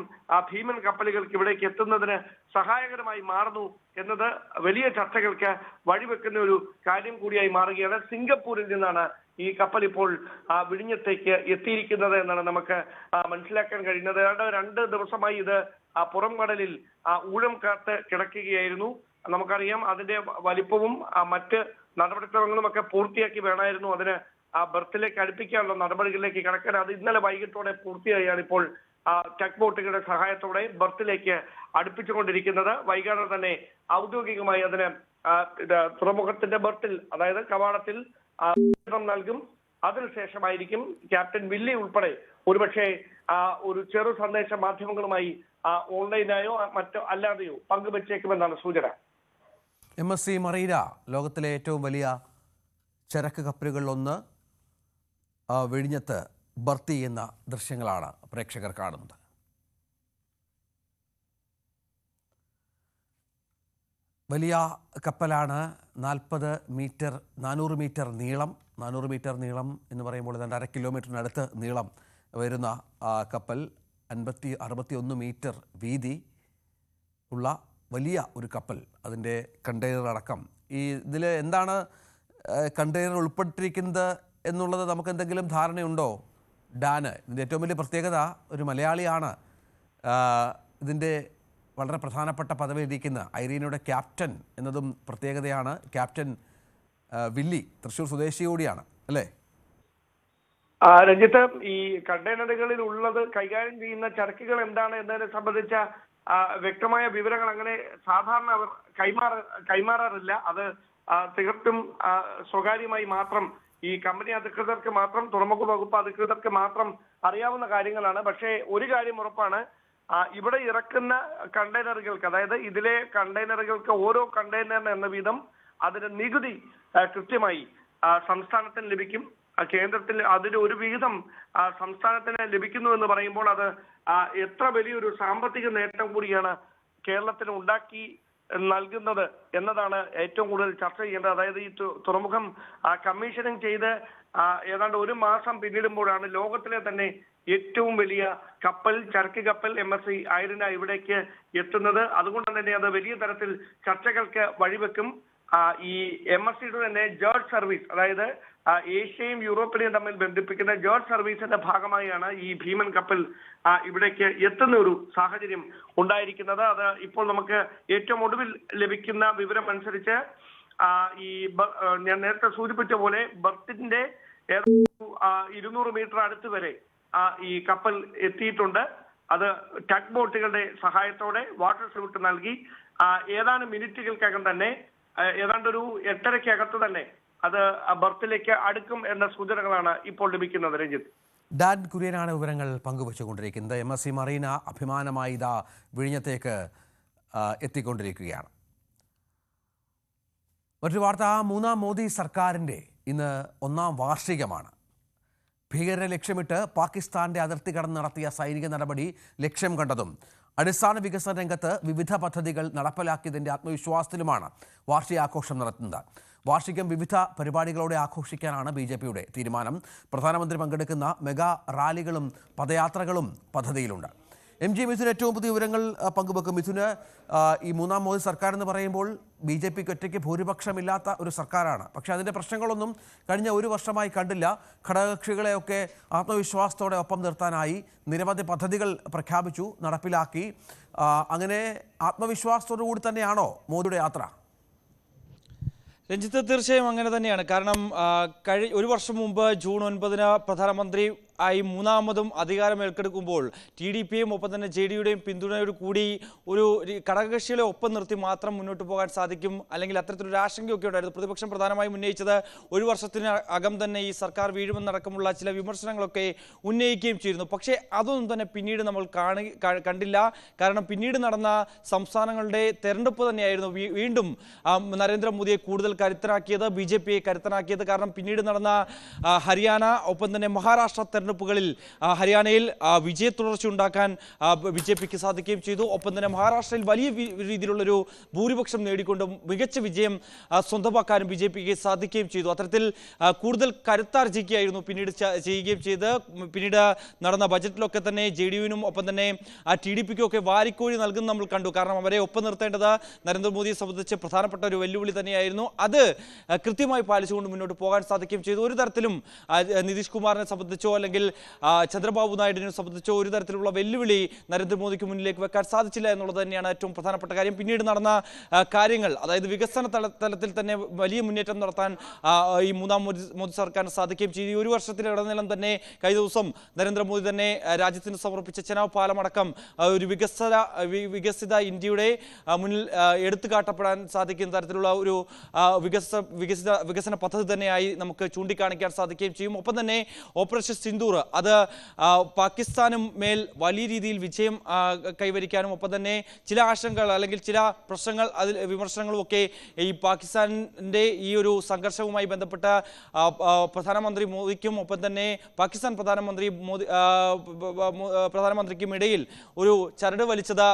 ഭീമൻ കപ്പലുകൾക്ക് ഇവിടേക്ക് എത്തുന്നതിന് സഹായകരമായി മാറുന്നു എന്നത് വലിയ ചർച്ചകൾക്ക് വഴിവെക്കുന്ന ഒരു കാര്യം കൂടിയായി മാറുകയാണ്. സിംഗപ്പൂരിൽ നിന്നാണ് ഈ കപ്പൽ ഇപ്പോൾ വിഴിഞ്ഞത്തേക്ക് എത്തിയിരിക്കുന്നത് എന്നാണ് നമുക്ക് മനസ്സിലാക്കാൻ കഴിയുന്നത്. ഏതാണ്ട് 2 ദിവസമായി ഇത് പുറം കടലിൽ ഊഴം കാത്ത് കിടക്കുകയായിരുന്നു. നമുക്കറിയാം അതിന്റെ വലിപ്പവും മറ്റ് നടപടിക്രമങ്ങളും ഒക്കെ പൂർത്തിയാക്കി വേണമായിരുന്നു അതിന് ബർത്തിലേക്ക് അടുപ്പിക്കാനുള്ള നടപടികളിലേക്ക് കടക്കാൻ. അത് ഇന്നലെ വൈകിട്ടോടെ പൂർത്തിയായാണ് ഇപ്പോൾ ടഗ് ബോട്ടുകളുടെ സഹായത്തോടെ ബർത്തിലേക്ക് അടുപ്പിച്ചുകൊണ്ടിരിക്കുന്നത്. വൈകാതെ തന്നെ ഔദ്യോഗികമായി അതിന് തുറമുഖത്തിന്റെ ബർത്തിൽ, അതായത് കവാടത്തിൽ നൽകും. അതിനുശേഷമായിരിക്കും ക്യാപ്റ്റൻ വില്ലി ഉൾപ്പെടെ ഒരുപക്ഷെ ഒരു ചെറു സന്ദേശ മാധ്യമങ്ങളുമായി ഓൺലൈനായോ മറ്റോ അല്ലാതെയോ പങ്കുവച്ചേക്കുമെന്നാണ് സൂചന. MSC മറീന ലോകത്തിലെ ഏറ്റവും വലിയ ചരക്ക് കപ്പലുകളിലൊന്ന് വിഴിഞ്ഞത്ത് ബർത്തി എന്ന ദൃശ്യങ്ങളാണ് പ്രേക്ഷകർ കാണുന്നത്. വലിയ കപ്പലാണ്. 400 മീറ്റർ നീളം. 400 മീറ്റർ നീളം എന്ന് പറയുമ്പോൾ ഏതാണ്ട് 1/2 കിലോമീറ്ററിനടുത്ത് നീളം വരുന്ന കപ്പൽ, 61 മീറ്റർ വീതി ഉള്ള വലിയ ഒരു കപ്പൽ. അതിൻ്റെ കണ്ടെയ്നർ അടക്കം ഇതിൽ എന്താണ് കണ്ടെയ്നർ ഉൾപ്പെട്ടിരിക്കുന്നത് എന്നുള്ളത് നമുക്ക് എന്തെങ്കിലും ധാരണയുണ്ടോ ഡാന്? ഇതിൻ്റെ ഏറ്റവും വലിയ പ്രത്യേകത ഒരു മലയാളിയാണ് ഇതിൻ്റെ വളരെ പ്രധാനപ്പെട്ട പദവിയിലിരിക്കുന്ന ഐറീനയുടെ ക്യാപ്റ്റൻ എന്നതും പ്രത്യേകതയാണ്. ക്യാപ്റ്റൻ വില്ലി തൃശ്ശൂർ സ്വദേശി കൂടിയാണ് അല്ലേ? രഞ്ജിത്ത്, ഈ കണ്ടെയ്നറുകളിൽ ഉള്ളത് കൈകാര്യം ചെയ്യുന്ന ചരക്കുകൾ എന്താണ് എന്നതിനെ സംബന്ധിച്ച വ്യക്തമായ വിവരങ്ങൾ അങ്ങനെ സാധാരണ അവർ കൈമാറാറില്ല. അത് തീർത്തും സ്വകാര്യമായി മാത്രം ഈ കമ്പനി അധികൃതർക്ക് മാത്രം, തുറമുഖ വകുപ്പ് അധികൃതർക്ക് മാത്രം അറിയാവുന്ന കാര്യങ്ങളാണ്. പക്ഷേ ഒരു കാര്യം ഉറപ്പാണ്, ഇവിടെ ഇറക്കുന്ന കണ്ടെയ്നറുകൾക്ക്, അതായത് ഇതിലെ കണ്ടെയ്നറുകൾക്ക് ഓരോ കണ്ടെയ്നറിന് എന്ന വീതം അതിന് നികുതി കൃത്യമായി സംസ്ഥാനത്തിന് ലഭിക്കും. കേന്ദ്രത്തിൽ അതിന് ഒരു വിഹിതം സംസ്ഥാനത്തിന് ലഭിക്കുന്നു എന്ന് പറയുമ്പോൾ അത് എത്ര വലിയൊരു സാമ്പത്തിക നേട്ടം കൂടിയാണ് കേരളത്തിന് ഉണ്ടാക്കി നൽകുന്നത് എന്നതാണ് ഏറ്റവും കൂടുതൽ ചർച്ച ചെയ്യേണ്ടത്. അതായത് ഈ തുറമുഖം കമ്മീഷനിങ് ചെയ്ത് ഏതാണ്ട് 1 മാസം പിന്നിടുമ്പോഴാണ് ലോകത്തിലെ തന്നെ ഏറ്റവും വലിയ കപ്പൽ, ചരക്ക് കപ്പൽ MSC ഐറിന ഇവിടേക്ക് എത്തുന്നത്. അതുകൊണ്ട് തന്നെ അത് വലിയ തരത്തിൽ ചർച്ചകൾക്ക് വഴിവെക്കും. ഈ MSCയുടെ തന്നെ ജേർഡ് സർവീസ്, അതായത് ഏഷ്യയും യൂറോപ്പിനെയും തമ്മിൽ ബന്ധിപ്പിക്കുന്ന ജേർഡ് സർവീസിന്റെ ഭാഗമായാണ് ഈ ഭീമൻ കപ്പൽ ഇവിടേക്ക് എത്തുന്ന ഒരു സാഹചര്യം ഉണ്ടായിരിക്കുന്നത്. അത് ഇപ്പോൾ നമുക്ക് ഏറ്റവും ഒടുവിൽ ലഭിക്കുന്ന വിവരം അനുസരിച്ച് ഞാൻ നേരത്തെ സൂചിപ്പിച്ച പോലെ ബർത്തിന്റെ 200 മീറ്റർ അടുത്ത് വരെ ഈ കപ്പൽ എത്തിയിട്ടുണ്ട്. അത് ടഗ് ബോട്ടുകളുടെ സഹായത്തോടെ വാട്ടർ സ്യൂട്ട് നൽകി ഏതാനും മിനിറ്റുകൾക്കകം തന്നെ, ഏതാണ്ട് ഒരു 8:30 തന്നെ അത് ബർത്തിലേക്ക് അടുക്കും എന്ന സൂചനകളാണ് ഇപ്പോൾ ലഭിക്കുന്നത്. രഞ്ജിത്ത്, ഡാൻ കുര്യനാണ് വിവരങ്ങൾ പങ്കുവച്ചുകൊണ്ടിരിക്കുന്നത്. MSC മറീന അഭിമാനമായി ഇതാ വിഴിഞ്ഞത്തേക്ക് എത്തിക്കൊണ്ടിരിക്കുകയാണ്. മറ്റൊരു വാർത്ത, 3ാം മോദി സർക്കാരിൻ്റെ ഇന്ന് 1ാം വാർഷികമാണ്. ഭീകരരെ ലക്ഷ്യമിട്ട് പാകിസ്ഥാന്റെ അതിർത്തി കടന്ന് നടത്തിയ സൈനിക നടപടി ലക്ഷ്യം കണ്ടതും അടിസ്ഥാന വികസന രംഗത്ത് വിവിധ പദ്ധതികൾ നടപ്പിലാക്കിയതിൻ്റെ ആത്മവിശ്വാസത്തിലുമാണ് വാർഷികാഘോഷം നടത്തുന്നത്. വാർഷികം വിവിധ പരിപാടികളോടെ ആഘോഷിക്കാനാണ് BJPയുടെ തീരുമാനം. പ്രധാനമന്ത്രി പങ്കെടുക്കുന്ന മെഗാ റാലികളും പദയാത്രകളും പദ്ധതിയിലുണ്ട്. MG മിഥുൻ ഏറ്റവും പുതിയ വിവരങ്ങൾ പങ്കുവെക്കും. മിഥുന്, ഈ 3ാം മോദി സർക്കാർ എന്ന് പറയുമ്പോൾ BJPക്ക് ഒറ്റയ്ക്ക് ഭൂരിപക്ഷമില്ലാത്ത ഒരു സർക്കാരാണ്. പക്ഷേ അതിൻ്റെ പ്രശ്നങ്ങളൊന്നും കഴിഞ്ഞ 1 വർഷമായി കണ്ടില്ല. ഘടകകക്ഷികളെയൊക്കെ ആത്മവിശ്വാസത്തോടെ ഒപ്പം നിർത്താനായി നിരവധി പദ്ധതികൾ പ്രഖ്യാപിച്ചു, നടപ്പിലാക്കി. അങ്ങനെ ആത്മവിശ്വാസത്തോടു കൂടി തന്നെയാണോ മോദിയുടെ യാത്ര? രഞ്ജിത്ത്, തീർച്ചയായും അങ്ങനെ തന്നെയാണ്. കാരണം 1 വർഷം മുമ്പ് ജൂൺ 9 പ്രധാനമന്ത്രി ആയി 3ാമതും അധികാരം ഏറ്റെടുക്കുമ്പോൾ TDPയും ഒപ്പം തന്നെ JDയുടെയും പിന്തുണയോട് കൂടി ഒരു ഘടകകക്ഷികളെ ഒപ്പം നിർത്തി മാത്രം മുന്നോട്ട് പോകാൻ സാധിക്കും, അല്ലെങ്കിൽ അത്തരത്തിലൊരു ആശങ്കയൊക്കെ ഉണ്ടായിരുന്നു. പ്രതിപക്ഷം പ്രധാനമായും ഉന്നയിച്ചത് 1 വർഷത്തിന് അകം തന്നെ ഈ സർക്കാർ വീഴുമെന്നടക്കമുള്ള ചില വിമർശനങ്ങളൊക്കെ ഉന്നയിക്കുകയും ചെയ്തിരുന്നു. പക്ഷേ അതൊന്നും തന്നെ പിന്നീട് നമ്മൾ കണ്ടില്ല. കാരണം പിന്നീട് നടന്ന സംസ്ഥാനങ്ങളുടെ തെരഞ്ഞെടുപ്പ് തന്നെയായിരുന്നു വീണ്ടും നരേന്ദ്രമോദിയെ കൂടുതൽ കരുത്തനാക്കിയത്, BJPയെ കരുത്തനാക്കിയത്. കാരണം പിന്നീട് നടന്ന ഹരിയാന ഒപ്പം തന്നെ മഹാരാഷ്ട്ര തെരഞ്ഞെടുപ്പുകളിൽ ഹരിയാനയിൽ വിജയത്തുടർച്ച ഉണ്ടാക്കാൻ BJPക്ക് സാധിക്കുകയും ചെയ്തു. ഒപ്പം തന്നെ മഹാരാഷ്ട്രയിൽ വലിയ രീതിയിലുള്ളൊരു ഭൂരിപക്ഷം നേടിക്കൊണ്ട് മികച്ച വിജയം സ്വന്തമാക്കാനും BJPക്ക് സാധിക്കുകയും ചെയ്തു. അത്തരത്തിൽ കൂടുതൽ കരുത്താർജിക്കുകയായിരുന്നു പിന്നീട് ചെയ്യുകയും ചെയ്ത്. പിന്നീട് നടന്ന ബജറ്റിലൊക്കെ തന്നെ JDUവിനും ഒപ്പം തന്നെ TDPക്കും ഒക്കെ വാരിക്കോഴി നൽകുന്നത് നമ്മൾ കണ്ടു. കാരണം അവരെ ഒപ്പം നിർത്തേണ്ടത് നരേന്ദ്രമോദിയെ സംബന്ധിച്ച് പ്രധാനപ്പെട്ട ഒരു വെല്ലുവിളി തന്നെയായിരുന്നു. അത് കൃത്യമായി പാലിച്ചുകൊണ്ട് മുന്നോട്ട് പോകാൻ സാധിക്കുകയും ചെയ്തു. ഒരു തരത്തിലും നിതീഷ് കുമാറിനെ സംബന്ധിച്ചോ അല്ലെങ്കിൽ ചന്ദ്രബാബു നായിഡുവിനെ സംബന്ധിച്ചോ ഒരു തരത്തിലുള്ള വെല്ലുവിളി നരേന്ദ്രമോദിക്ക് മുന്നിലേക്ക് വെക്കാൻ സാധിച്ചില്ല എന്നുള്ളത് തന്നെയാണ് ഏറ്റവും പ്രധാനപ്പെട്ട കാര്യം. പിന്നീട് നടന്ന കാര്യങ്ങൾ, അതായത് വികസന തലത്തിൽ തന്നെ വലിയ മുന്നേറ്റം നടത്താൻ ഈ മൂന്നാം മോദി സർക്കാരിന് സാധിക്കുകയും ചെയ്തു. ഈ ഒരു വർഷത്തിലുടനീളം തന്നെ കഴിഞ്ഞ ദിവസം നരേന്ദ്രമോദി തന്നെ രാജ്യത്തിന് സമർപ്പിച്ച ചെനാബ് പാലമടക്കം ഒരു വികസിത ഇന്ത്യയുടെ മുന്നിൽ എടുത്തുകാട്ടപ്പെടാൻ സാധിക്കുന്ന തരത്തിലുള്ള ഒരു വികസന പദ്ധതി തന്നെയായി നമുക്ക് ചൂണ്ടിക്കാണിക്കാൻ സാധിക്കുകയും ചെയ്യും. ഒപ്പം തന്നെ ഓപ്പറേഷൻ സിന്ദൂർ അത് പാകിസ്ഥാനും മേൽ വലിയ രീതിയിൽ വിജയം കൈവരിക്കാനും ഒപ്പം തന്നെ ചില ആശങ്കകൾ അല്ലെങ്കിൽ ചില പ്രശ്നങ്ങൾ അതിൽ വിമർശനങ്ങളും ഒക്കെ ഈ പാകിസ്ഥാനിൻ്റെ ഈ ഒരു സംഘർഷവുമായി ബന്ധപ്പെട്ട പ്രധാനമന്ത്രി മോദിക്കും ഒപ്പം തന്നെ പാകിസ്ഥാൻ പ്രധാനമന്ത്രിക്കും ഇടയിൽ ഒരു ചരട് വലിച്ചത്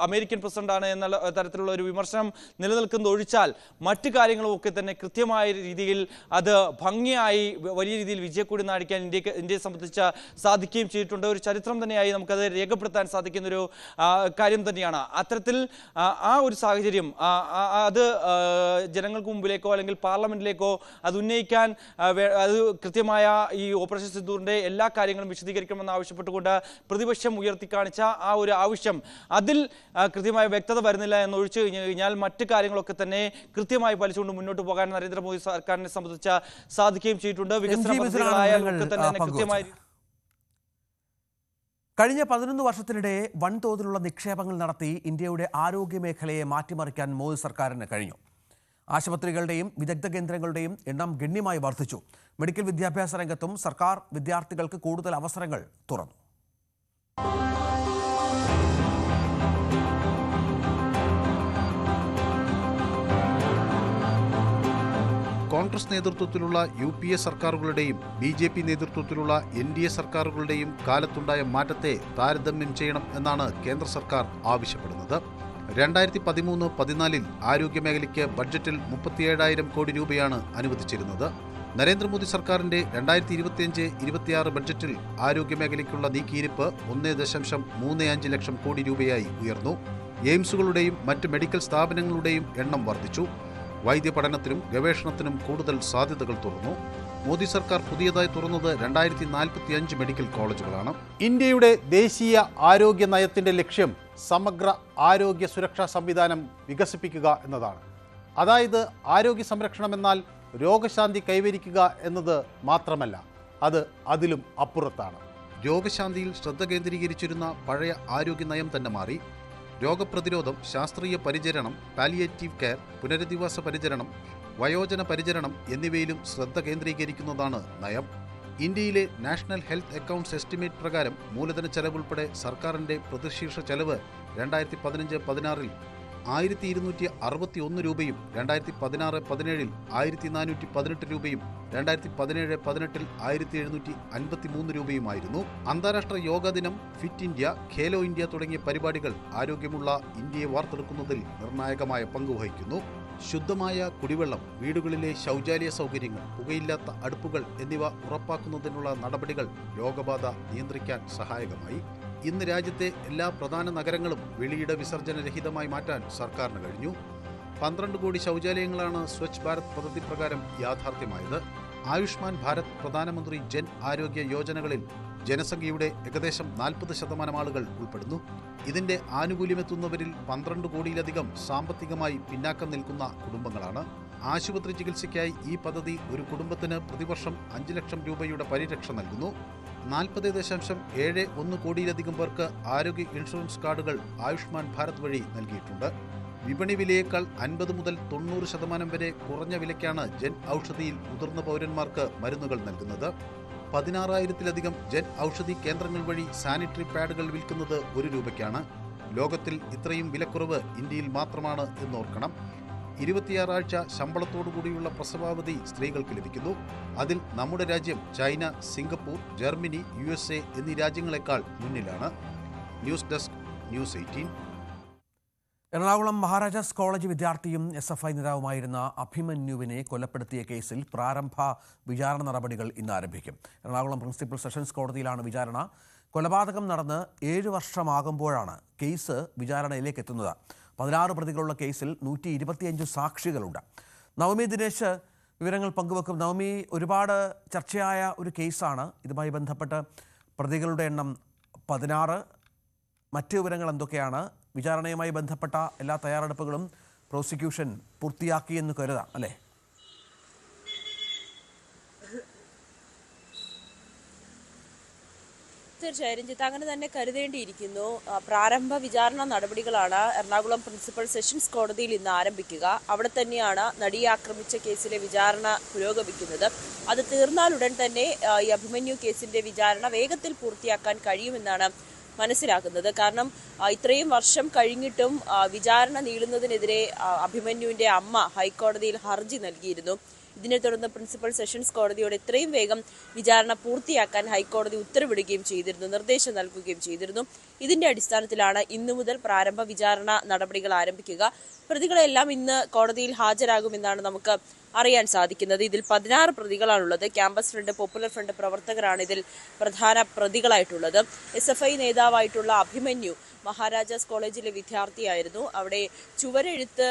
അമേരിക്കൻ പ്രസിഡന്റാണ് എന്നുള്ള തരത്തിലുള്ള ഒരു വിമർശനം നിലനിൽക്കുന്നത് ഒഴിച്ചാൽ മറ്റു കാര്യങ്ങളും ഒക്കെ തന്നെ കൃത്യമായ രീതിയിൽ അത് ഭംഗിയായി വലിയ രീതിയിൽ വിജയക്കൂടി നാടിക്കാൻ ഇന്ത്യയെ സംബന്ധിച്ച് സാധിക്കുകയും ചെയ്തിട്ടുണ്ട്. ഒരു ചരിത്രം തന്നെയായി നമുക്കത് രേഖപ്പെടുത്താൻ സാധിക്കുന്നൊരു കാര്യം തന്നെയാണ്. അത്തരത്തിൽ ആ ഒരു സാഹചര്യം അത് ജനങ്ങൾക്ക് മുമ്പിലേക്കോ അല്ലെങ്കിൽ പാർലമെന്റിലേക്കോ അത് ഉന്നയിക്കാൻ അത് കൃത്യമായ ഈ ഓപ്പറേഷൻ സിന്ദൂറിന്റെ എല്ലാ കാര്യങ്ങളും വിശദീകരിക്കണമെന്ന് ആവശ്യപ്പെട്ടുകൊണ്ട് പ്രതിപക്ഷം ഉയർത്തിക്കാണിച്ച ആ ഒരു ആവശ്യം അതിൽ കൃത്യമായ വ്യക്തത വരുന്നില്ല എന്നൊഴിച്ചു കഴിഞ്ഞാൽ മറ്റു കാര്യങ്ങളൊക്കെ തന്നെ കൃത്യമായി പാലിച്ചുകൊണ്ട് മുന്നോട്ട് പോകാൻ നരേന്ദ്രമോദി സർക്കാരിനെ സംബന്ധിച്ച് സാധിക്കുകയും ചെയ്തിട്ടുണ്ട്. വികസന പദ്ധതികളായാലും ഒക്കെ തന്നെ കൃത്യമായി കഴിഞ്ഞ 11 വർഷത്തിനിടെ വൻതോതിലുള്ള നിക്ഷേപങ്ങൾ നടത്തി ഇന്ത്യയുടെ ആരോഗ്യ മേഖലയെ മാറ്റിമറിക്കാൻ മോദി സർക്കാരിന് കഴിഞ്ഞു. ആശുപത്രികളുടെയും വിദഗ്ധ കേന്ദ്രങ്ങളുടെയും എണ്ണം ഗണ്യമായി വർദ്ധിച്ചു. മെഡിക്കൽ വിദ്യാഭ്യാസ രംഗത്തും സർക്കാർ വിദ്യാർത്ഥികൾക്ക് കൂടുതൽ അവസരങ്ങൾ തുറന്നു. കോൺഗ്രസ് നേതൃത്വത്തിലുള്ള UPA സർക്കാരുകളുടെയും BJP നേതൃത്വത്തിലുള്ള NDA സർക്കാരുകളുടെയും കാലത്തുണ്ടായ മാറ്റത്തെ താരതമ്യം ചെയ്യണം എന്നാണ് കേന്ദ്ര സർക്കാർ ആവശ്യപ്പെടുന്നത്. 2013-14 ആരോഗ്യമേഖലയ്ക്ക് ബഡ്ജറ്റിൽ 37,000 കോടി രൂപയാണ് അനുവദിച്ചിരുന്നത്. നരേന്ദ്രമോദി സർക്കാരിന്റെ 2025-26 ബഡ്ജറ്റിൽ ആരോഗ്യമേഖലയ്ക്കുള്ള നീക്കിയിരിപ്പ് 1.35 ലക്ഷം കോടി രൂപയായി ഉയർന്നു. എയിംസുകളുടെയും മറ്റ് മെഡിക്കൽ സ്ഥാപനങ്ങളുടെയും എണ്ണം വർദ്ധിച്ചു. വൈദ്യപഠനത്തിനും ഗവേഷണത്തിനും കൂടുതൽ സാധ്യതകൾ തുറന്നു. മോദി സർക്കാർ പുതിയതായി തുറന്നത് 2045 മെഡിക്കൽ കോളേജുകളാണ്. ഇന്ത്യയുടെ ദേശീയ ആരോഗ്യ നയത്തിന്റെ ലക്ഷ്യം സമഗ്ര ആരോഗ്യ സുരക്ഷാ സംവിധാനം വികസിപ്പിക്കുക എന്നതാണ്. അതായത് ആരോഗ്യ സംരക്ഷണം എന്നാൽ രോഗശാന്തി കൈവരിക്കുക എന്നത് മാത്രമല്ല, അത് അതിലും അപ്പുറത്താണ്. രോഗശാന്തിയിൽ ശ്രദ്ധ കേന്ദ്രീകരിച്ചിരുന്ന പഴയ ആരോഗ്യ നയം തന്നെ മാറി. രോഗപ്രതിരോധം, ശാസ്ത്രീയ പരിചരണം, പാലിയേറ്റീവ് കെയർ, പുനരധിവാസ പരിചരണം, വയോജന പരിചരണം എന്നിവയിലും ശ്രദ്ധ കേന്ദ്രീകരിക്കുന്നതാണ് നയം. ഇന്ത്യയിലെ നാഷണൽ ഹെൽത്ത് അക്കൗണ്ട്സ് എസ്റ്റിമേറ്റ് പ്രകാരം മൂലധന ചെലവുൾപ്പെടെ സർക്കാരിൻ്റെ പ്രതിശീർഷ ചെലവ് 2015-16 1261 രൂപയും 2016-17 1418 രൂപയും 2017-18 1753 രൂപയുമായിരുന്നു. അന്താരാഷ്ട്ര യോഗാ ദിനം, ഫിറ്റ് ഇന്ത്യ, ഖേലോ ഇന്ത്യ തുടങ്ങിയ പരിപാടികൾ ആരോഗ്യമുള്ള ഇന്ത്യയെ വാർത്തെടുക്കുന്നതിൽ നിർണായകമായ പങ്കുവഹിക്കുന്നു. ശുദ്ധമായ കുടിവെള്ളം, വീടുകളിലെ ശൗചാലയ സൗകര്യങ്ങൾ, പുകയില്ലാത്ത അടുപ്പുകൾ എന്നിവ ഉറപ്പാക്കുന്നതിനുള്ള നടപടികൾ രോഗബാധ നിയന്ത്രിക്കാൻ സഹായകമായി. ഇന്ന് രാജ്യത്തെ എല്ലാ പ്രധാന നഗരങ്ങളും വെളിയിട വിസർജനരഹിതമായി മാറ്റാൻ സർക്കാരിന് കഴിഞ്ഞു. 12 കോടി ശൗചാലയങ്ങളാണ് സ്വച്ഛ് ഭാരത് പദ്ധതി പ്രകാരം യാഥാർത്ഥ്യമായത്. ആയുഷ്മാൻ ഭാരത്, പ്രധാനമന്ത്രി ജൻ ആരോഗ്യ യോജനകളിൽ ജനസംഖ്യയുടെ ഏകദേശം 40% ആളുകൾ ഉൾപ്പെടുന്നു. ഇതിന്റെ ആനുകൂല്യമെത്തുന്നവരിൽ 12 കോടിയിലധികം സാമ്പത്തികമായി പിന്നാക്കം നിൽക്കുന്ന കുടുംബങ്ങളാണ്. ആശുപത്രി ചികിത്സയ്ക്കായി ഈ പദ്ധതി ഒരു കുടുംബത്തിന് പ്രതിവർഷം 5 ലക്ഷം രൂപയുടെ പരിരക്ഷ നൽകുന്നു. 40.71 കോടിയിലധികം പേർക്ക് ആരോഗ്യ ഇൻഷുറൻസ് കാർഡുകൾ ആയുഷ്മാൻ ഭാരത് വഴി നൽകിയിട്ടുണ്ട്. വിപണി വിലയേക്കാൾ 50 മുതൽ 90% വരെ കുറഞ്ഞ വിലയ്ക്കാണ് ജൻ ഔഷധിയിൽ മുതിർന്ന പൗരന്മാർക്ക് മരുന്നുകൾ നൽകുന്നത്. 16,000-ലധികം ജൻ ഔഷധി കേന്ദ്രങ്ങൾ വഴി സാനിറ്ററി പാഡുകൾ വിൽക്കുന്നത് 1 രൂപയ്ക്കാണ്. ലോകത്തിൽ ഇത്രയും വിലക്കുറവ് ഇന്ത്യയിൽ മാത്രമാണ് എന്നോർക്കണം. 26 ആഴ്ച ശമ്പളത്തോടുകൂടിയുള്ള പ്രസവാവധി സ്ത്രീകൾക്ക് ലഭിക്കുന്നു. അതിൽ നമ്മുടെ രാജ്യം ചൈന, സിംഗപ്പൂർ, ജർമ്മനി, USA എന്നീ രാജ്യങ്ങളെക്കാൾ മുന്നിലാണ്. News desk, news 18. Ernakulam Maharaja's college വിദ്യാർത്ഥിയും SFI നേതാവുമായിരുന്ന അഭിമന്യുവിനെ കൊലപ്പെടുത്തിയ കേസിൽ പ്രാരംഭ വിചാരണ നടപടികൾ ഇന്ന് ആരംഭിക്കും. എറണാകുളം പ്രിൻസിപ്പൽ സെഷൻസ് കോടതിയിലാണ് വിചാരണ. കൊലപാതകം നടന്ന് 7 വർഷമാകുമ്പോഴാണ് കേസ് വിചാരണയിലേക്ക് എത്തുന്നത്. 16 പ്രതികളുള്ള കേസിൽ 125 സാക്ഷികളുണ്ട്. നവമി ദിനേശ് വിവരങ്ങൾ പങ്കുവെക്കും. നവമി, ഒരുപാട് ചർച്ചയായ ഒരു കേസാണ്. ഇതുമായി ബന്ധപ്പെട്ട് പ്രതികളുടെ എണ്ണം 16. മറ്റ് വിവരങ്ങൾ എന്തൊക്കെയാണ്? വിചാരണയുമായി ബന്ധപ്പെട്ട എല്ലാ തയ്യാറെടുപ്പുകളും പ്രോസിക്യൂഷൻ പൂർത്തിയാക്കിയെന്ന് കരുതാം, അല്ലേ? തീർച്ചയായും രഞ്ജിത്ത്, അങ്ങനെ തന്നെ കരുതേണ്ടിയിരിക്കുന്നു. പ്രാരംഭ വിചാരണ നടപടികളാണ് എറണാകുളം പ്രിൻസിപ്പൽ സെഷൻസ് കോടതിയിൽ ഇന്ന് ആരംഭിക്കുക. അവിടെ തന്നെയാണ് നടിയെ ആക്രമിച്ച കേസിലെ വിചാരണ പുരോഗമിക്കുന്നത്. അത് തീർന്നാലുടൻ തന്നെ ഈ അഭിമന്യു കേസിന്റെ വിചാരണ വേഗത്തിൽ പൂർത്തിയാക്കാൻ കഴിയുമെന്നാണ് മനസ്സിലാക്കുന്നത്. കാരണം ഇത്രയും വർഷം കഴിഞ്ഞിട്ടും വിചാരണ നീളുന്നതിനെതിരെ അഭിമന്യുവിന്റെ അമ്മ ഹൈക്കോടതിയിൽ ഹർജി നൽകിയിരുന്നു. ഇതിനെ തുടർന്ന് പ്രിൻസിപ്പൽ സെഷൻസ് കോടതിയോട് എത്രയും വേഗം വിചാരണ പൂർത്തിയാക്കാൻ ഹൈക്കോടതി ഉത്തരവിടുകയും ചെയ്തിരുന്നു, നിർദ്ദേശം നൽകുകയും ചെയ്തിരുന്നു. ഇതിന്റെ അടിസ്ഥാനത്തിലാണ് ഇന്നു മുതൽ പ്രാരംഭ വിചാരണ നടപടികൾ ആരംഭിക്കുക. പ്രതികളെല്ലാം ഇന്ന് കോടതിയിൽ ഹാജരാകുമെന്നാണ് നമുക്ക് അറിയാൻ സാധിക്കുന്നത്. ഇതിൽ 16 പ്രതികളാണുള്ളത്. ക്യാമ്പസ് ഫ്രണ്ട്, പോപ്പുലർ ഫ്രണ്ട് പ്രവർത്തകരാണ് ഇതിൽ പ്രധാന പ്രതികളായിട്ടുള്ളത്. SFI നേതാവായിട്ടുള്ള അഭിമന്യു മഹാരാജാസ് കോളേജിലെ വിദ്യാർത്ഥിയായിരുന്നു. അവിടെ ചുവരെഴുത്ത്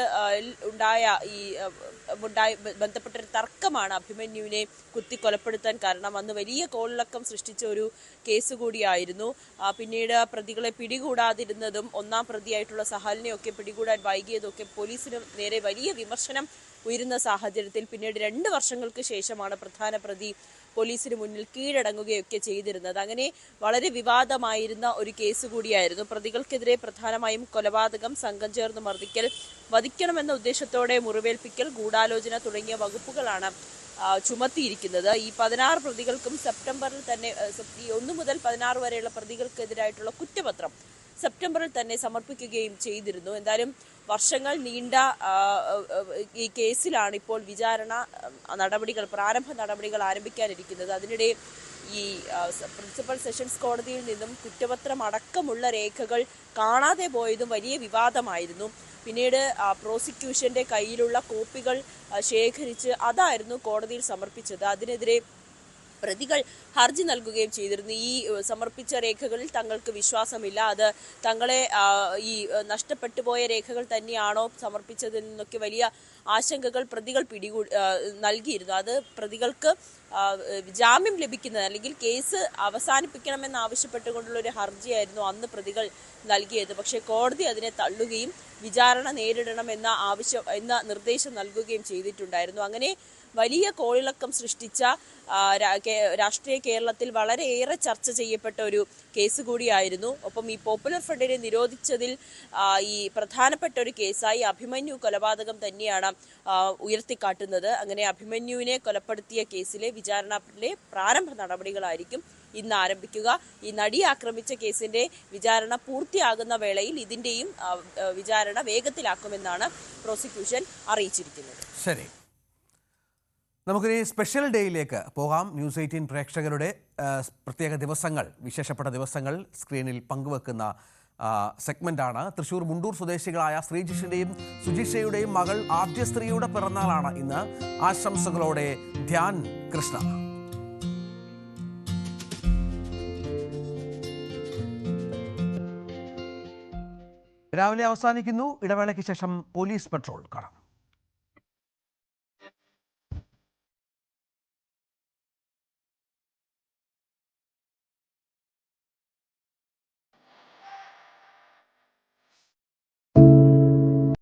ബന്ധപ്പെട്ടൊരു തർക്കമാണ് അഭിമന്യുവിനെ കുത്തിക്കൊലപ്പെടുത്താൻ കാരണം. അന്ന് വലിയ കോളിളക്കം സൃഷ്ടിച്ച ഒരു കേസ് കൂടിയായിരുന്നു. പിന്നീട് പ്രതികളെ പിടികൂടാതിരുന്നതും ഒന്നാം പ്രതിയായിട്ടുള്ള സഹലിനെയൊക്കെ പിടികൂടാൻ വൈകിയതൊക്കെ പോലീസിന് നേരെ വലിയ വിമർശനം ഉയരുന്ന സാഹചര്യത്തിൽ പിന്നീട് 2 വർഷങ്ങൾക്ക് ശേഷമാണ് പ്രധാന പ്രതി പോലീസിന് മുന്നിൽ കീഴടങ്ങുകയൊക്കെ ചെയ്തിരുന്നത്. അങ്ങനെ വളരെ വിവാദമായിരുന്ന ഒരു കേസ് കൂടിയായിരുന്നു. പ്രതികൾക്കെതിരെ പ്രധാനമായും കൊലപാതകം, സംഘം ചേർന്ന് മർദ്ദിക്കൽ, വധിക്കണമെന്ന ഉദ്ദേശത്തോടെ മുറിവേൽപ്പിക്കൽ, ഗൂഢാലോചന തുടങ്ങിയ വകുപ്പുകളാണ് ചുമത്തിയിരിക്കുന്നത്. ഈ 16 പ്രതികൾക്കും സെപ്റ്റംബറിൽ തന്നെ 1 മുതൽ 16 വരെയുള്ള പ്രതികൾക്കെതിരായിട്ടുള്ള കുറ്റപത്രം സെപ്റ്റംബറിൽ തന്നെ സമർപ്പിക്കുകയും ചെയ്തിരുന്നു. എന്തായാലും വർഷങ്ങൾ നീണ്ട ഈ കേസിലാണ് ഇപ്പോൾ വിചാരണ നടപടികൾ, പ്രാരംഭ നടപടികൾ ആരംഭിക്കാനിരിക്കുന്നത്. അതിനിടെ ഈ പ്രിൻസിപ്പൽ സെഷൻസ് കോടതിയിൽ നിന്നും കുറ്റപത്രം അടക്കമുള്ള രേഖകൾ കാണാതെ പോയതും വലിയ വിവാദമായിരുന്നു. പിന്നീട് പ്രോസിക്യൂഷന്റെ കയ്യിലുള്ള കോപ്പികൾ ശേഖരിച്ച് അതായിരുന്നു കോടതിയിൽ സമർപ്പിച്ചത്. അതിനെതിരെ പ്രതികൾ ഹർജി നൽകുകയും ചെയ്തിരുന്നു. ഈ സമർപ്പിച്ച രേഖകളിൽ തങ്ങൾക്ക് വിശ്വാസമില്ല, അത് തങ്ങളെ ഈ നഷ്ടപ്പെട്ടു പോയ രേഖകൾ തന്നെയാണോ സമർപ്പിച്ചതിൽ നിന്നൊക്കെ വലിയ ആശങ്കകൾ പ്രതികൾ നൽകിയിരുന്നു. അത് പ്രതികൾക്ക് ജാമ്യം ലഭിക്കുന്നത് അല്ലെങ്കിൽ കേസ് അവസാനിപ്പിക്കണമെന്ന് ആവശ്യപ്പെട്ടുകൊണ്ടുള്ള ഒരു ഹർജിയായിരുന്നു അന്ന് പ്രതികൾ നൽകിയത്. പക്ഷേ കോടതി അതിനെ തള്ളുകയും വിചാരണ നേരിടണമെന്ന നിർദ്ദേശം നൽകുകയും ചെയ്തിട്ടുണ്ടായിരുന്നു. അങ്ങനെ വലിയ കോളിളക്കം സൃഷ്ടിച്ച രാഷ്ട്രീയ കേരളത്തിൽ വളരെയേറെ ചർച്ച ചെയ്യപ്പെട്ട ഒരു കേസ് കൂടിയായിരുന്നു. ഒപ്പം ഈ പോപ്പുലർ ഫ്രണ്ടിനെ നിരോധിച്ചതിൽ ഈ പ്രധാനപ്പെട്ട ഒരു കേസായി അഭിമന്യു കൊലപാതകം തന്നെയാണ് ഉയർത്തിക്കാട്ടുന്നത്. അങ്ങനെ അഭിമന്യുവിനെ കൊലപ്പെടുത്തിയ കേസിലെ വിചാരണയുടെ പ്രാരംഭ നടപടികളായിരിക്കും ഇന്ന് ആരംഭിക്കുക. ഈ നടിയെ ആക്രമിച്ച കേസിന്റെ വിചാരണ പൂർത്തിയാകുന്ന വേളയിൽ ഇതിന്റെയും വിചാരണ വേഗത്തിലാക്കുമെന്നാണ് പ്രോസിക്യൂഷൻ അറിയിച്ചിരിക്കുന്നത്. ശരി, നമുക്കിനി സ്പെഷ്യൽ ഡേയിലേക്ക് പോകാം. ന്യൂസ് 18 പ്രേക്ഷകരുടെ പ്രത്യേക ദിവസങ്ങൾ, വിശേഷപ്പെട്ട ദിവസങ്ങൾ സ്ക്രീനിൽ പങ്കുവെക്കുന്ന സെഗ്മെന്റാണ്. തൃശൂർ മുണ്ടൂർ സ്വദേശികളായ ശ്രീജിഷിന്റെയും സുജിഷയുടെയും മകൾ ആദ്യ സ്ത്രീയുടെ പിറന്നാളാണ് ഇന്ന്. ആശംസകളോടെ ധ്യാൻ കൃഷ്ണ. രാവിലെ അവസാനിക്കുന്നു. ഇടവേളയ്ക്ക് ശേഷം പോലീസ് പെട്രോൾ കാണാം.